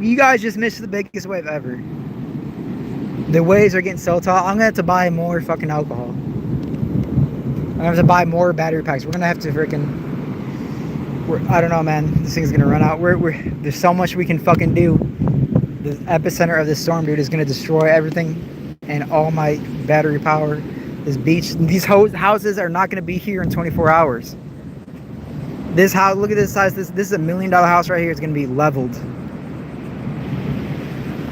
You guys just missed the biggest wave ever. The waves are getting so tall. I'm gonna have to buy more fucking alcohol. I'm gonna have to buy more battery packs. We're gonna have to freaking. I don't know, man. This thing's gonna run out. There's so much we can fucking do. The epicenter of this storm, dude, is gonna destroy everything and all my battery power. This beach, these houses are not gonna be here in 24 hours. This house, look at this size. This is $1 million house right here. It's gonna be leveled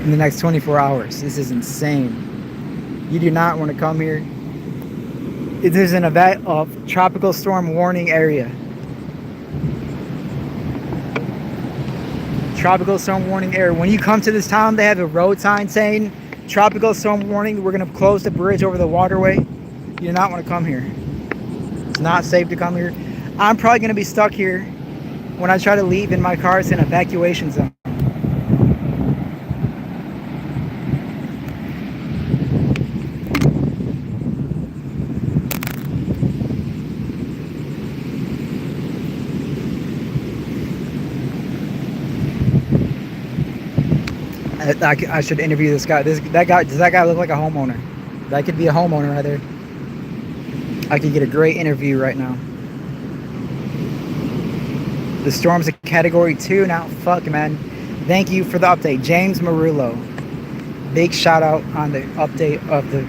in the next 24 hours. This is insane. You do not want to come here. It is an event of tropical storm warning area. Tropical storm warning area. When you come to this town, they have a road sign saying tropical storm warning. We're going to close the bridge over the waterway. You do not want to come here. It's not safe to come here. I'm probably going to be stuck here when I try to leave in my car. It's an evacuation zone. I should interview this guy. Does that guy look like a homeowner? That could be a homeowner right there. I could get a great interview right now. The storm's a category 2 now. Fuck, man. Thank you for the update, James Marullo. Big shout out on the update of the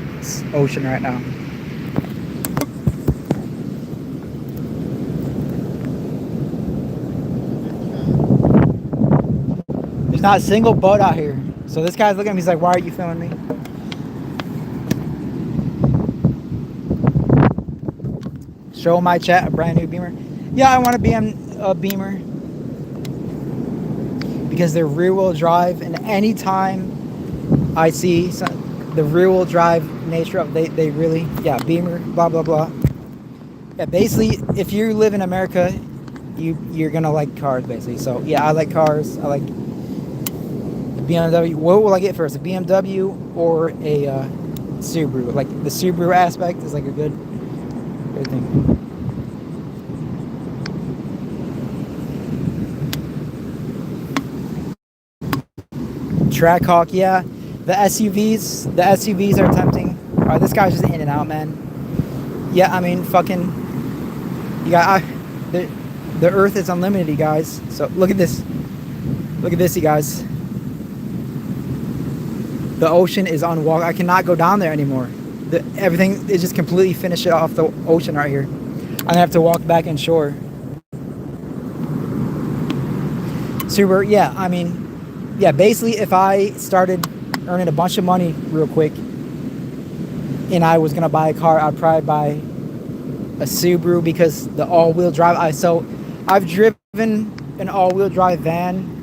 ocean right now. There's not a single boat out here. So this guy's looking at me, he's like, why are you filming me? Show my chat a brand new Beamer. Yeah, I want a Beamer. Because they're rear wheel drive, and anytime I see the rear wheel drive nature of they really, yeah, Beamer, blah, blah, blah. Yeah, basically, if you live in America, you're gonna like cars, basically. So yeah, I like cars. I like BMW. What will I get first, a BMW or a Subaru? Like the Subaru aspect is like a good thing. Trackhawk, yeah. The SUVs are tempting. All right, this guy's just in and out, man. Yeah, I mean, fucking, you got the Earth is unlimited, you guys. So look at this. Look at this, you guys. The ocean is unwalkable. I cannot go down there anymore. Everything is just completely finished off the ocean right here. I'm gonna have to walk back inshore. Super, yeah, I mean, yeah, basically if I started earning a bunch of money real quick and I was gonna buy a car, I'd probably buy a Subaru because the all-wheel drive. I've driven an all-wheel drive van.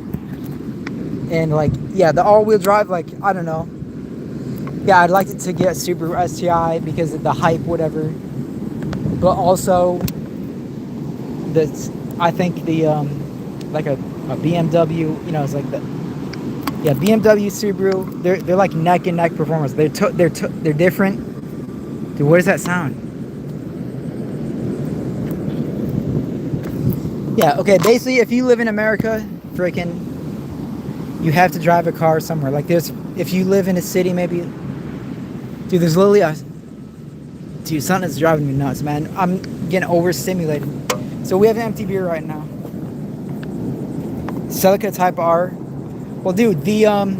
And like, yeah, the all-wheel drive, like, I don't know. Yeah, I'd like to get Subaru STI because of the hype, whatever. But also, I think the like a BMW, you know, it's like the, yeah, BMW, Subaru. They're like neck and neck performance. They're different. Dude, what does that sound? Yeah, okay. Basically, if you live in America, freaking, you have to drive a car somewhere. Like if you live in a city, maybe, dude, there's literally dude, something that's driving me nuts, man. I'm getting overstimulated. So we have an empty beer right now. Celica Type R. Well, dude, the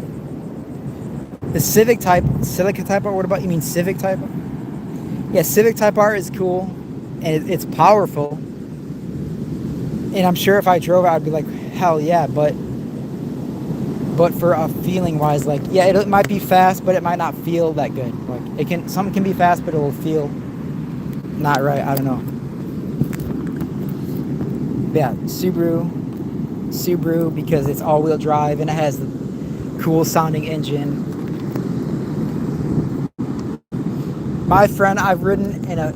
Civic Type R. What about, you mean Civic Type R? Yeah, Civic Type R is cool, and it's powerful. And I'm sure if I drove it, I'd be like, hell yeah. But but for a feeling wise, like, yeah, it might be fast, but it might not feel that good. Like, something can be fast, but it will feel not right. I don't know. But yeah, Subaru, because it's all-wheel drive and it has the cool sounding engine. My friend, I've ridden in a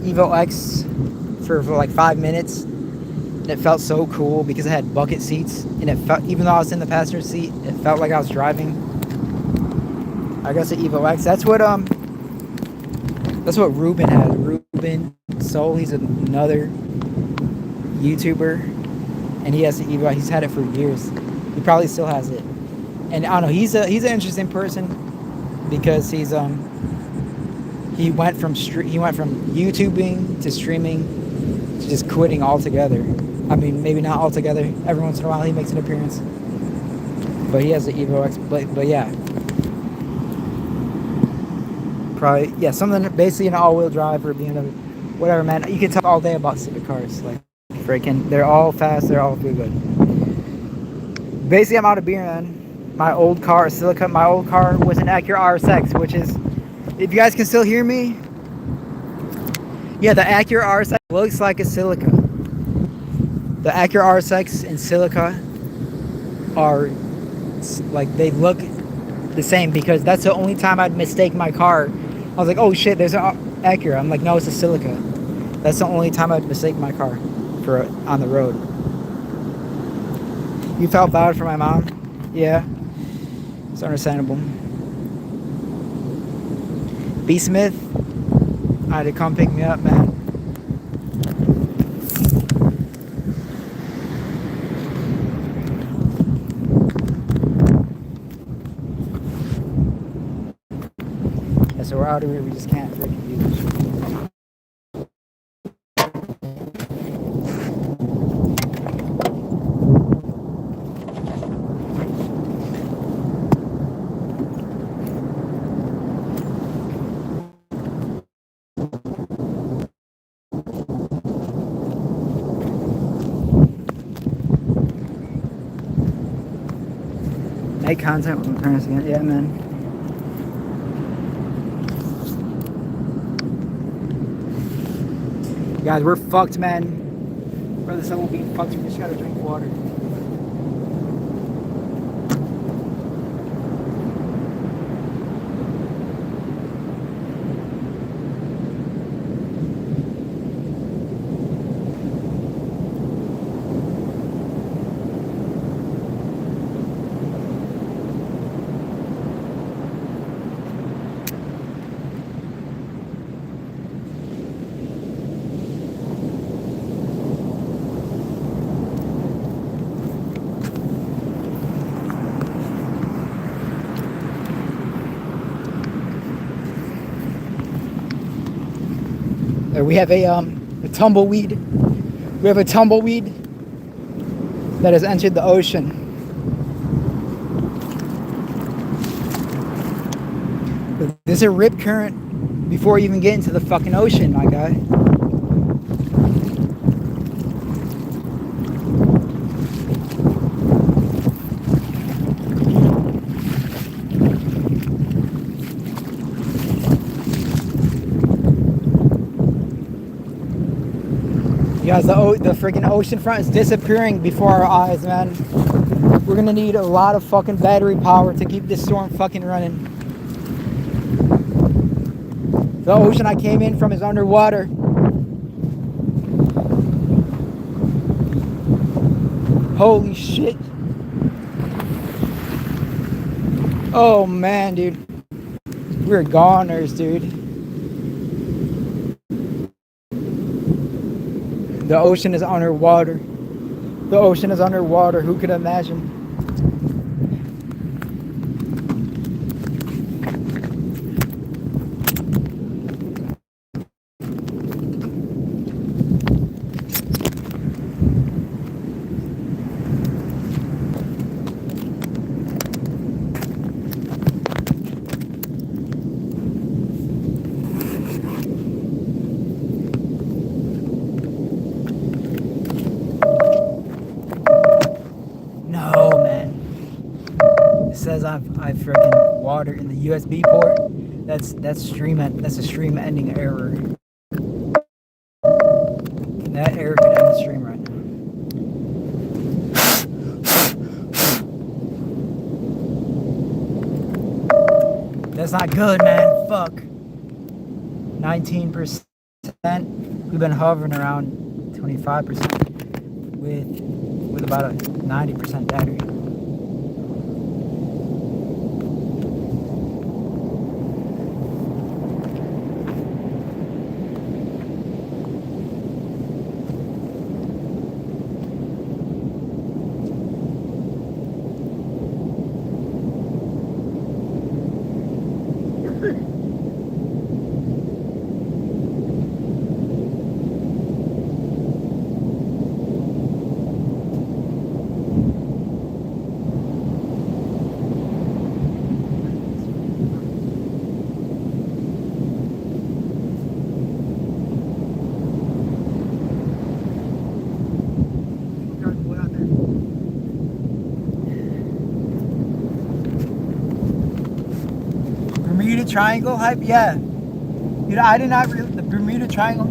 Evo X for like 5 minutes, and it felt so cool because it had bucket seats, and it felt, even though I was in the passenger seat, it felt like I was driving. I guess the Evo X. That's what Ruben has. Ruben Soul. He's another YouTuber, and he has the Evo. He's had it for years. He probably still has it. And I don't know. He's an interesting person because he went from YouTubing to streaming to just quitting altogether. I mean, maybe not altogether. Every once in a while he makes an appearance. But he has the Evo X. But yeah. Probably, yeah, something basically an all-wheel drive or BMW. Whatever, man. You can talk all day about stupid cars. Like, freaking, they're all fast. They're all feel good. Basically, I'm out of beer, man. My old car, Silica, my old car was an Acura RSX, which is, if you guys can still hear me, yeah, the Acura RSX looks like a Silica. The Acura RSX and Silica are, like, they look the same because that's the only time I'd mistake my car. I was like, oh shit, there's an Acura. I'm like, no, it's a Silica. That's the only time I'd mistake my car for on the road. You felt bad for my mom? Yeah. It's understandable. B. Smith, I had to come pick me up, man. Yeah, so we're out of here. We just can't freaking do this shit. Make content with my parents again. Yeah, man. Guys, we're fucked, man. Brother, sun will be fucked. We just gotta drink water. We have a tumbleweed. We have a tumbleweed that has entered the ocean. There's a rip current before you even get into the fucking ocean, my guy. Guys, the freaking ocean front is disappearing before our eyes, man. We're gonna need a lot of fucking battery power to keep this storm fucking running. The ocean I came in from is underwater. Holy shit. Oh man, dude. We're goners, dude. The ocean is underwater. The ocean is underwater. Who could imagine? No, man. says I freaking water in the USB port. That's a stream ending error. That error could end the stream right now. That's not good, man. Fuck. 19%. We've been hovering around 25% with about a 90% battery. Bermuda Triangle hype? Yeah. I did not the Bermuda Triangle.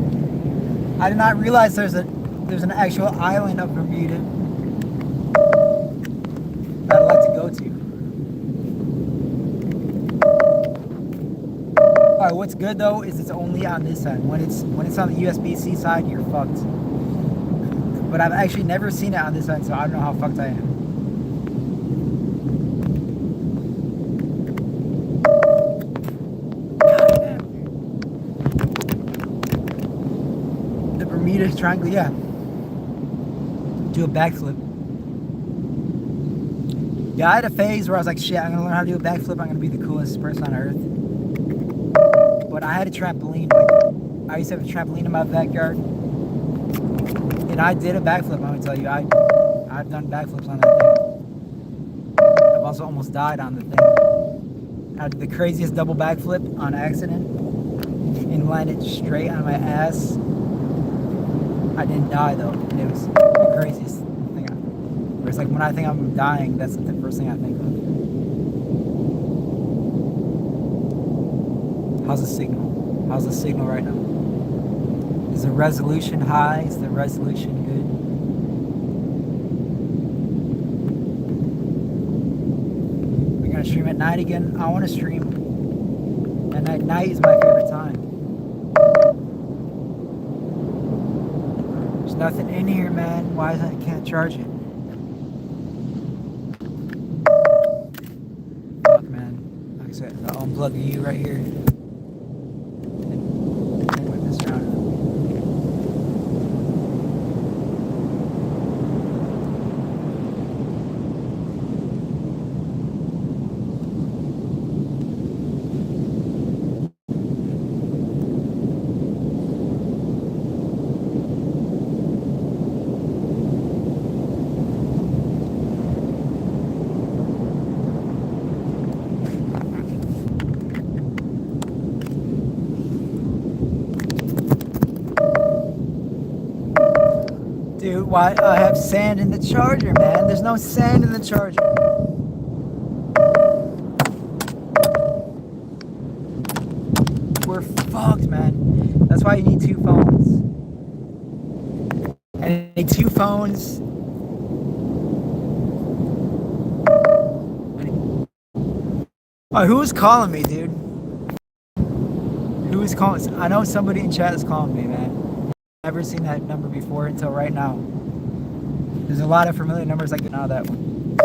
I did not realize there's an actual island of Bermuda that I'd like to go to. Alright, what's good though is it's only on this side. When it's on the USB-C side, you're fucked. But I've actually never seen it on this side, so I don't know how fucked I am. Bermuda Triangle, yeah. Do a backflip. Yeah, I had a phase where I was like, shit, I'm gonna learn how to do a backflip. I'm gonna be the coolest person on earth. But I had a trampoline. Like, I used to have a trampoline in my backyard, and I did a backflip. I'm gonna tell you, I've done backflips on that thing. I've also almost died on the thing. I had the craziest double backflip on accident and landed straight on my ass. I didn't die though. It was the craziest thing. Where it's like when I think I'm dying, that's the first thing I think of. How's the signal? How's the signal right now? Is the resolution high? Is the resolution good? We're gonna stream at night again. I want to stream. And at night is my favorite time. There's nothing in here, man. Why is it I can't charge it? Fuck, man. Like I said, I'll unplug you right here. Dude, why I have sand in the charger, man? There's no sand in the charger. We're fucked, man. That's why you need two phones. And you need two phones. Oh, who's calling me, dude? Who is calling? I know somebody in chat is calling me, man. Never seen that number before until right now. There's a lot of familiar numbers I get out of that one.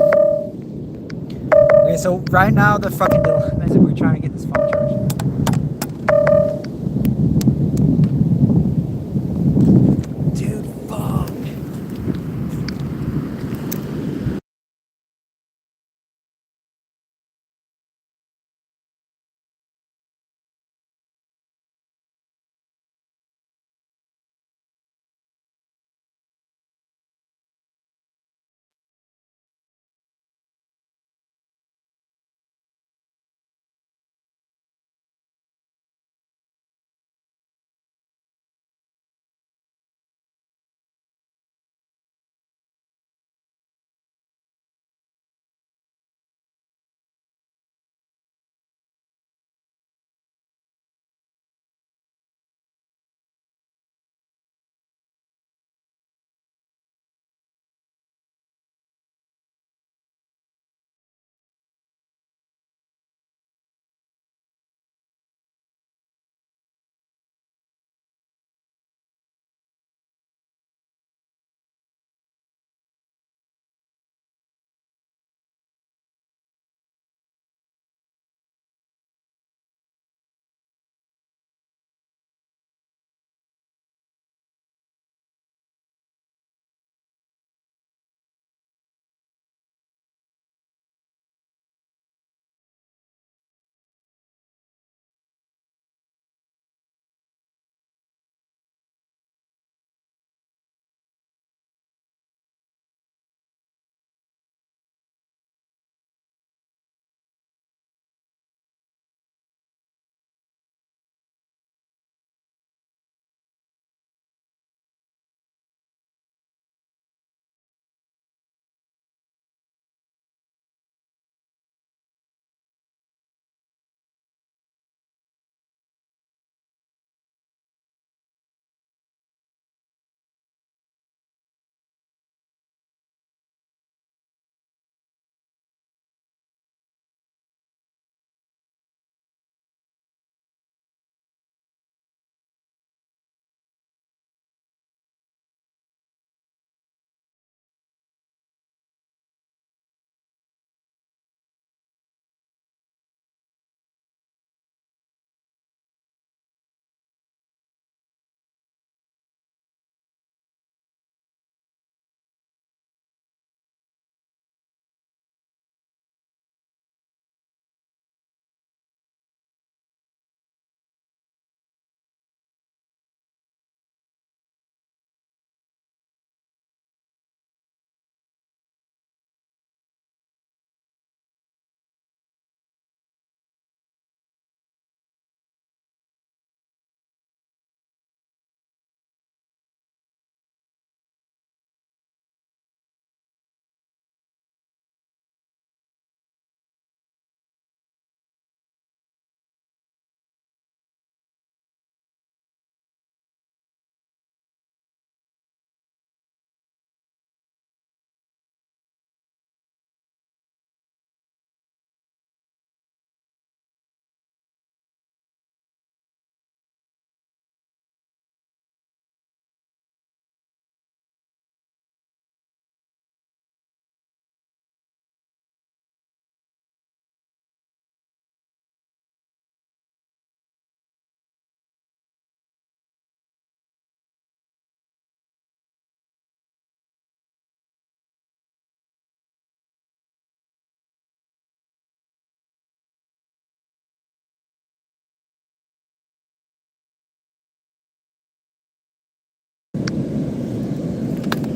Okay, so right now the fucking dilemma is we're trying to get this phone charged.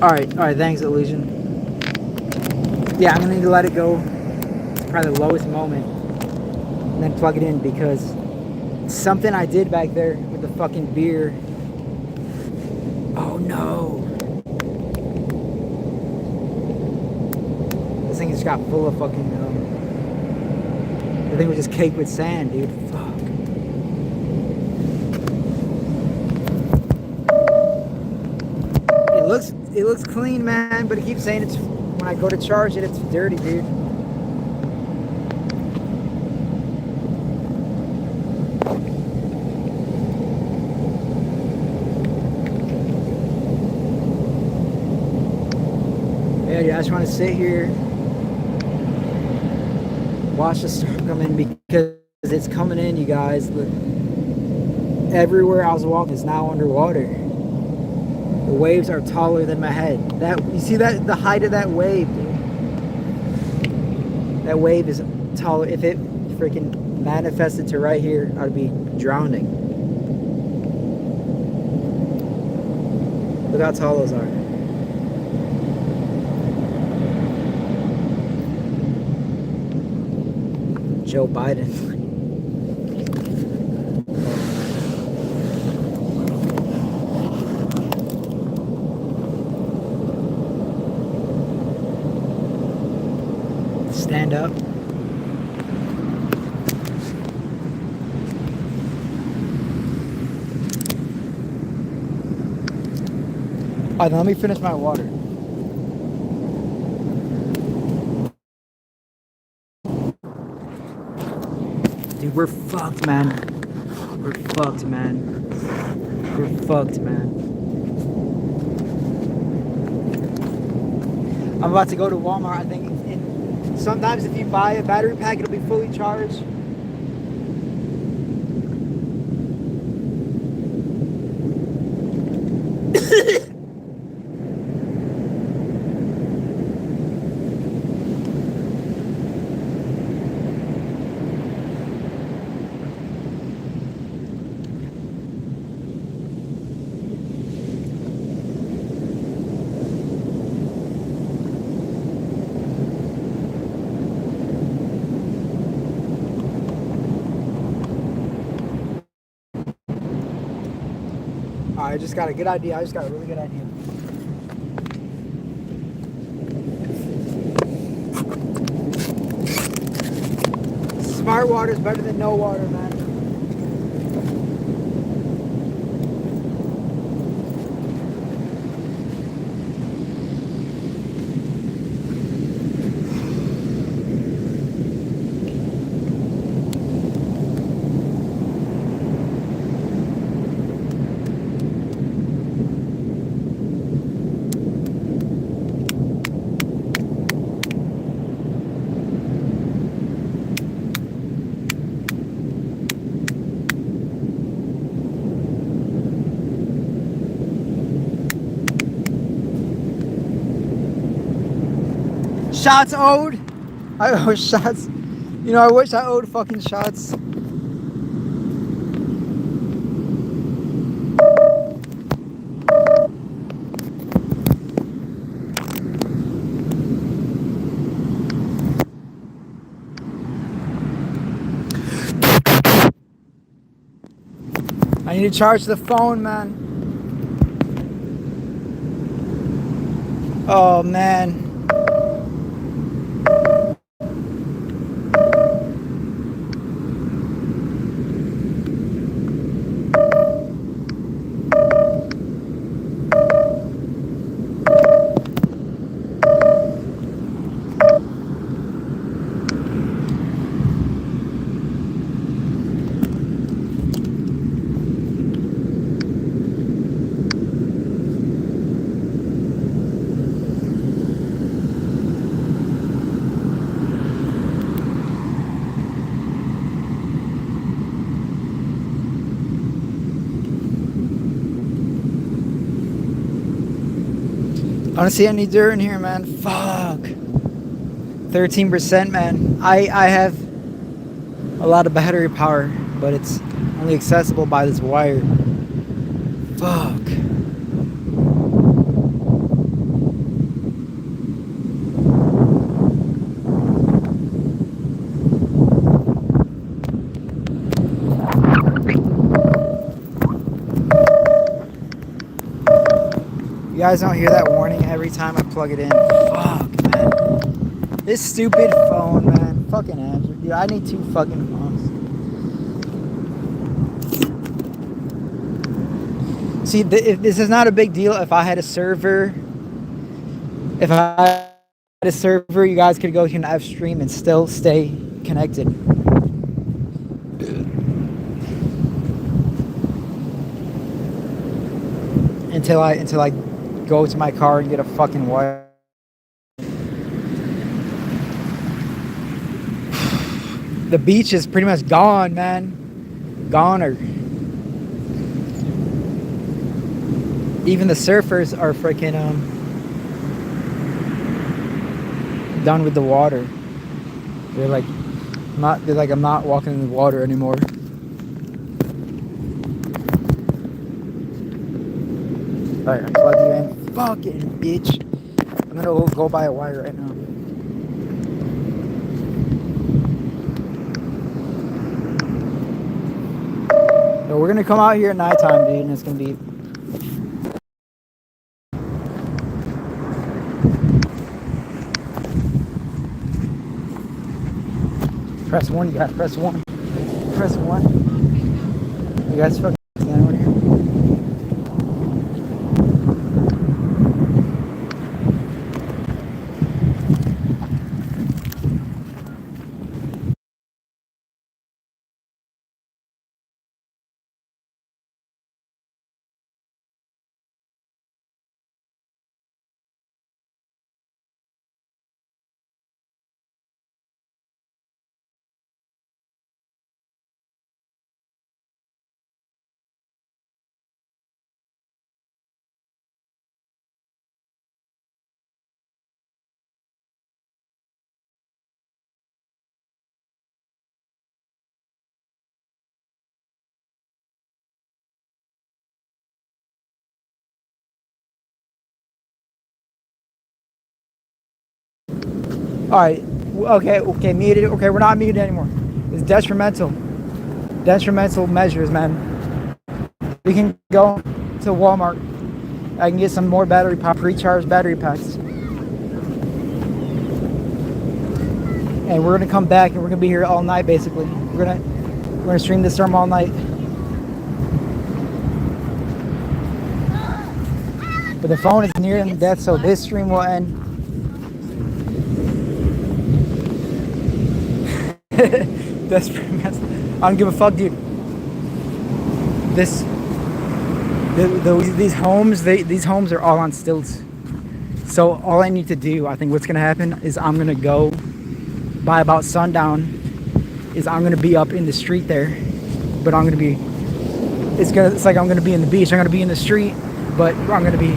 Alright, thanks, Illusion. Yeah, I'm gonna need to let it go. It's probably the lowest moment. And then plug it in because something I did back there with the fucking beer. Oh no. This thing just got full of fucking the thing was just caked with sand, dude. Fuck. It looks clean, man, but it keeps saying it's when I go to charge it, it's dirty, dude. Yeah, dude, I just want to sit here, watch the storm come in because it's coming in, you guys. Look, everywhere I was walking is now underwater. The waves are taller than my head. That you see that the height of that wave, dude. That wave is taller. If it freaking manifested to right here, I'd be drowning. Look how tall those are. Joe Biden. Stand up. Alright, let me finish my water. Dude, we're fucked, man. We're fucked, man. We're fucked, man. I'm about to go to Walmart. I think sometimes if you buy a battery pack, it'll be fully charged. I just got a good idea. I just got a really good idea. Smart water is better than no water, man. Shots owed. I owe shots. You know, I wish I owed fucking shots. I need to charge the phone, man. Oh, man. I don't see any dirt in here, man. Fuck. 13%, man. I have a lot of battery power, but it's only accessible by this wire. Fuck. guys don't hear that warning every time I plug it in. Fuck, man. This stupid phone, man. Fucking Android. Dude, I need 2 fucking phones. See, this is not a big deal if I had a server. If I had a server, you guys could go to an F stream and still stay connected. Until I go to my car and get a fucking wire. The beach is pretty much gone, man. Goner. Even the surfers are freaking done with the water. They're like, I'm not walking in the water anymore. Alright, I plug you in. Fucking bitch. I'm gonna go buy a wire right now. So we're gonna come out here at nighttime, dude, and it's gonna be press 1, you guys, press 1. Press 1. You guys fucking stand over here. Alright, okay, muted. Okay, we're not muted anymore. It's detrimental. Detrimental measures, man. We can go to Walmart. I can get some more battery pop, recharged battery packs. And we're gonna come back and we're gonna be here all night basically. We're gonna stream this storm all night. But the phone is nearing death, so this stream will end. That's pretty much. I don't give a fuck, dude. These homes are all on stilts. So all I need to do, I think what's gonna happen is I'm gonna go by about sundown. Is I'm gonna be up in the street there, but I'm gonna be. It's like I'm gonna be in the beach. I'm gonna be in the street, but I'm gonna be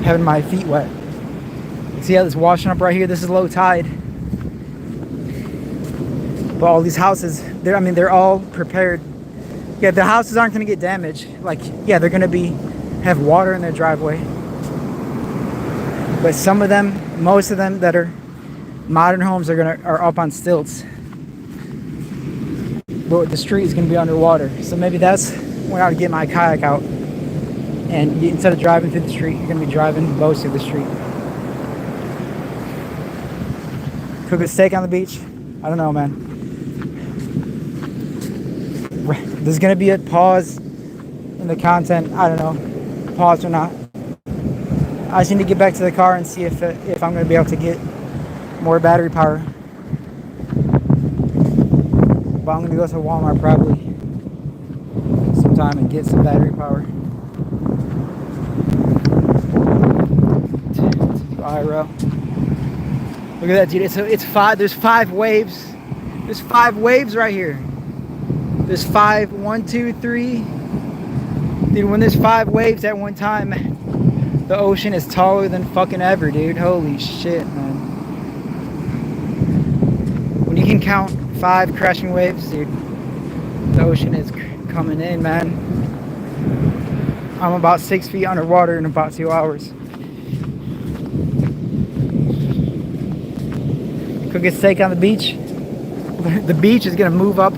having my feet wet. See how this washing up right here? This is low tide. But all these houses, they're all prepared. Yeah, the houses aren't gonna get damaged. Like, yeah, they're gonna have water in their driveway. But some of them, most of them that are modern homes are up on stilts. But the street is gonna be underwater. So maybe that's when I would get my kayak out. And instead of driving through the street, you're gonna be driving boats through the street. Cook a steak on the beach? I don't know, man. There's gonna be a pause in the content. I don't know, pause or not. I just need to get back to the car and see if I'm gonna be able to get more battery power. But I'm gonna go to Walmart probably sometime and get some battery power. IRL. Look at that, dude. It's 5. There's 5 waves. There's 5 waves right here. There's 5. 1, 2, 3. Dude, when there's 5 waves at one time, the ocean is taller than fucking ever, dude. Holy shit, man. When you can count 5 crashing waves, dude, the ocean is coming in, man. I'm about 6 feet underwater in about 2 hours. Cook a steak on the beach. The beach is gonna move up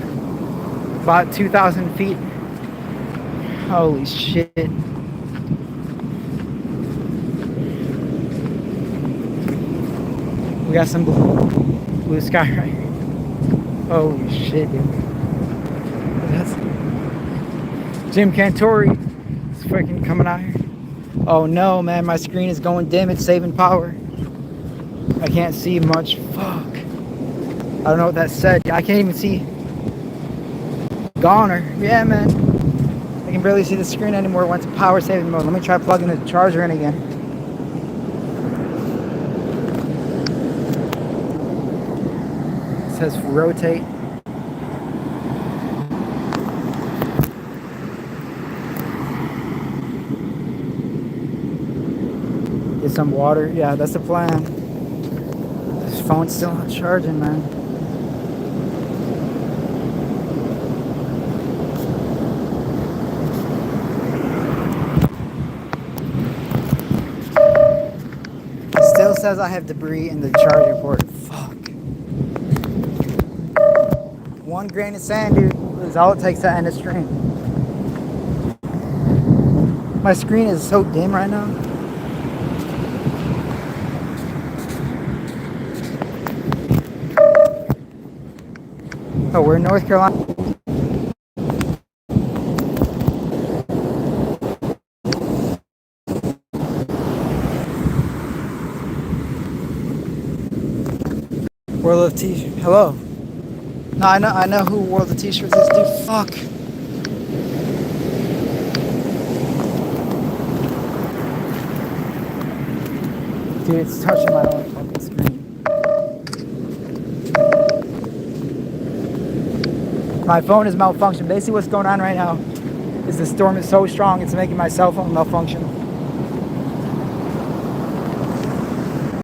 about 2,000 feet. Holy shit. We got some blue sky right here. Holy shit, dude. That's Jim Cantori is freaking coming out here. Oh no, man, my screen is going dim. It's saving power. I can't see much. Fuck. I don't know what that said. I can't even see. Goner. Yeah, man. I can barely see the screen anymore. It went to power saving mode. Let me try plugging the charger in again. It says rotate. Get some water. Yeah, that's the plan. This phone's still not charging, man. It still says I have debris in the charger port. Fuck. 1 grain of sand, dude, is all it takes to end a stream. My screen is so dim right now. Oh, we're in North Carolina. World of T-shirts. Hello. No, I know who World of T-shirts is, dude. Fuck. Dude, it's touching my own fucking screen. My phone is malfunctioning. Basically what's going on right now is the storm is so strong it's making my cell phone malfunction.